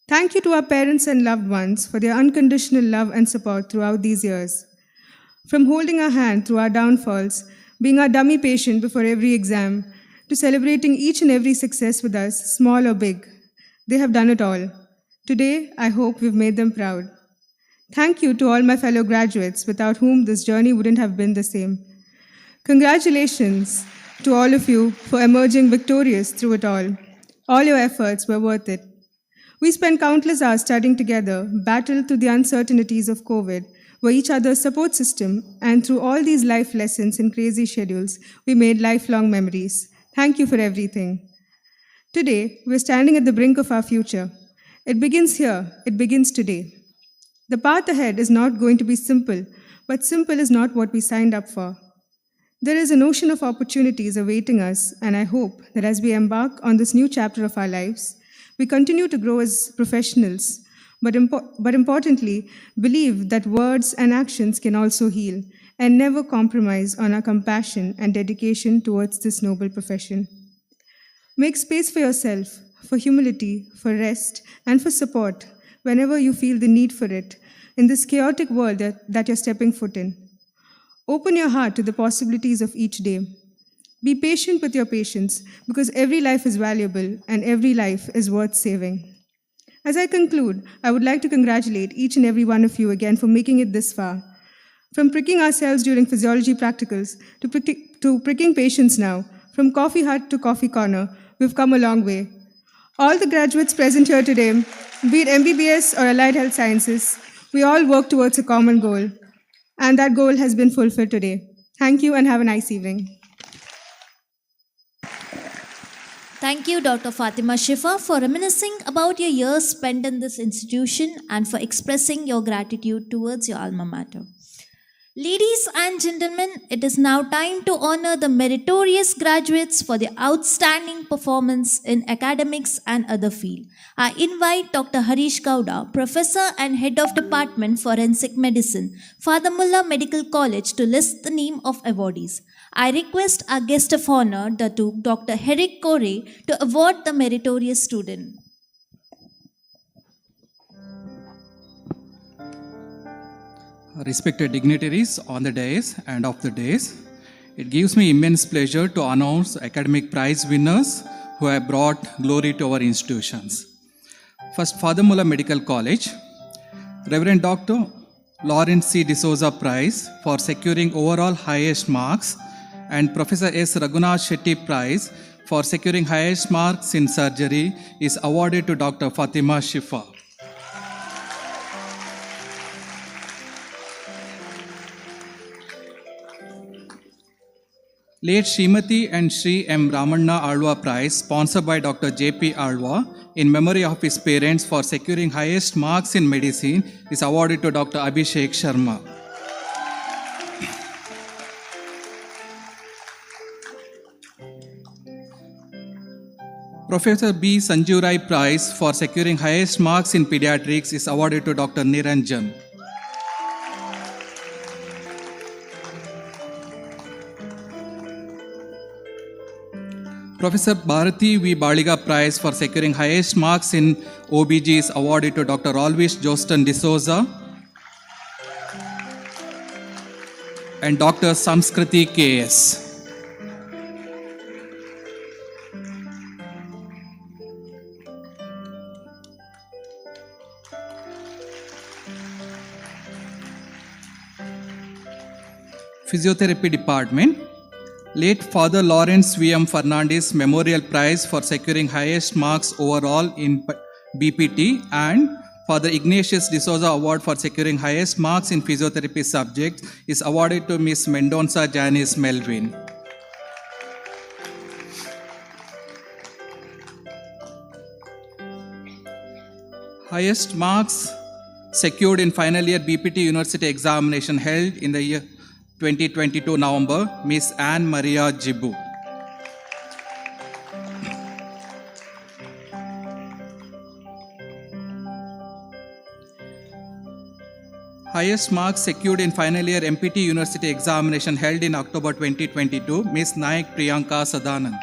Thank you to our parents and loved ones for their unconditional love and support throughout these years. From holding our hand through our downfalls, being our dummy patient before every exam, to celebrating each and every success with us, small or big, they have done it all. Today, I hope we've made them proud. Thank you to all my fellow graduates, without whom this journey wouldn't have been the same. Congratulations to all of you for emerging victorious through it all. All your efforts were worth it. We spent countless hours studying together, battled through the uncertainties of COVID, were each other's support system, and through all these life lessons and crazy schedules, we made lifelong memories. Thank you for everything. Today, we're standing at the brink of our future. It begins here. It begins today. The path ahead is not going to be simple, but simple is not what we signed up for. There is an ocean of opportunities awaiting us, and I hope that as we embark on this new chapter of our lives, we continue to grow as professionals, but importantly, believe that words and actions can also heal, and never compromise on our compassion and dedication towards this noble profession. Make space for yourself, for humility, for rest, and for support whenever you feel the need for it in this chaotic world that you're stepping foot in. Open your heart to the possibilities of each day. Be patient with your patients, because every life is valuable and every life is worth saving. As I conclude, I would like to congratulate each and every one of you again for making it this far. From pricking ourselves during physiology practicals to pricking patients now, from coffee hut to coffee corner, we've come a long way. All the graduates present here today, be it MBBS or allied health sciences, we all work towards a common goal, and that goal has been fulfilled today. Thank you and have a nice evening. Thank you, Dr. Fatima Shifa, for reminiscing about your years spent in this institution and for expressing your gratitude towards your alma mater. Ladies and gentlemen, it is now time to honor the meritorious graduates for their outstanding performance in academics and other fields. I invite Dr. Harish Gowda, Professor and Head of Department Forensic Medicine, Father Muller Medical College, to list the name of awardees. I request our guest of honor, Dr. Herrick Corey, to award the meritorious student. Respected dignitaries on the dais and off the dais, it gives me immense pleasure to announce academic prize winners who have brought glory to our institutions. First, Father Muller Medical College, Reverend Dr. Lawrence C. D'Souza Prize for securing overall highest marks, and Professor S. Raghunath Shetty Prize for securing highest marks in surgery is awarded to Dr. Fatima Shifa. Late Srimati and Sri M. Ramanna Alwa Prize, sponsored by Dr. J.P. Alwa, in memory of his parents for securing highest marks in medicine, is awarded to Dr. Abhishek Sharma. Professor B. Sanjeev Rai Prize for securing highest marks in pediatrics is awarded to Dr. Niranjan. Professor Bharati V. Baliga Prize for securing highest marks in OBG is awarded to Dr. Always Joston D'Souza and Dr. Samskriti K.S. Physiotherapy Department, late Father Lawrence V.M. Fernandez Memorial Prize for securing highest marks overall in BPT, and Father Ignatius D'Souza Award for securing highest marks in physiotherapy subjects is awarded to Ms. Mendonça Janice Melvin. Highest marks secured in final year BPT University examination held in the year 2022 November, Miss Anne Maria Jibu. Highest marks secured in final year MPT University examination held in October 2022, Miss Naik Priyanka Sadanand.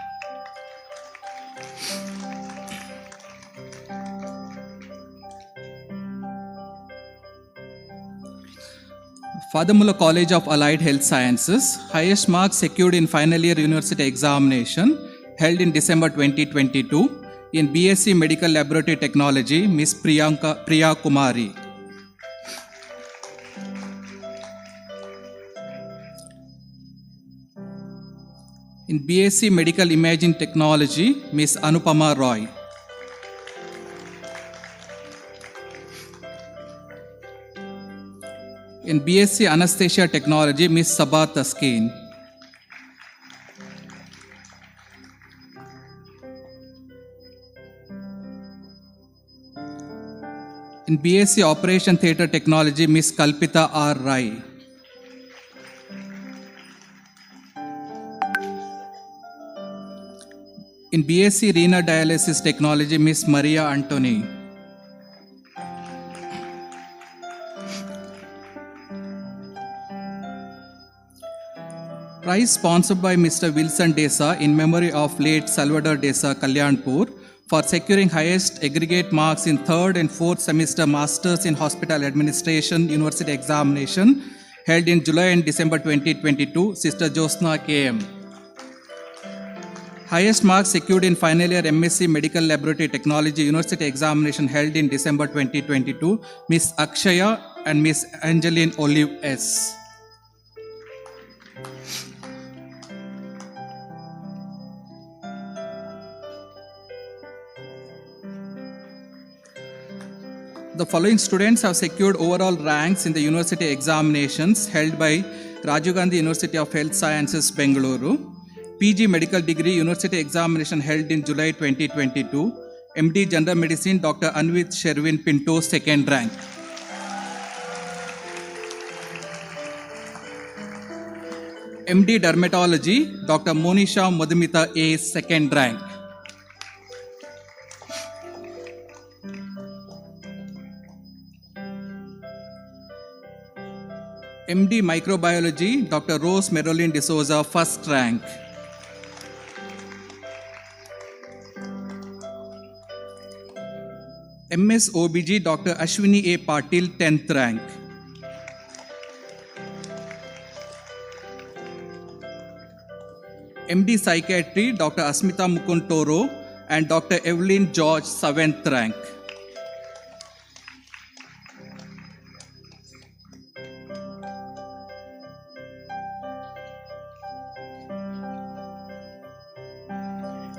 Father Muller College of Allied Health Sciences, highest marks secured in final year university examination held in December 2022 in BSc Medical Laboratory Technology, Miss Priya Kumari. In BSc Medical Imaging Technology, Miss Anupama Roy. In BSc Anesthesia Technology, Miss Sabah Taskeen. In BSc Operation Theatre Technology, Miss Kalpita R. Rai. In BSc Renal Dialysis Technology, Miss Maria Antoni. Prize sponsored by Mr. Wilson Desa in memory of late Salvador Desa Kalyanpur for securing highest aggregate marks in 3rd and 4th semester Masters in Hospital Administration University examination held in July and December 2022, Sister Josna KM. Highest marks secured in final year MSc Medical Laboratory Technology University examination held in December 2022, Miss Akshaya and Miss Angeline Olive S. The following students have secured overall ranks in the university examinations held by Rajiv Gandhi University of Health Sciences, Bengaluru. PG Medical Degree University examination held in July 2022. MD General Medicine Dr. Anvit Sherwin Pinto, second rank. MD Dermatology Dr. Monisha Madhumita A, second rank. MD Microbiology, Dr. Rose Marilyn D'Souza, first rank. MS OBG, Dr. Ashwini A. Patil, 10th rank. MD Psychiatry, Dr. Asmita Mukund Toro and Dr. Evelyn George, 7th rank.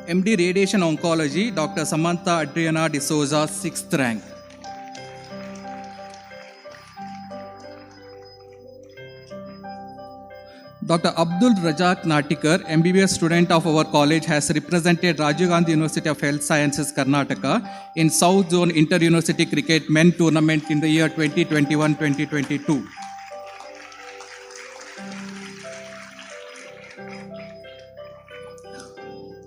MD Radiation Oncology, Dr. Samantha Adriana D'Souza, 6th rank. Dr. Abdul Razak Natikar, MBBS student of our college, has represented Rajiv Gandhi University of Health Sciences, Karnataka in South Zone Inter-University Cricket Men Tournament in the year 2021-2022.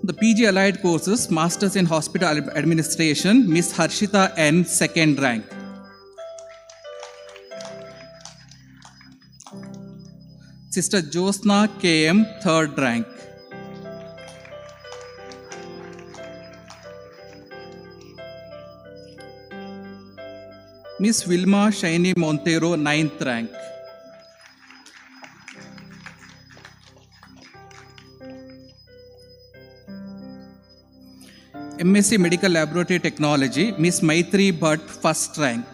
The PG Allied Courses, Masters in Hospital Administration, Miss Harshita N, second rank. Sister Josna KM, third rank. Miss Vilma Shaini Montero, ninth rank. MSc Medical Laboratory Technology, Miss Maitri Bhatt, first rank.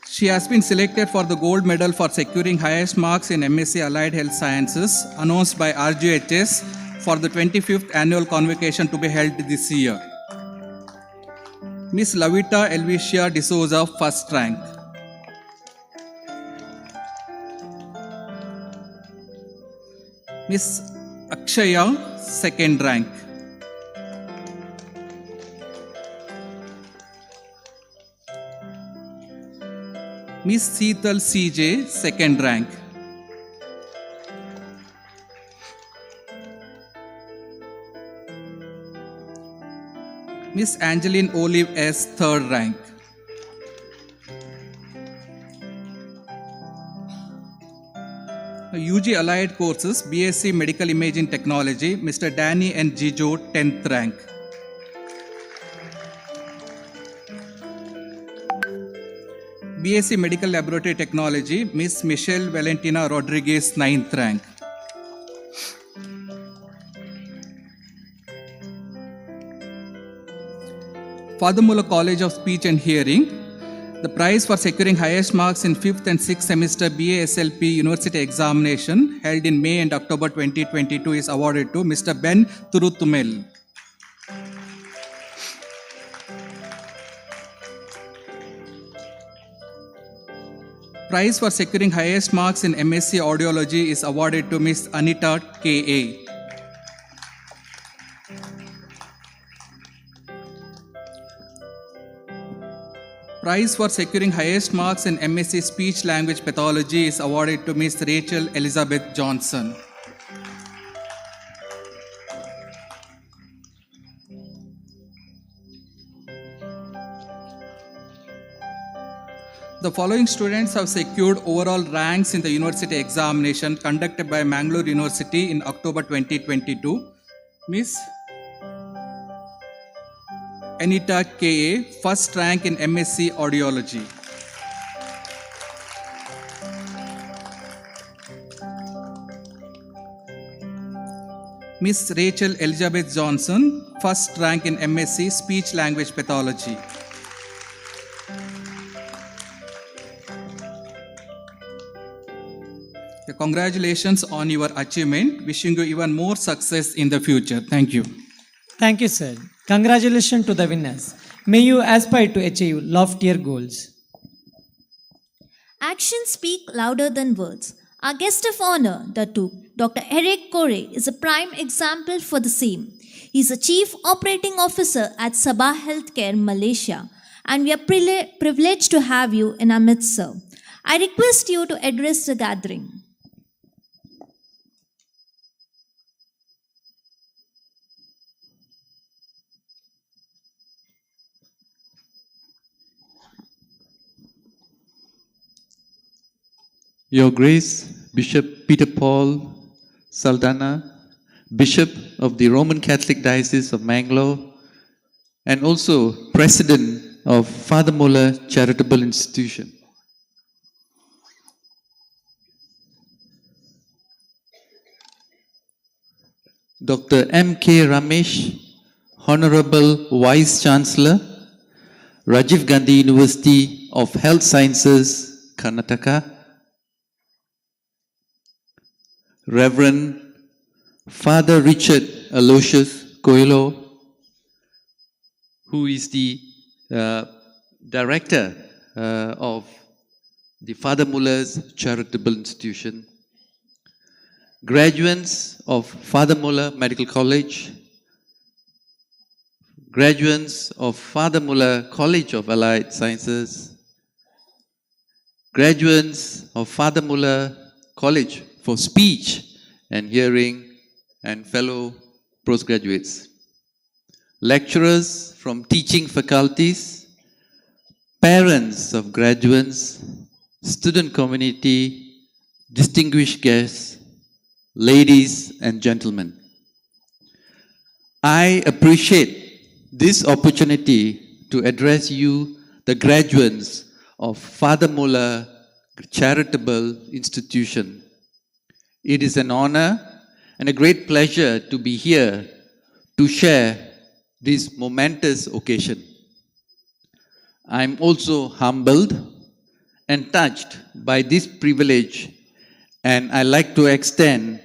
She has been selected for the gold medal for securing highest marks in MSc Allied Health Sciences, announced by RGHS for the 25th annual convocation to be held this year. Miss Lavita Elvicia D'Souza, first rank. Miss Akshaya, second rank. Miss Seetal CJ, second rank. Miss Angeline Olive S, third rank. UG Allied Courses, BSc Medical Imaging Technology, Mr. Danny N. Jijo, 10th rank. BSc Medical Laboratory Technology, Miss Michelle Valentina Rodriguez, 9th rank. Fathermuller College of Speech and Hearing, the prize for securing highest marks in 5th and 6th semester BASLP University examination held in May and October 2022 is awarded to Mr. Ben Turutumel. Prize for securing highest marks in MSc Audiology is awarded to Miss Anita K.A. Prize for securing highest marks in MSc Speech Language Pathology is awarded to Miss Rachel Elizabeth Johnson. The following students have secured overall ranks in the university examination conducted by Mangaluru University in October 2022. Miss Anita K.A., first rank in MSc Audiology. Miss Rachel Elizabeth Johnson, first rank in MSc Speech Language Pathology. Congratulations on your achievement. Wishing you even more success in the future. Thank you. Thank you, sir. Congratulations to the winners. May you aspire to achieve loftier goals. Actions speak louder than words. Our guest of honor, Dr. Eric Corey, is a prime example for the same. He is a Chief Operating Officer at Sabah Healthcare, Malaysia, and we are privileged to have you in our midst, sir. I request you to address the gathering. Your Grace, Bishop Peter Paul Saldana, Bishop of the Roman Catholic Diocese of Mangalore, and also President of Father Muller Charitable Institution. Dr. M.K. Ramesh, Honorable Vice Chancellor, Rajiv Gandhi University of Health Sciences, Karnataka, Reverend Father Richard Aloysius Coelho, who is the Director of the Father Muller's Charitable Institution, graduates of Father Muller Medical College, graduates of Father Muller College of Allied Sciences, graduates of Father Muller College for Speech and Hearing, and fellow postgraduates, lecturers from teaching faculties, parents of graduates, student community, distinguished guests, ladies and gentlemen. I appreciate this opportunity to address you, the graduates of Father Muller Charitable Institution. It is an honor and a great pleasure to be here to share this momentous occasion. I am also humbled and touched by this privilege, and I like to extend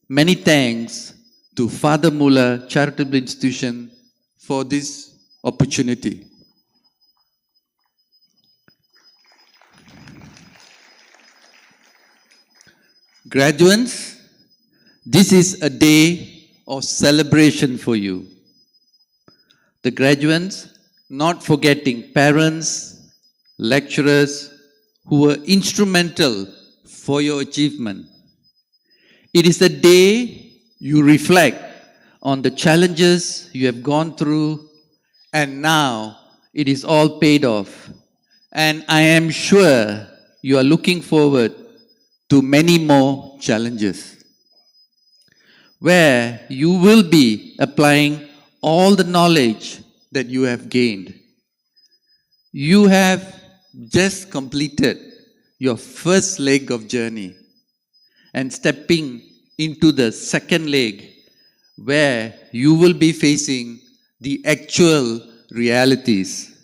many thanks to Father Muller Charitable Institution for this opportunity. Graduates, this is a day of celebration for you. The graduates, not forgetting parents, lecturers who were instrumental for your achievement. It is a day you reflect on the challenges you have gone through, and now it is all paid off. And I am sure you are looking forward to many more challenges, where you will be applying all the knowledge that you have gained. You have just completed your first leg of journey and stepping into the second leg, where you will be facing the actual realities.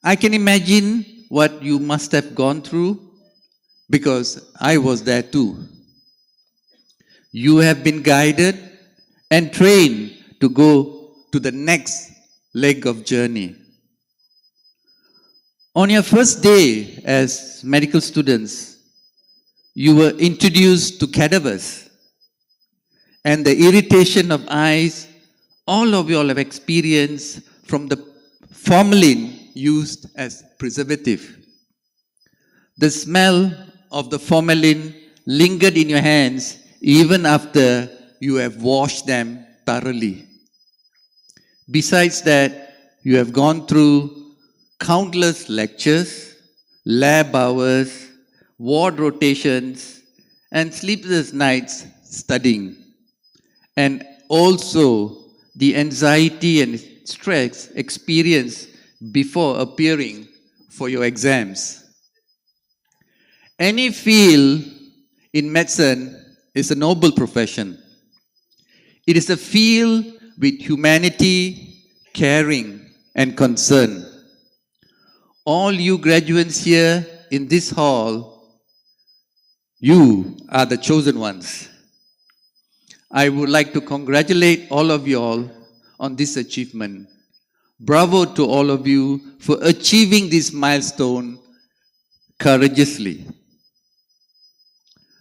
I can imagine what you must have gone through, because I was there too. You have been guided and trained to go to the next leg of journey. On your first day as medical students, you were introduced to cadavers, and the irritation of eyes all of you all have experienced from the formalin used as preservative. The smell of the formalin lingered in your hands even after you have washed them thoroughly. Besides that, you have gone through countless lectures, lab hours, ward rotations, and sleepless nights studying. And also the anxiety and stress experienced before appearing for your exams. Any field in medicine is a noble profession, It is a field with humanity, caring, and concern. All you graduates here in this hall, you are the chosen ones. I would like to congratulate all of you all on this achievement. Bravo to all of you for achieving this milestone courageously.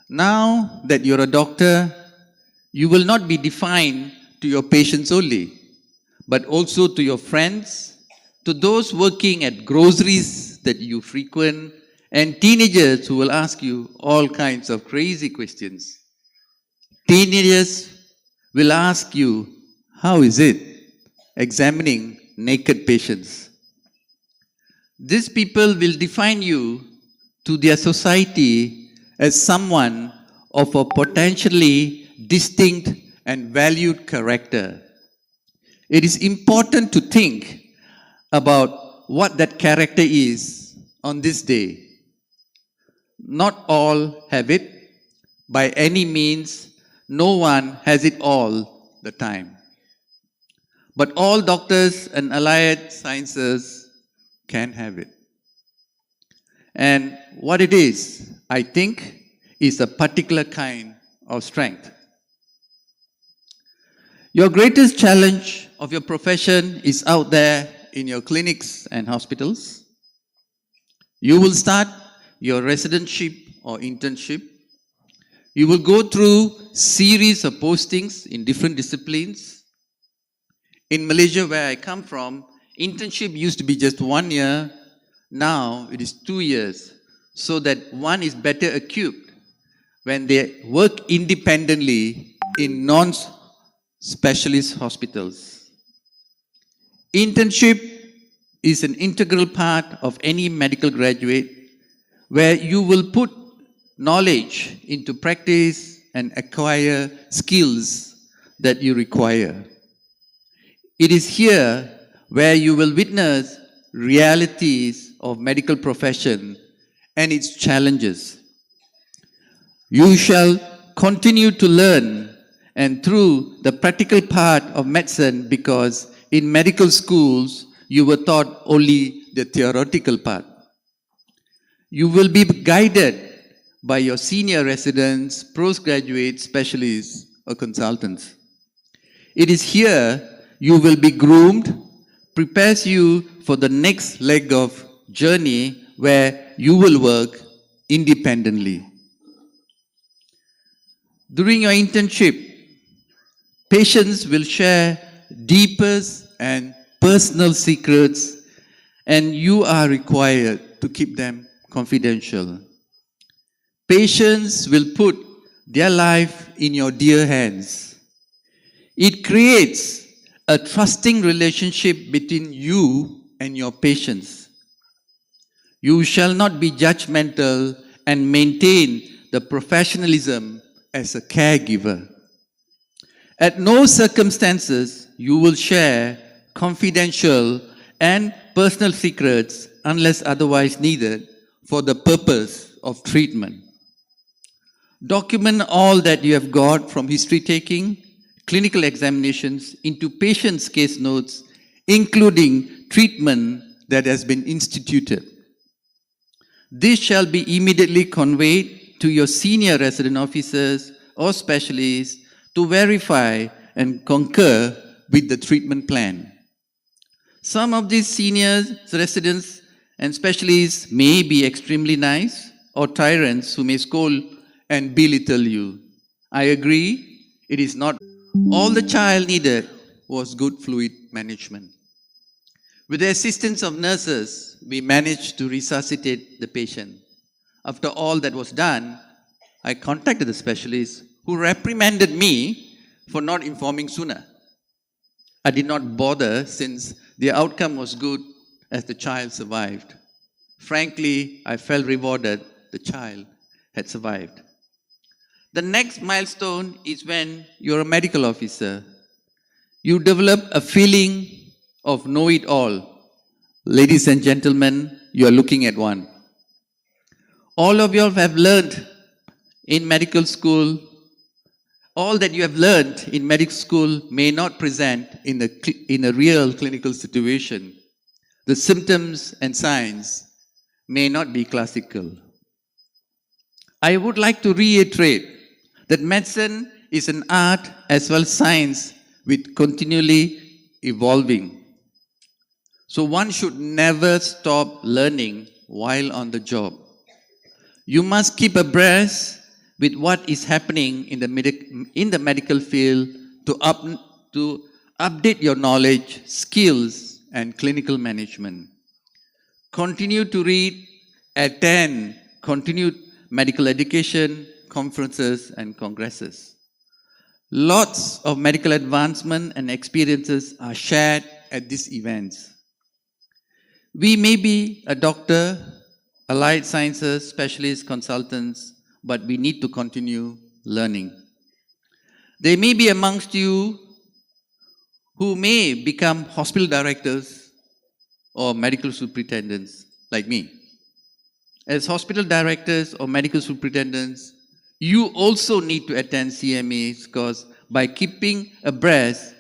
Now that you're a doctor, you will not be defined to your patients only, but also to your friends, to those working at groceries that you frequent, and teenagers who will ask you all kinds of crazy questions. Teenagers will ask you, how is it examining naked patients? These people will define you to their society as someone of a potentially distinct and valued character. It is important to think about what that character is on this day. Not all have it. By any means, no one has it all the time. But all doctors and allied sciences can have it. And what it is, I think, is a particular kind of strength. Your greatest challenge of your profession is out there in your clinics and hospitals. You will start your residentship or internship. You will go through series of postings in different disciplines. In Malaysia, where I come from, internship used to be just 1 year. Now it is 2 years, so that one is better equipped when they work independently in non-specialist hospitals. Internship is an integral part of any medical graduate where you will put knowledge into practice and acquire skills that you require. It is here where you will witness realities of medical profession and its challenges. You shall continue to learn and through the practical part of medicine, because in medical schools you were taught only the theoretical part. You will be guided by your senior residents, postgraduate specialists, or consultants. It is here you will be groomed, prepares you for the next leg of journey where you will work independently. During your internship, patients will share deepest and personal secrets, and you are required to keep them confidential. Patients will put their life in your dear hands. It creates a trusting relationship between you and your patients. You shall not be judgmental and maintain the professionalism as a caregiver. At no circumstances you will share confidential and personal secrets unless otherwise needed for the purpose of treatment. Document all that you have got from history taking, clinical examinations into patients' case notes, including treatment that has been instituted. This shall be immediately conveyed to your senior resident officers or specialists to verify and concur with the treatment plan. Some of these senior residents and specialists may be extremely nice or tyrants who may scold and belittle you. I agree, it is not. All the child needed was good fluid management. With the assistance of nurses, we managed to resuscitate the patient. After all that was done, I contacted the specialist who reprimanded me for not informing sooner. I did not bother since the outcome was good as the child survived. Frankly, I felt rewarded the child had survived. The next milestone is when you're a medical officer. You develop a feeling of know-it-all. Ladies and gentlemen, you are looking at one. All of you have learned in medical school all that you have learned in medical school may not present in a real clinical situation. The symptoms and signs may not be classical. I would like to reiterate that medicine is an art as well as science with continually evolving. So one should never stop learning while on the job. You must keep abreast with what is happening in the medical field to update your knowledge, skills, and clinical management. Continue to read, attend continued medical education, conferences, and congresses. Lots of medical advancement and experiences are shared at these events. We may be a doctor, allied sciences, specialists, consultants, but we need to continue learning. There may be amongst you who may become hospital directors or medical superintendents like me. As hospital directors or medical superintendents, you also need to attend CMEs because by keeping abreast,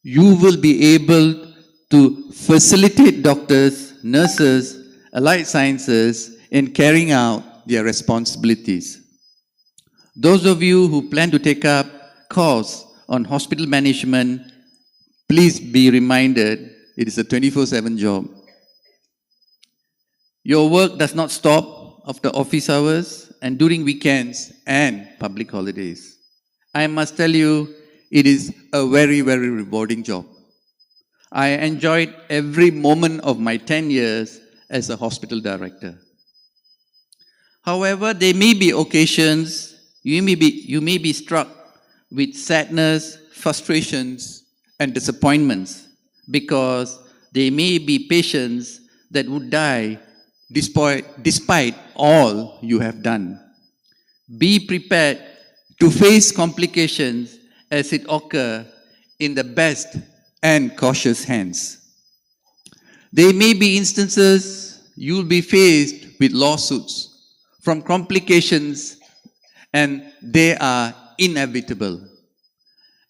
you will be able to facilitate doctors, nurses, allied sciences in carrying out their responsibilities. Those of you who plan to take up course on hospital management, please be reminded it is a 24/7 job. Your work does not stop after office hours and during weekends and public holidays. I must tell you, it is a very, very rewarding job. I enjoyed every moment of my 10 years as a hospital director. However, there may be occasions you may be struck with sadness, frustrations, and disappointments because there may be patients that would die despite all you have done. Be prepared to face complications as it occurs in the best and cautious hands. There may be instances you'll be faced with lawsuits from complications, and they are inevitable.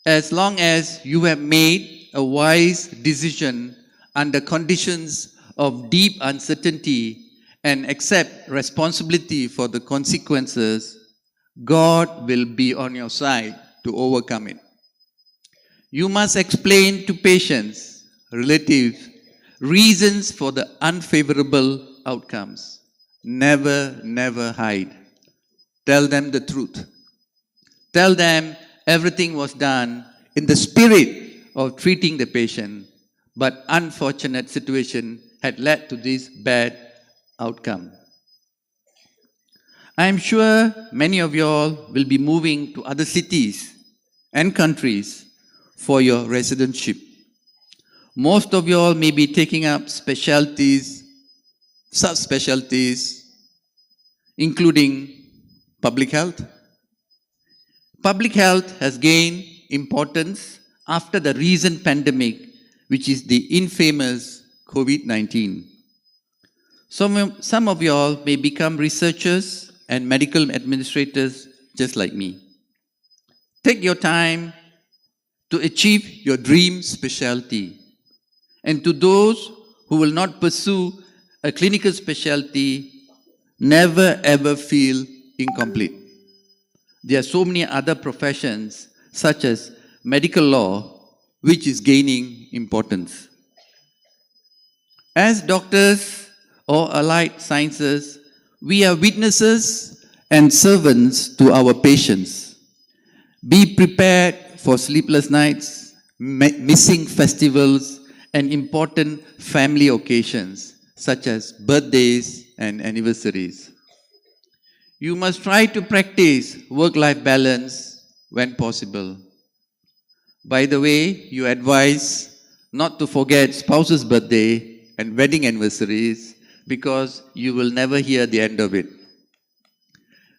As long as you have made a wise decision under conditions of deep uncertainty and accept responsibility for the consequences, God will be on your side to overcome it. You must explain to patients, relatives, reasons for the unfavorable outcomes. Never hide. Tell them the truth. Tell them everything was done in the spirit of treating the patient, but unfortunate situation had led to this bad outcome. I am sure many of you all will be moving to other cities and countries for your residentship. Most of you all may be taking up specialties, subspecialties, including public health. Public health has gained importance after the recent pandemic, which is the infamous COVID-19. Some of you all may become researchers and medical administrators just like me. Take your time to achieve your dream specialty. And to those who will not pursue a clinical specialty, never ever feel incomplete. There are so many other professions, such as medical law, which is gaining importance. As doctors or allied sciences, we are witnesses and servants to our patients. Be prepared for sleepless nights, missing festivals, and important family occasions, such as birthdays and anniversaries. You must try to practice work-life balance when possible. By the way, you advise not to forget spouse's birthday and wedding anniversaries because you will never hear the end of it.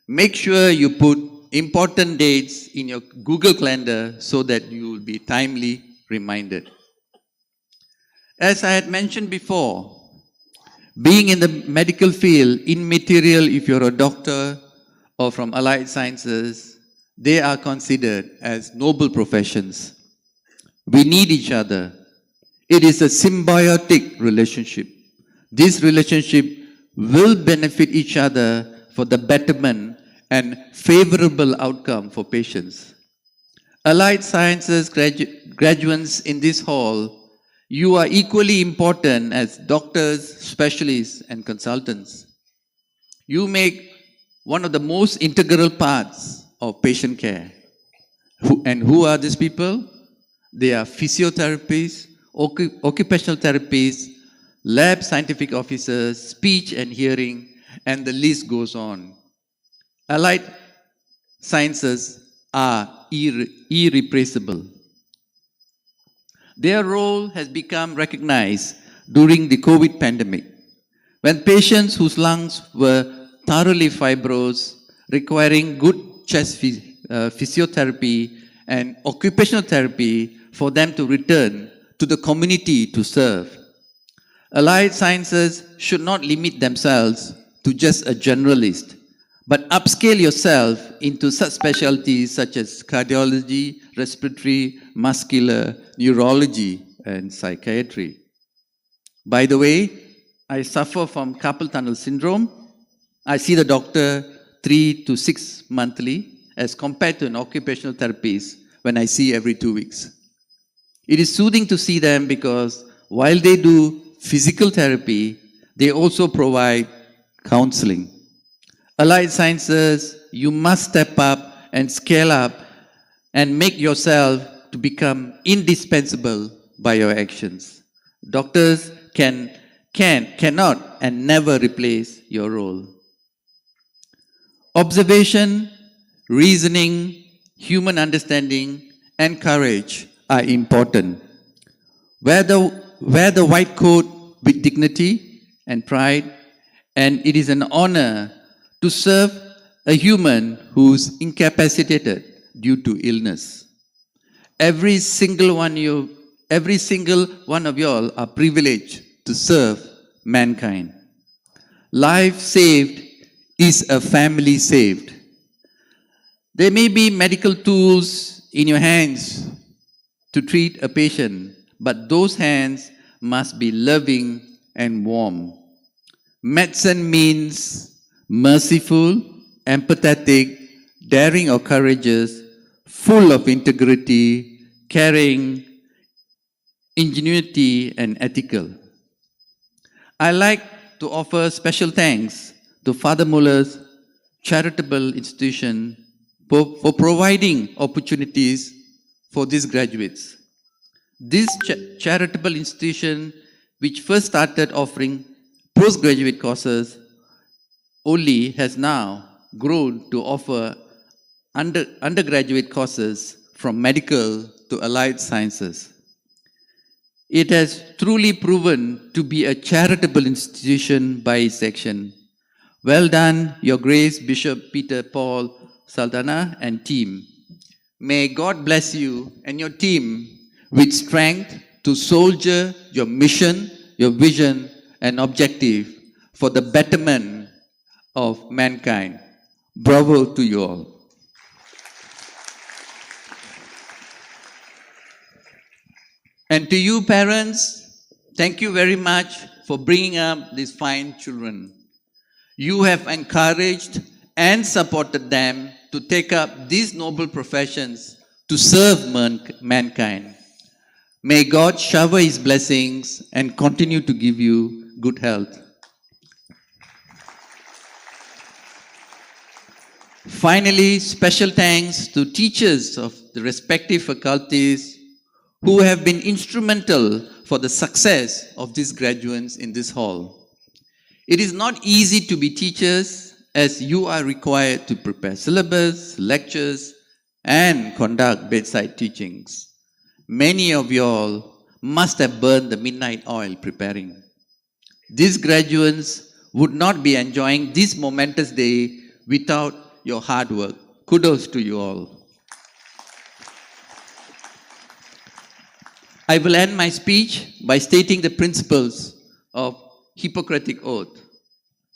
Make sure you put important dates in your Google Calendar so that you will be timely reminded. As I had mentioned before, being in the medical field, immaterial if you're a doctor or from allied sciences, They are considered as noble professions. We need each other. It is a symbiotic relationship. This relationship will benefit each other for the betterment and favorable outcome for patients. Allied sciences graduates in this hall, you are equally important as doctors, specialists, and consultants. You make one of the most integral parts of patient care. And who are these people? They are physiotherapists, occupational therapists, lab scientific officers, speech and hearing, and the list goes on. Allied sciences are irreplaceable. Their role has become recognized during the COVID pandemic, when patients whose lungs were thoroughly fibrous, requiring good chest physiotherapy and occupational therapy for them to return to the community to serve. Allied sciences should not limit themselves to just a generalist, but upscale yourself into such specialties such as cardiology, respiratory, muscular, neurology, and psychiatry. By the way, I suffer from carpal tunnel syndrome. I see the doctor 3 to 6 monthly as compared to an occupational therapist when I see every 2 weeks. It is soothing to see them because while they do physical therapy, they also provide counseling. Allied sciences, you must step up and scale up and make yourself to become indispensable by your actions. Doctors cannot and never replace your role. Observation, reasoning, human understanding, and courage are important. Wear the white coat with dignity and pride, and it is an honor to serve a human who's incapacitated due to illness. Every single one of y'all are privileged to serve mankind. Life saved is a family saved. There may be medical tools in your hands to treat a patient, but those hands must be loving and warm. Medicine means merciful, empathetic, daring or courageous, full of integrity, caring, ingenuity, and ethical. I like to offer special thanks to Father Muller's charitable institution for providing opportunities for these graduates. This charitable institution, which first started offering postgraduate courses, only has now grown to offer undergraduate courses from medical to allied sciences. It has truly proven to be a charitable institution by its action. Well done, Your Grace, Bishop Peter Paul Saldana and team. May God bless you and your team with strength to soldier your mission, your vision, and objective for the betterment of mankind. Bravo to you all. And to you parents, thank you very much for bringing up these fine children. You have encouraged and supported them to take up these noble professions to serve mankind. May God shower His blessings and continue to give you good health. Finally, special thanks to teachers of the respective faculties who have been instrumental for the success of these graduates in this hall. It is not easy to be teachers as you are required to prepare syllabus, lectures, and conduct bedside teachings. Many of you all must have burned the midnight oil preparing. These graduates would not be enjoying this momentous day without your hard work. Kudos to you all. I will end my speech by stating the principles of Hippocratic Oath.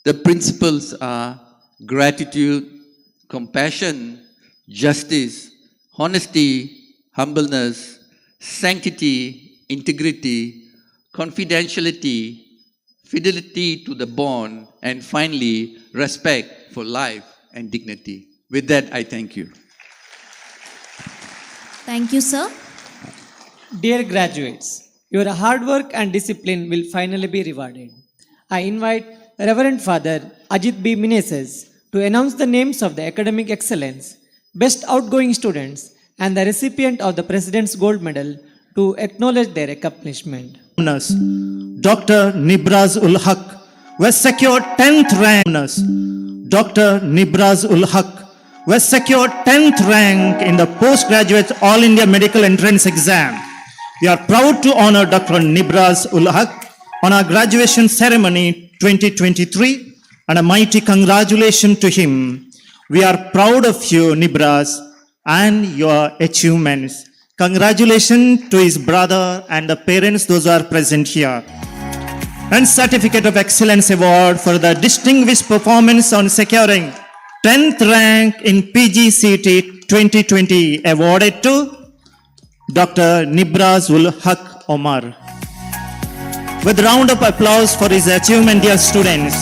The principles are gratitude, compassion, justice, honesty, humbleness, sanctity, integrity, confidentiality, fidelity to the bond, and finally, respect for life and dignity. With that, I thank you. Thank you, sir. Dear graduates, your hard work and discipline will finally be rewarded. I invite Reverend Father Ajit B. Meneses to announce the names of the academic excellence, best outgoing students, and the recipient of the President's Gold Medal to acknowledge their accomplishment. Dr. Nibraz ul Haq was secured 10th rank. Dr. Nibraz ul Haq was secured 10th rank in the postgraduate All India Medical Entrance Exam. We are proud to honor Dr. Nibraz ul Haq on our graduation ceremony 2023 and a mighty congratulations to him. We are proud of you, Nibraz, and your achievements. Congratulations to his brother and the parents, those who are present here. And Certificate of Excellence Award for the distinguished performance on securing 10th rank in PGCT 2020 awarded to Dr. Nibraz ul Haq Omar. With a round of applause for his achievement, dear students.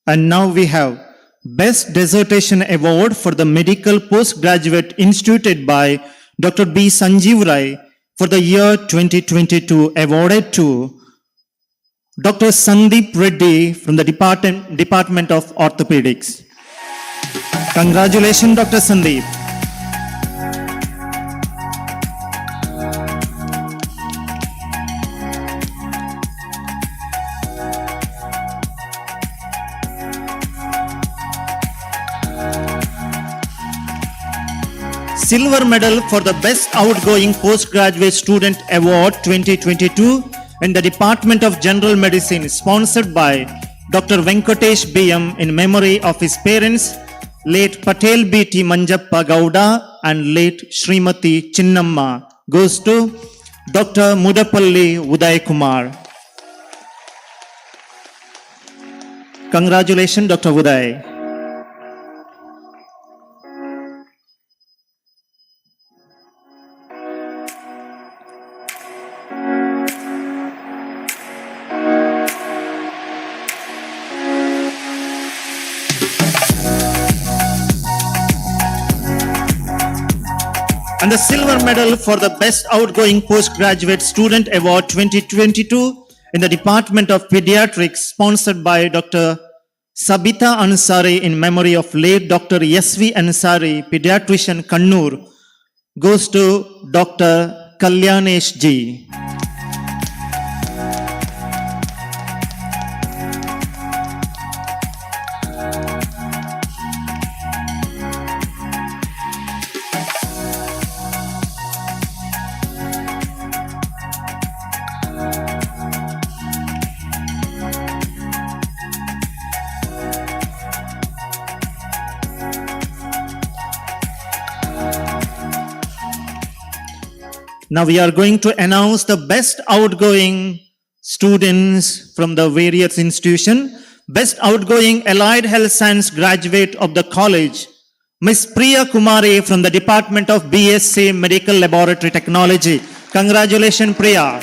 And now we have Best Dissertation Award for the Medical Postgraduate instituted by Dr. B. Sanjeev Rai for the year 2022 awarded to Dr. Sandeep Reddy from the Department of Orthopedics. Congratulations, Dr. Sandeep. Silver Medal for the Best Outgoing Postgraduate Student Award 2022 in the Department of General Medicine, sponsored by Dr. Venkatesh BM in memory of his parents, late Patel B.T. Manjappa Gowda and late Srimati Chinnamma, goes to Dr. Mudapalli Uday Kumar. Congratulations, Dr. Uday. And the Silver Medal for the Best Outgoing Postgraduate Student Award 2022 in the Department of Pediatrics, sponsored by Dr. Sabita Ansari in memory of late Dr. S.V. Ansari, pediatrician Kannur, goes to Dr. Kalyanesh G. Now we are going to announce the best outgoing students from the various institutions. Best outgoing Allied Health Science graduate of the college, Ms. Priya Kumari from the Department of BSc Medical Laboratory Technology. Congratulations, Priya.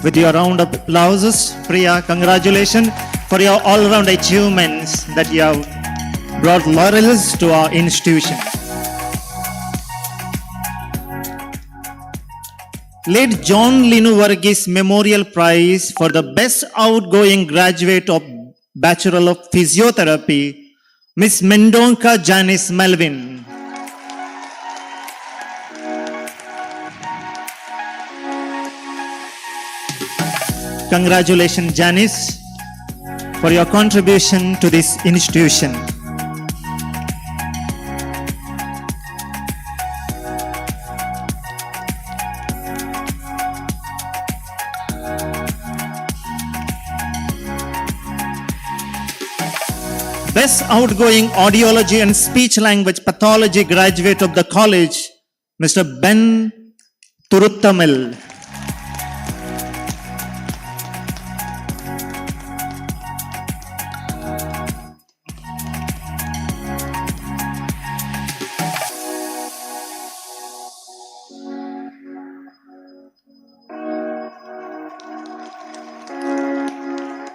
With your round of applauses, Priya, congratulations for your all-round achievements that you have brought laurels to our institution. Late John Linu Varghese Memorial Prize for the Best Outgoing Graduate of Bachelor of Physiotherapy, Miss Mendonca Janice Melvin. Congratulations, Janice, for your contribution to this institution. Best Outgoing Audiology and Speech Language Pathology Graduate of the college, Mr. Ben Turuttamil.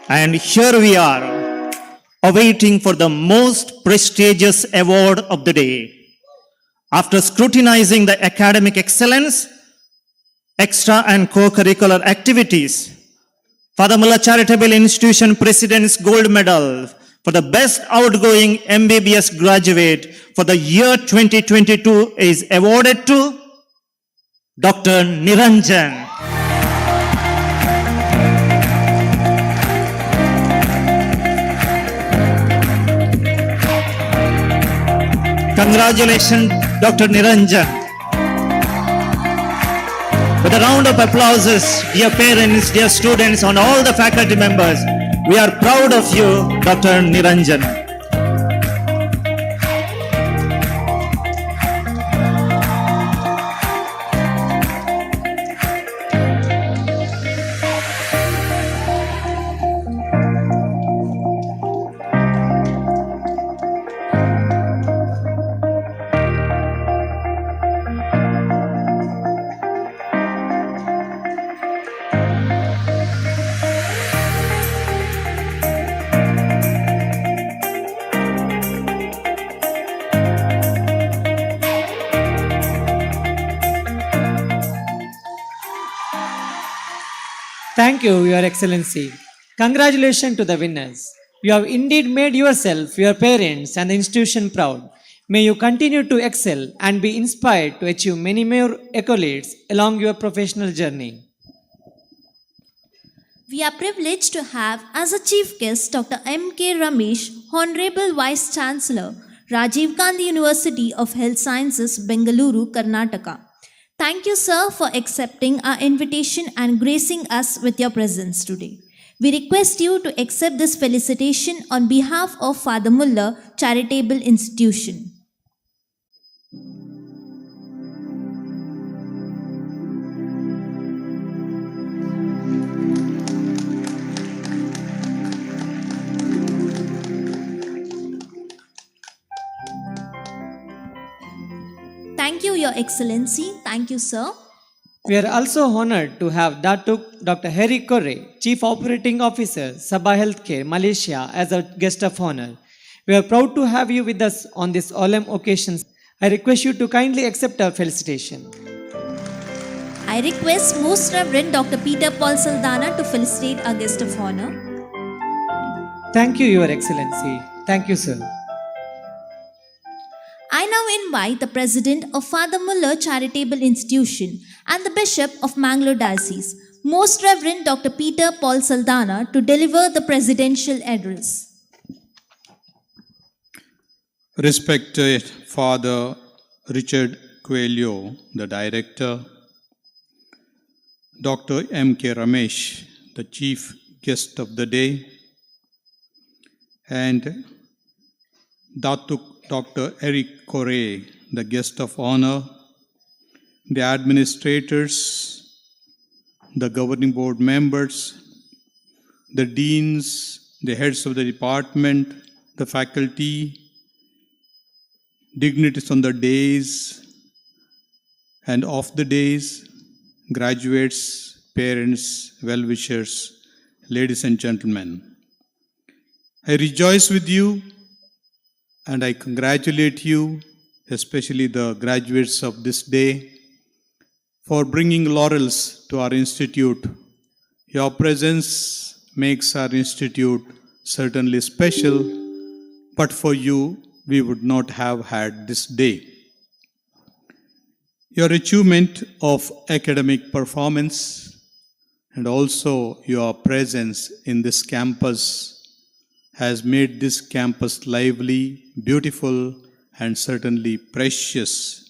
And here we are, awaiting for the most prestigious award of the day. After scrutinizing the academic excellence, extra and co-curricular activities, Father Muller Charitable Institution President's Gold Medal for the Best Outgoing MBBS Graduate for the year 2022 is awarded to Dr. Niranjan. Congratulations, Dr. Niranjan. With a round of applause, dear parents, dear students, and all the faculty members, we are proud of you, Dr. Niranjan. Thank you, Your Excellency. Congratulations to the winners. You have indeed made yourself, your parents, and the institution proud. May you continue to excel and be inspired to achieve many more accolades along your professional journey. We are privileged to have as a chief guest Dr. M.K. Ramesh, Honorable Vice Chancellor, Rajiv Gandhi University of Health Sciences, Bengaluru, Karnataka. Thank you, sir, for accepting our invitation and gracing us with your presence today. We request you to accept this felicitation on behalf of Father Muller Charitable Institution. Thank you, Your Excellency. Thank you, sir. We are also honored to have Dr. Harry Correa, Chief Operating Officer, Sabha Healthcare, Malaysia, as a guest of honor. We are proud to have you with us on this solemn occasion. I request you to kindly accept our felicitation. I request Most Reverend Dr. Peter Paul Saldana to felicitate our guest of honor. Thank you, Your Excellency. Thank you, sir. I now invite the President of Father Muller Charitable Institution and the Bishop of Mangalore Diocese, Most Reverend Dr. Peter Paul Saldana, to deliver the presidential address. Respected Father Richard Coelho, the Director, Dr. M.K. Ramesh, the Chief Guest of the Day, and Dr. Eric Correa, the Guest of Honor, the administrators, the governing board members, the deans, the heads of the department, the faculty, dignitaries on the days and off the days, graduates, parents, well-wishers, ladies and gentlemen. I rejoice with you and I congratulate you, especially the graduates of this day, for bringing laurels to our institute. Your presence makes our institute certainly special, but for you, we would not have had this day. Your achievement of academic performance and also your presence in this campus has made this campus lively, beautiful, and certainly precious.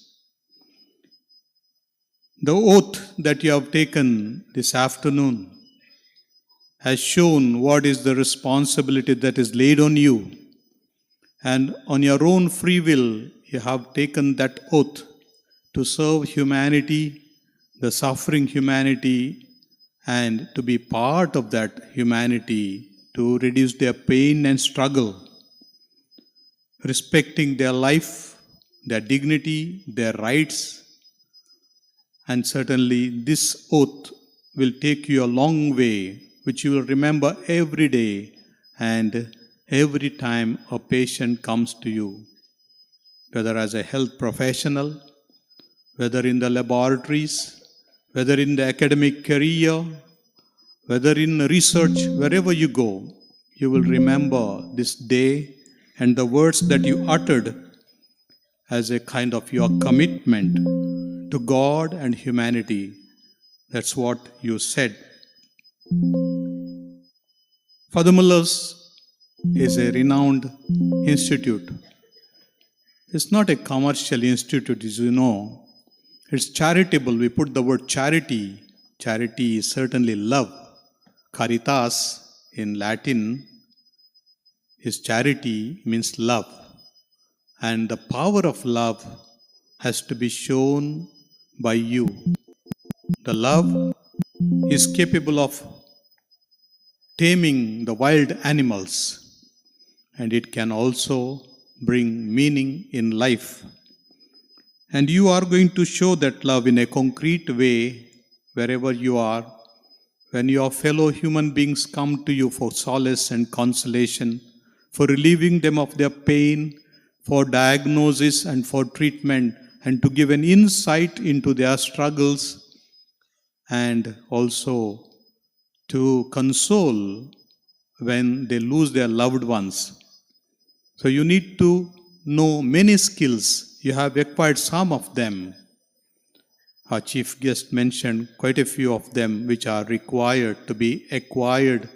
The oath that you have taken this afternoon has shown what is the responsibility that is laid on you. And on your own free will, you have taken that oath to serve humanity, the suffering humanity, and to be part of that humanity, to reduce their pain and struggle, respecting their life, their dignity, their rights. And certainly this oath will take you a long way, which you will remember every day and every time a patient comes to you, whether as a health professional, whether in the laboratories, whether in the academic career, whether in research, wherever you go, you will remember this day and the words that you uttered as a kind of your commitment to God and humanity. That's what you said. Father Muller's is a renowned institute. It's not a commercial institute, as you know. It's charitable. We put the word charity. Charity is certainly love. Caritas in Latin is charity, means love. And the power of love has to be shown by you. The love is capable of taming the wild animals, and it can also bring meaning in life. And you are going to show that love in a concrete way wherever you are. When your fellow human beings come to you for solace and consolation, for relieving them of their pain, for diagnosis and for treatment, and to give an insight into their struggles, and also to console when they lose their loved ones. So you need to know many skills. You have acquired some of them. Our chief guest mentioned quite a few of them which are required to be acquired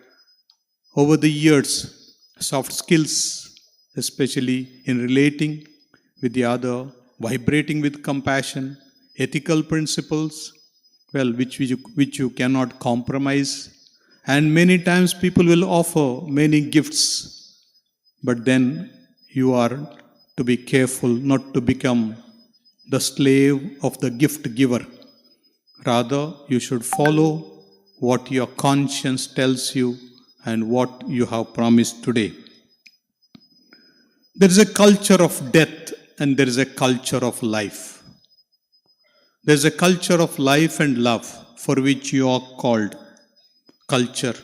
over the years. Soft skills, especially in relating with the other, vibrating with compassion, ethical principles, which you cannot compromise. And many times people will offer many gifts, but then you are to be careful not to become the slave of the gift giver. Rather, you should follow what your conscience tells you and what you have promised today. There is a culture of death and there is a culture of life. There is a culture of life and love for which you are called. Culture,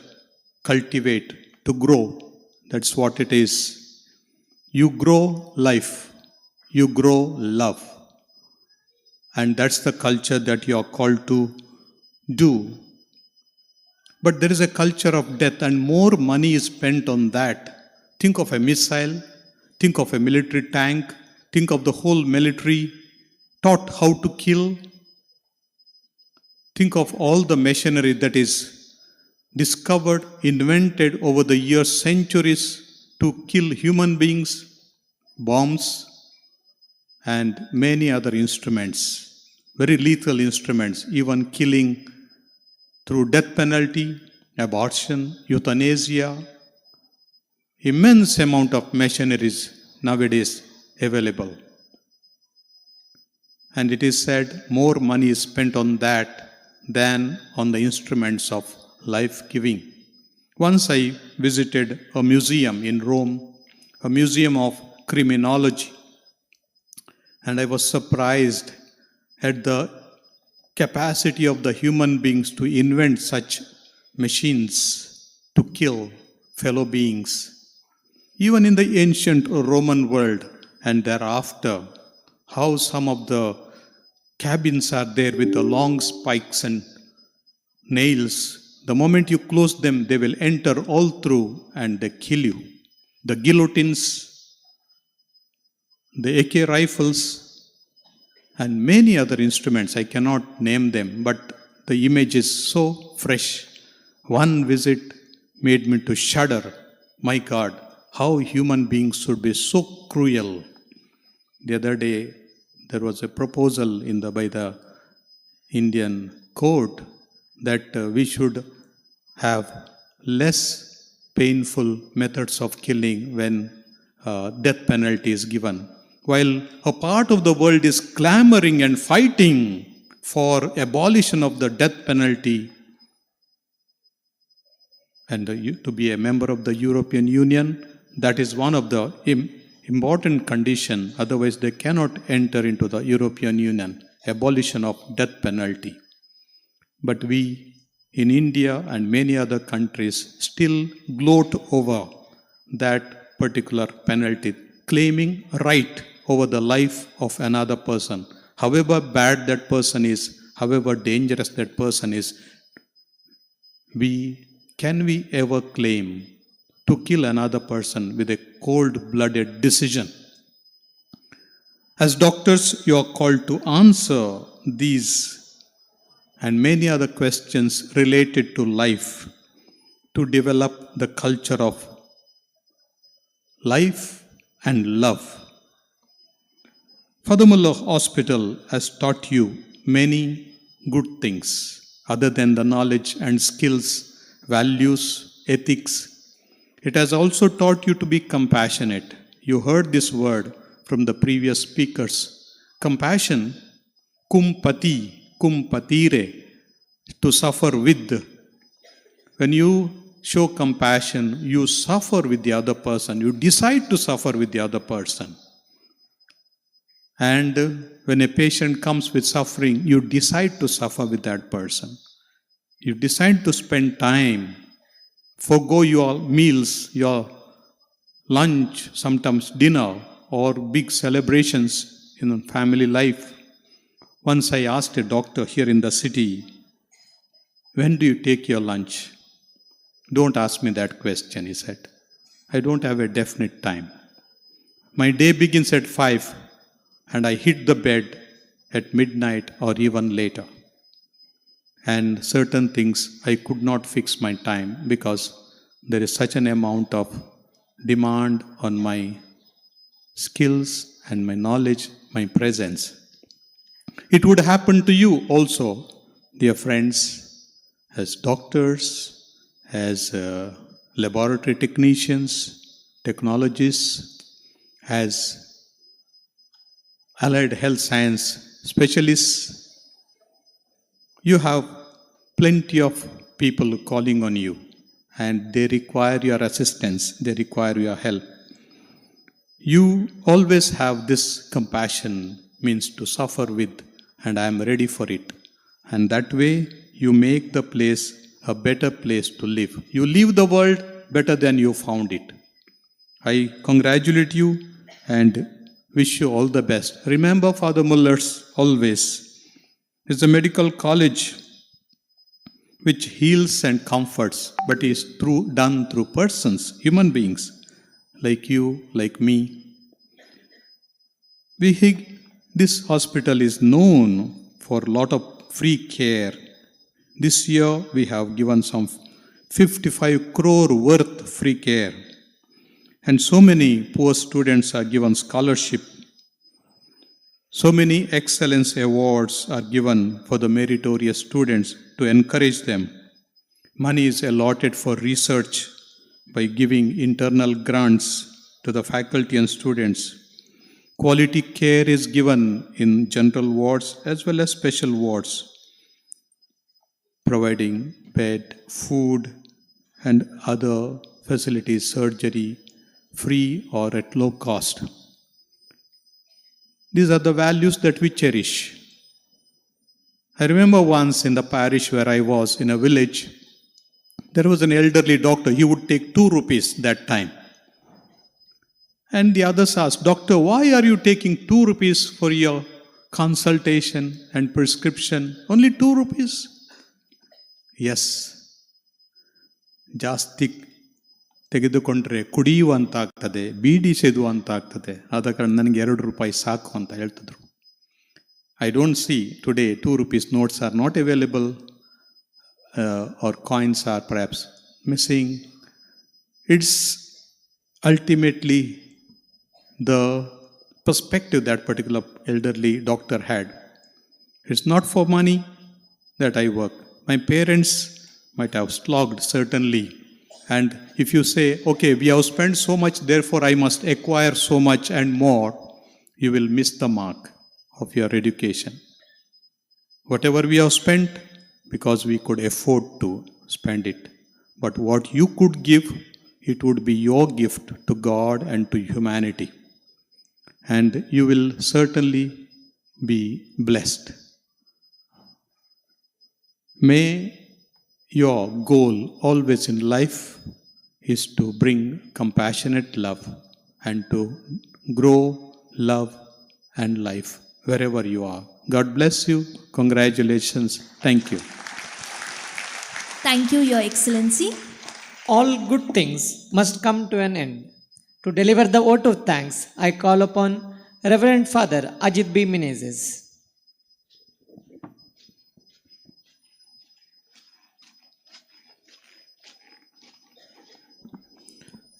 cultivate, to grow. That's what it is. You grow life. You grow love. And that's the culture that you are called to do. But there is a culture of death and more money is spent on that. Think of a missile, think of a military tank, think of the whole military taught how to kill. Think of all the machinery that is discovered, invented over the years, centuries to kill human beings, bombs, and many other instruments, very lethal instruments, even killing through death penalty, abortion, euthanasia. Immense amount of machinery is nowadays available. And it is said more money is spent on that than on the instruments of life-giving. Once I visited a museum in Rome, a museum of criminology, and I was surprised at the capacity of the human beings to invent such machines to kill fellow beings. Even in the ancient Roman world and thereafter, how some of the cabins are there with the long spikes and nails. The moment you close them, they will enter all through and they kill you. The guillotines, the AK rifles, and many other instruments. I cannot name them, but the image is so fresh. One visit made me to shudder. My God, how human beings should be so cruel. The other day, there was a proposal by the Indian court that we should have less painful methods of killing when death penalty is given. While a part of the world is clamoring and fighting for abolition of the death penalty, and to be a member of the European Union, that is one of the important conditions. Otherwise, they cannot enter into the European Union, abolition of death penalty. But we in India and many other countries still gloat over that particular penalty, claiming right over the life of another person. However bad that person is, however dangerous that person is, can we ever claim to kill another person with a cold-blooded decision? As doctors, you are called to answer these and many other questions related to life, to develop the culture of life and love. Father Muller Hospital has taught you many good things other than the knowledge and skills, values, ethics. It has also taught you to be compassionate. You heard this word from the previous speakers. Compassion, kumpati, kumpatire, to suffer with. When you show compassion, you suffer with the other person. You decide to suffer with the other person. And when a patient comes with suffering, you decide to suffer with that person. You decide to spend time, forgo your meals, your lunch, sometimes dinner, or big celebrations in family life. Once I asked a doctor here in the city, when do you take your lunch? Don't ask me that question, he said. I don't have a definite time. My day begins at 5 and I hit the bed at midnight or even later. And certain things I could not fix my time because there is such an amount of demand on my skills and my knowledge, my presence. It would happen to you also, dear friends, as doctors, as laboratory technicians, technologists, as allied health science specialists. You have plenty of people calling on you and they require your assistance, they require your help. You always have this compassion, means to suffer with, and I am ready for it. And that way you make the place a better place to live. You leave the world better than you found it. I congratulate you and wish you all the best. Remember Father Muller's always. It's a medical college which heals and comforts, but is done through persons, human beings, like you, like me. This hospital is known for a lot of free care. This year we have given some 55 crore worth free care. And so many poor students are given scholarship. So many excellence awards are given for the meritorious students to encourage them. Money is allotted for research by giving internal grants to the faculty and students. Quality care is given in general wards as well as special wards, providing bed, food, and other facilities, surgery, free or at low cost. These are the values that we cherish. I remember once in the parish where I was, in a village, there was an elderly doctor. He would take 2 rupees that time. And the others asked, "Doctor, why are you taking 2 rupees for your consultation and prescription, only 2 rupees. Yes, ಜಾಸ್ತಿ ತೆಗೆದುಕೊಂಡ್ರೆ ಕುಡಿಯುವಂತಾಗ್ತದೆ, ಬೀಡಿ ಸೇದುವಂತಾಗ್ತದೆ, ಆದ ಕಾರಣ ನನಗೆ 2 ರೂಪಾಯಿ ಸಾಕು ಅಂತ ಹೇಳ್ತಿದ್ರು. I don't see today 2 rupees notes are not available or coins are perhaps missing. It's ultimately the perspective that particular elderly doctor had. It's not for money that I work. My parents might have slogged, certainly. And if you say, okay, we have spent so much, therefore I must acquire so much and more, you will miss the mark of your education. Whatever we have spent, because we could afford to spend it. But what you could give, it would be your gift to God and to humanity. And you will certainly be blessed. May your goal always in life is to bring compassionate love and to grow love and life wherever you are. God bless you. Congratulations. Thank you. Thank you, Your Excellency. All good things must come to an end. To deliver the vote of thanks, I call upon Reverend Father Ajit B. Menezes.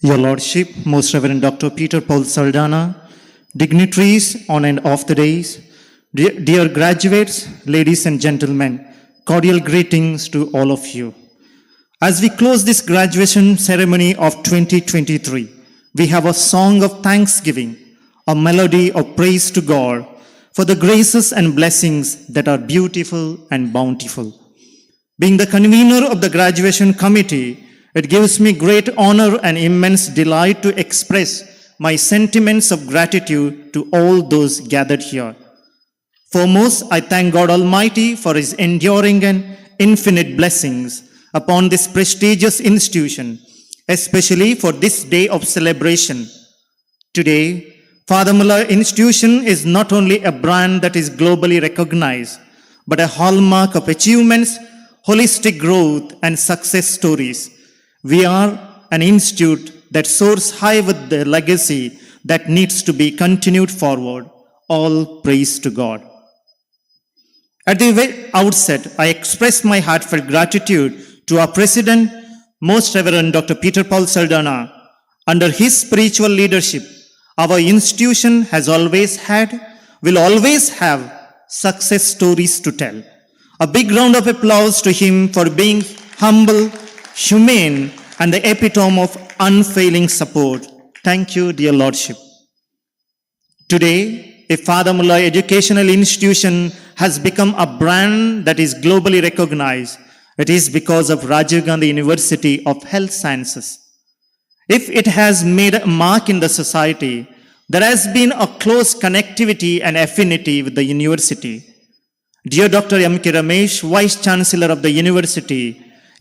Your Lordship, Most Reverend Dr. Peter Paul Saldana, dignitaries on and off the days, dear graduates, ladies and gentlemen, cordial greetings to all of you. As we close this graduation ceremony of 2023, we have a song of thanksgiving, a melody of praise to God for the graces and blessings that are beautiful and bountiful. Being the convener of the graduation committee, it gives me great honor and immense delight to express my sentiments of gratitude to all those gathered here. Foremost, I thank God Almighty for His enduring and infinite blessings upon this prestigious institution, especially for this day of celebration. Today, Father Muller Institution is not only a brand that is globally recognized, but a hallmark of achievements, holistic growth, and success stories. We are an institute that soars high with the legacy that needs to be continued forward. All praise to God. At the outset, I express my heartfelt gratitude to our President, Most Reverend Dr. Peter Paul Saldana. Under his spiritual leadership, our institution has always had, will always have success stories to tell. A big round of applause to him for being humble, humane, and the epitome of unfailing support. Thank you, dear Lordship. Today, if Father Muller Educational Institution has become a brand that is globally recognized, it is because of Rajiv Gandhi University of Health Sciences. If it has made a mark in the society, there has been a close connectivity and affinity with the university. Dear Dr. M.K. Ramesh, Vice Chancellor of the University,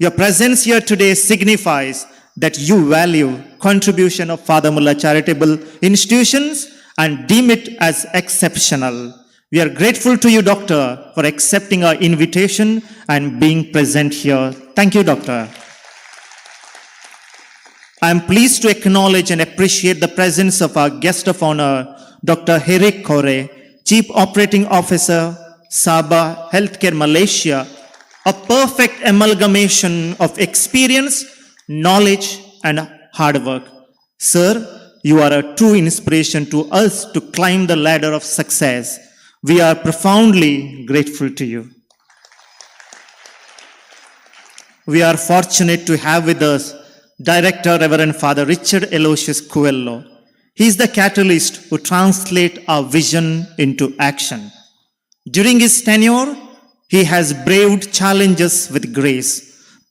your presence here today signifies that you value contribution of Father Muller charitable institutions and deem it as exceptional. We are grateful to you, Doctor, for accepting our invitation and being present here. Thank you, Doctor. I am pleased to acknowledge and appreciate the presence of our guest of honor, Dr. Eric Kore, Chief Operating Officer, Sabah Healthcare Malaysia, a perfect amalgamation of experience, knowledge, and hard work. Sir, you are a true inspiration to us to climb the ladder of success. We are profoundly grateful to you. We are fortunate to have with us Director Reverend Father Richard Aloysius Coelho. He is the catalyst who translates our vision into action. During his tenure, he has braved challenges with grace.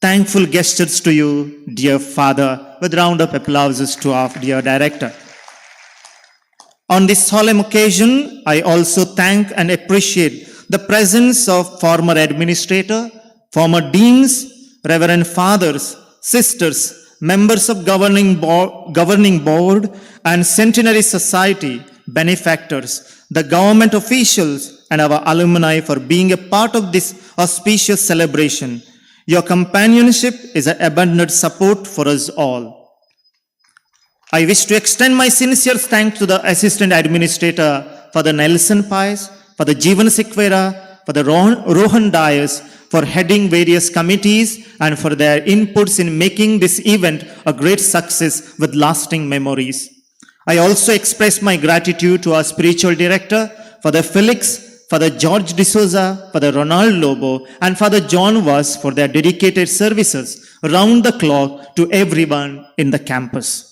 Thankful gestures to you, dear Father, with round of applauses to our dear Director. On this solemn occasion, I also thank and appreciate the presence of former administrator, former deans, Reverend Fathers, sisters, members of governing board and Centenary Society, benefactors, the government officials, and our alumni for being a part of this auspicious celebration. Your companionship is an abundant support for us all. I wish to extend my sincere thanks to the Assistant Administrator for the Nelson Pies, for the Jeevan Sequeira, for the Rohan Dias, for heading various committees and for their inputs in making this event a great success with lasting memories. I also express my gratitude to our spiritual director, Father Felix, Father George D'Souza, Father Ronald Lobo, and Father John Voss for their dedicated services round the clock to everyone in the campus.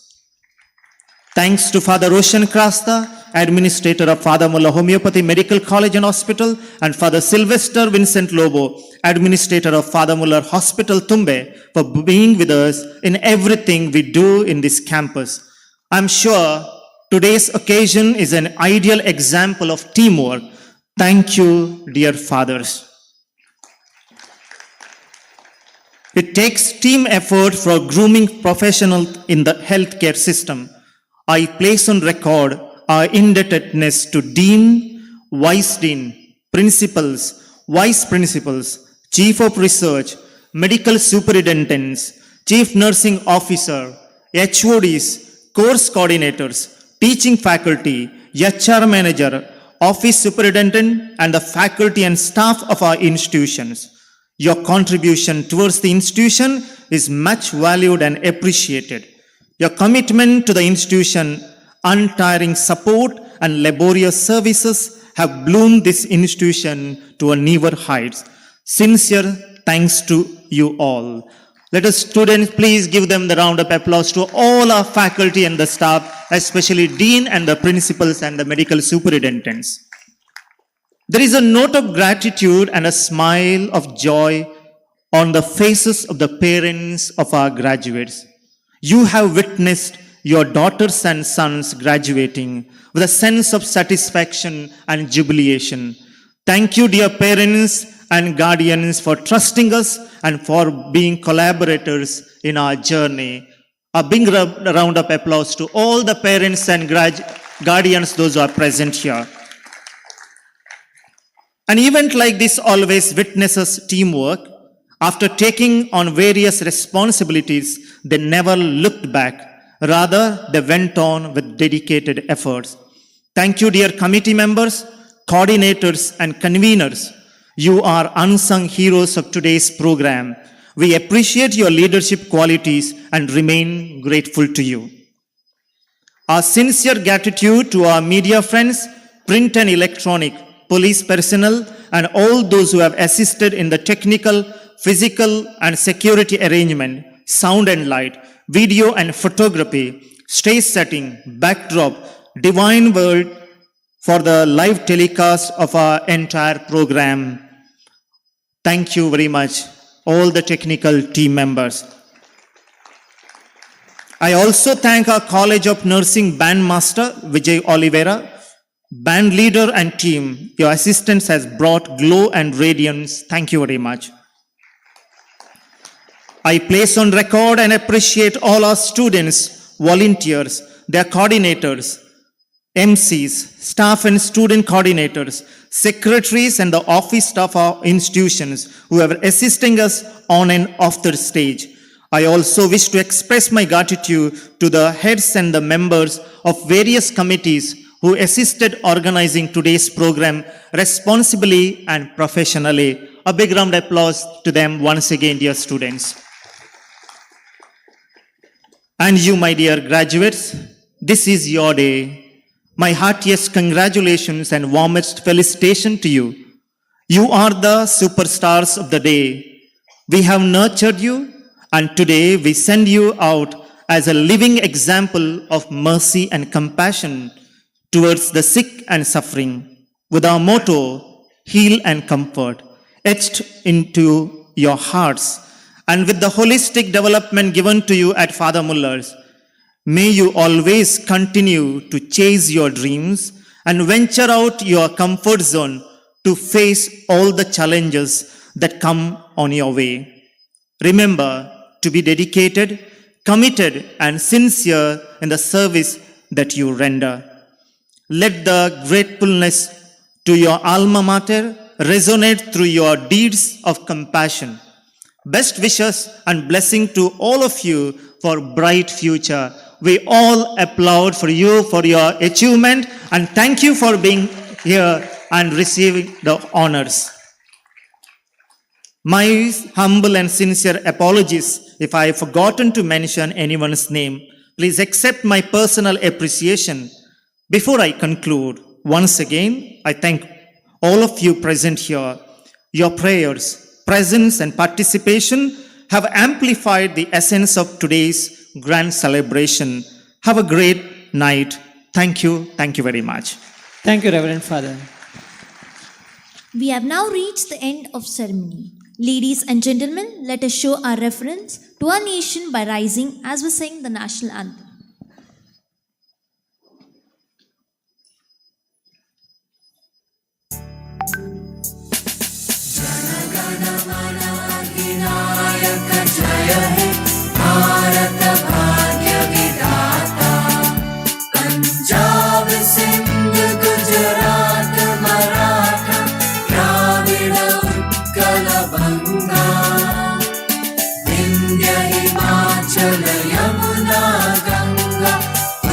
Thanks to Father Roshan Krasta, Administrator of Father Muller Homeopathy Medical College and Hospital, and Father Sylvester Vincent Lobo, Administrator of Father Muller Hospital Tumbe, for being with us in everything we do in this campus. I'm sure today's occasion is an ideal example of teamwork. Thank you, dear fathers. It takes team effort for grooming professionals in the healthcare system. I place on record our indebtedness to Dean, Vice Dean, Principals, Vice Principals, Chief of Research, Medical Superintendents, Chief Nursing Officer, HODs, Course Coordinators, Teaching Faculty, HR Manager, Office Superintendent, and the faculty and staff of our institutions. Your contribution towards the institution is much valued and appreciated. Your commitment to the institution, untiring support, and laborious services have bloomed this institution to a newer heights. Sincere thanks to you all. Let us students please give them the round of applause to all our faculty and the staff, especially Dean and the principals and the medical superintendents. There is a note of gratitude and a smile of joy on the faces of the parents of our graduates. You have witnessed your daughters and sons graduating with a sense of satisfaction and jubilation. Thank you, dear parents and guardians, for trusting us and for being collaborators in our journey. A big round of applause to all the parents and guardians, those who are present here. An event like this always witnesses teamwork. After taking on various responsibilities, they never looked back. Rather, they went on with dedicated efforts. Thank you, dear committee members, coordinators, and conveners. You are unsung heroes of today's program. We appreciate your leadership qualities and remain grateful to you. Our sincere gratitude to our media friends, print and electronic, police personnel, and all those who have assisted in the technical, physical, and security arrangement, sound and light, video and photography, stage setting, backdrop, divine world for the live telecast of our entire program. Thank you very much, all the technical team members. I also thank our College of Nursing Band Master, Vijay Oliveira, band leader and team. Your assistance has brought glow and radiance. Thank you very much. I place on record and appreciate all our students, volunteers, their coordinators, MCs, staff and student coordinators, secretaries and the office staff of our institutions who are assisting us on and off the stage. I also wish to express my gratitude to the heads and the members of various committees who assisted organizing today's program responsibly and professionally. A big round of applause to them once again, dear students. And you, my dear graduates, this is your day. My heartiest congratulations and warmest felicitation to you. You are the superstars of the day. We have nurtured you, and today we send you out as a living example of mercy and compassion towards the sick and suffering, with our motto, heal and comfort, etched into your hearts, and with the holistic development given to you at Father Muller's. May you always continue to chase your dreams and venture out your comfort zone to face all the challenges that come on your way. Remember to be dedicated, committed, and sincere in the service that you render. Let the gratefulness to your alma mater resonate through your deeds of compassion. Best wishes and blessing to all of you for bright future. We all applaud for you for your achievement and thank you for being here and receiving the honors. My humble and sincere apologies if I have forgotten to mention anyone's name. Please accept my personal appreciation. Before I conclude, once again, I thank all of you present here. Your prayers, presence, and participation have amplified the essence of today's grand celebration. Have a great night. Thank you. Thank you very much. Thank you, Reverend Father. We have now reached the end of ceremony. Ladies and gentlemen, let us show our reverence to our nation by rising as we sing the national anthem. जय हे भारत भाग्य विधाता पंजाब सिंध गुजरात मराठा द्राविड़ उत्कल बंगा विंध्य हिमाचल यमुना गंगा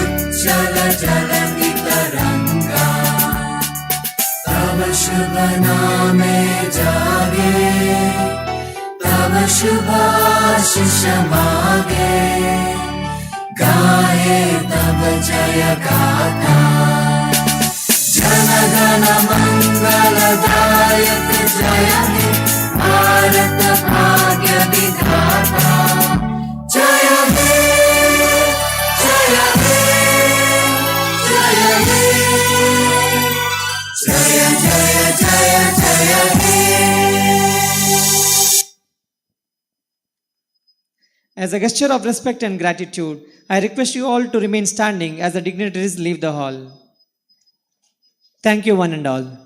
उज्जल जलधि तरंगा तव शुभ नामे जागे तव शुभाशिष मागे गाये तव जय गाथा जन गण मंगलदायक जय हे भारत भाग्य विधाता जय हे जय हे जय हे जय जय जय जय हे. As a gesture of respect and gratitude, I request you all to remain standing as the dignitaries leave the hall. Thank you, one and all.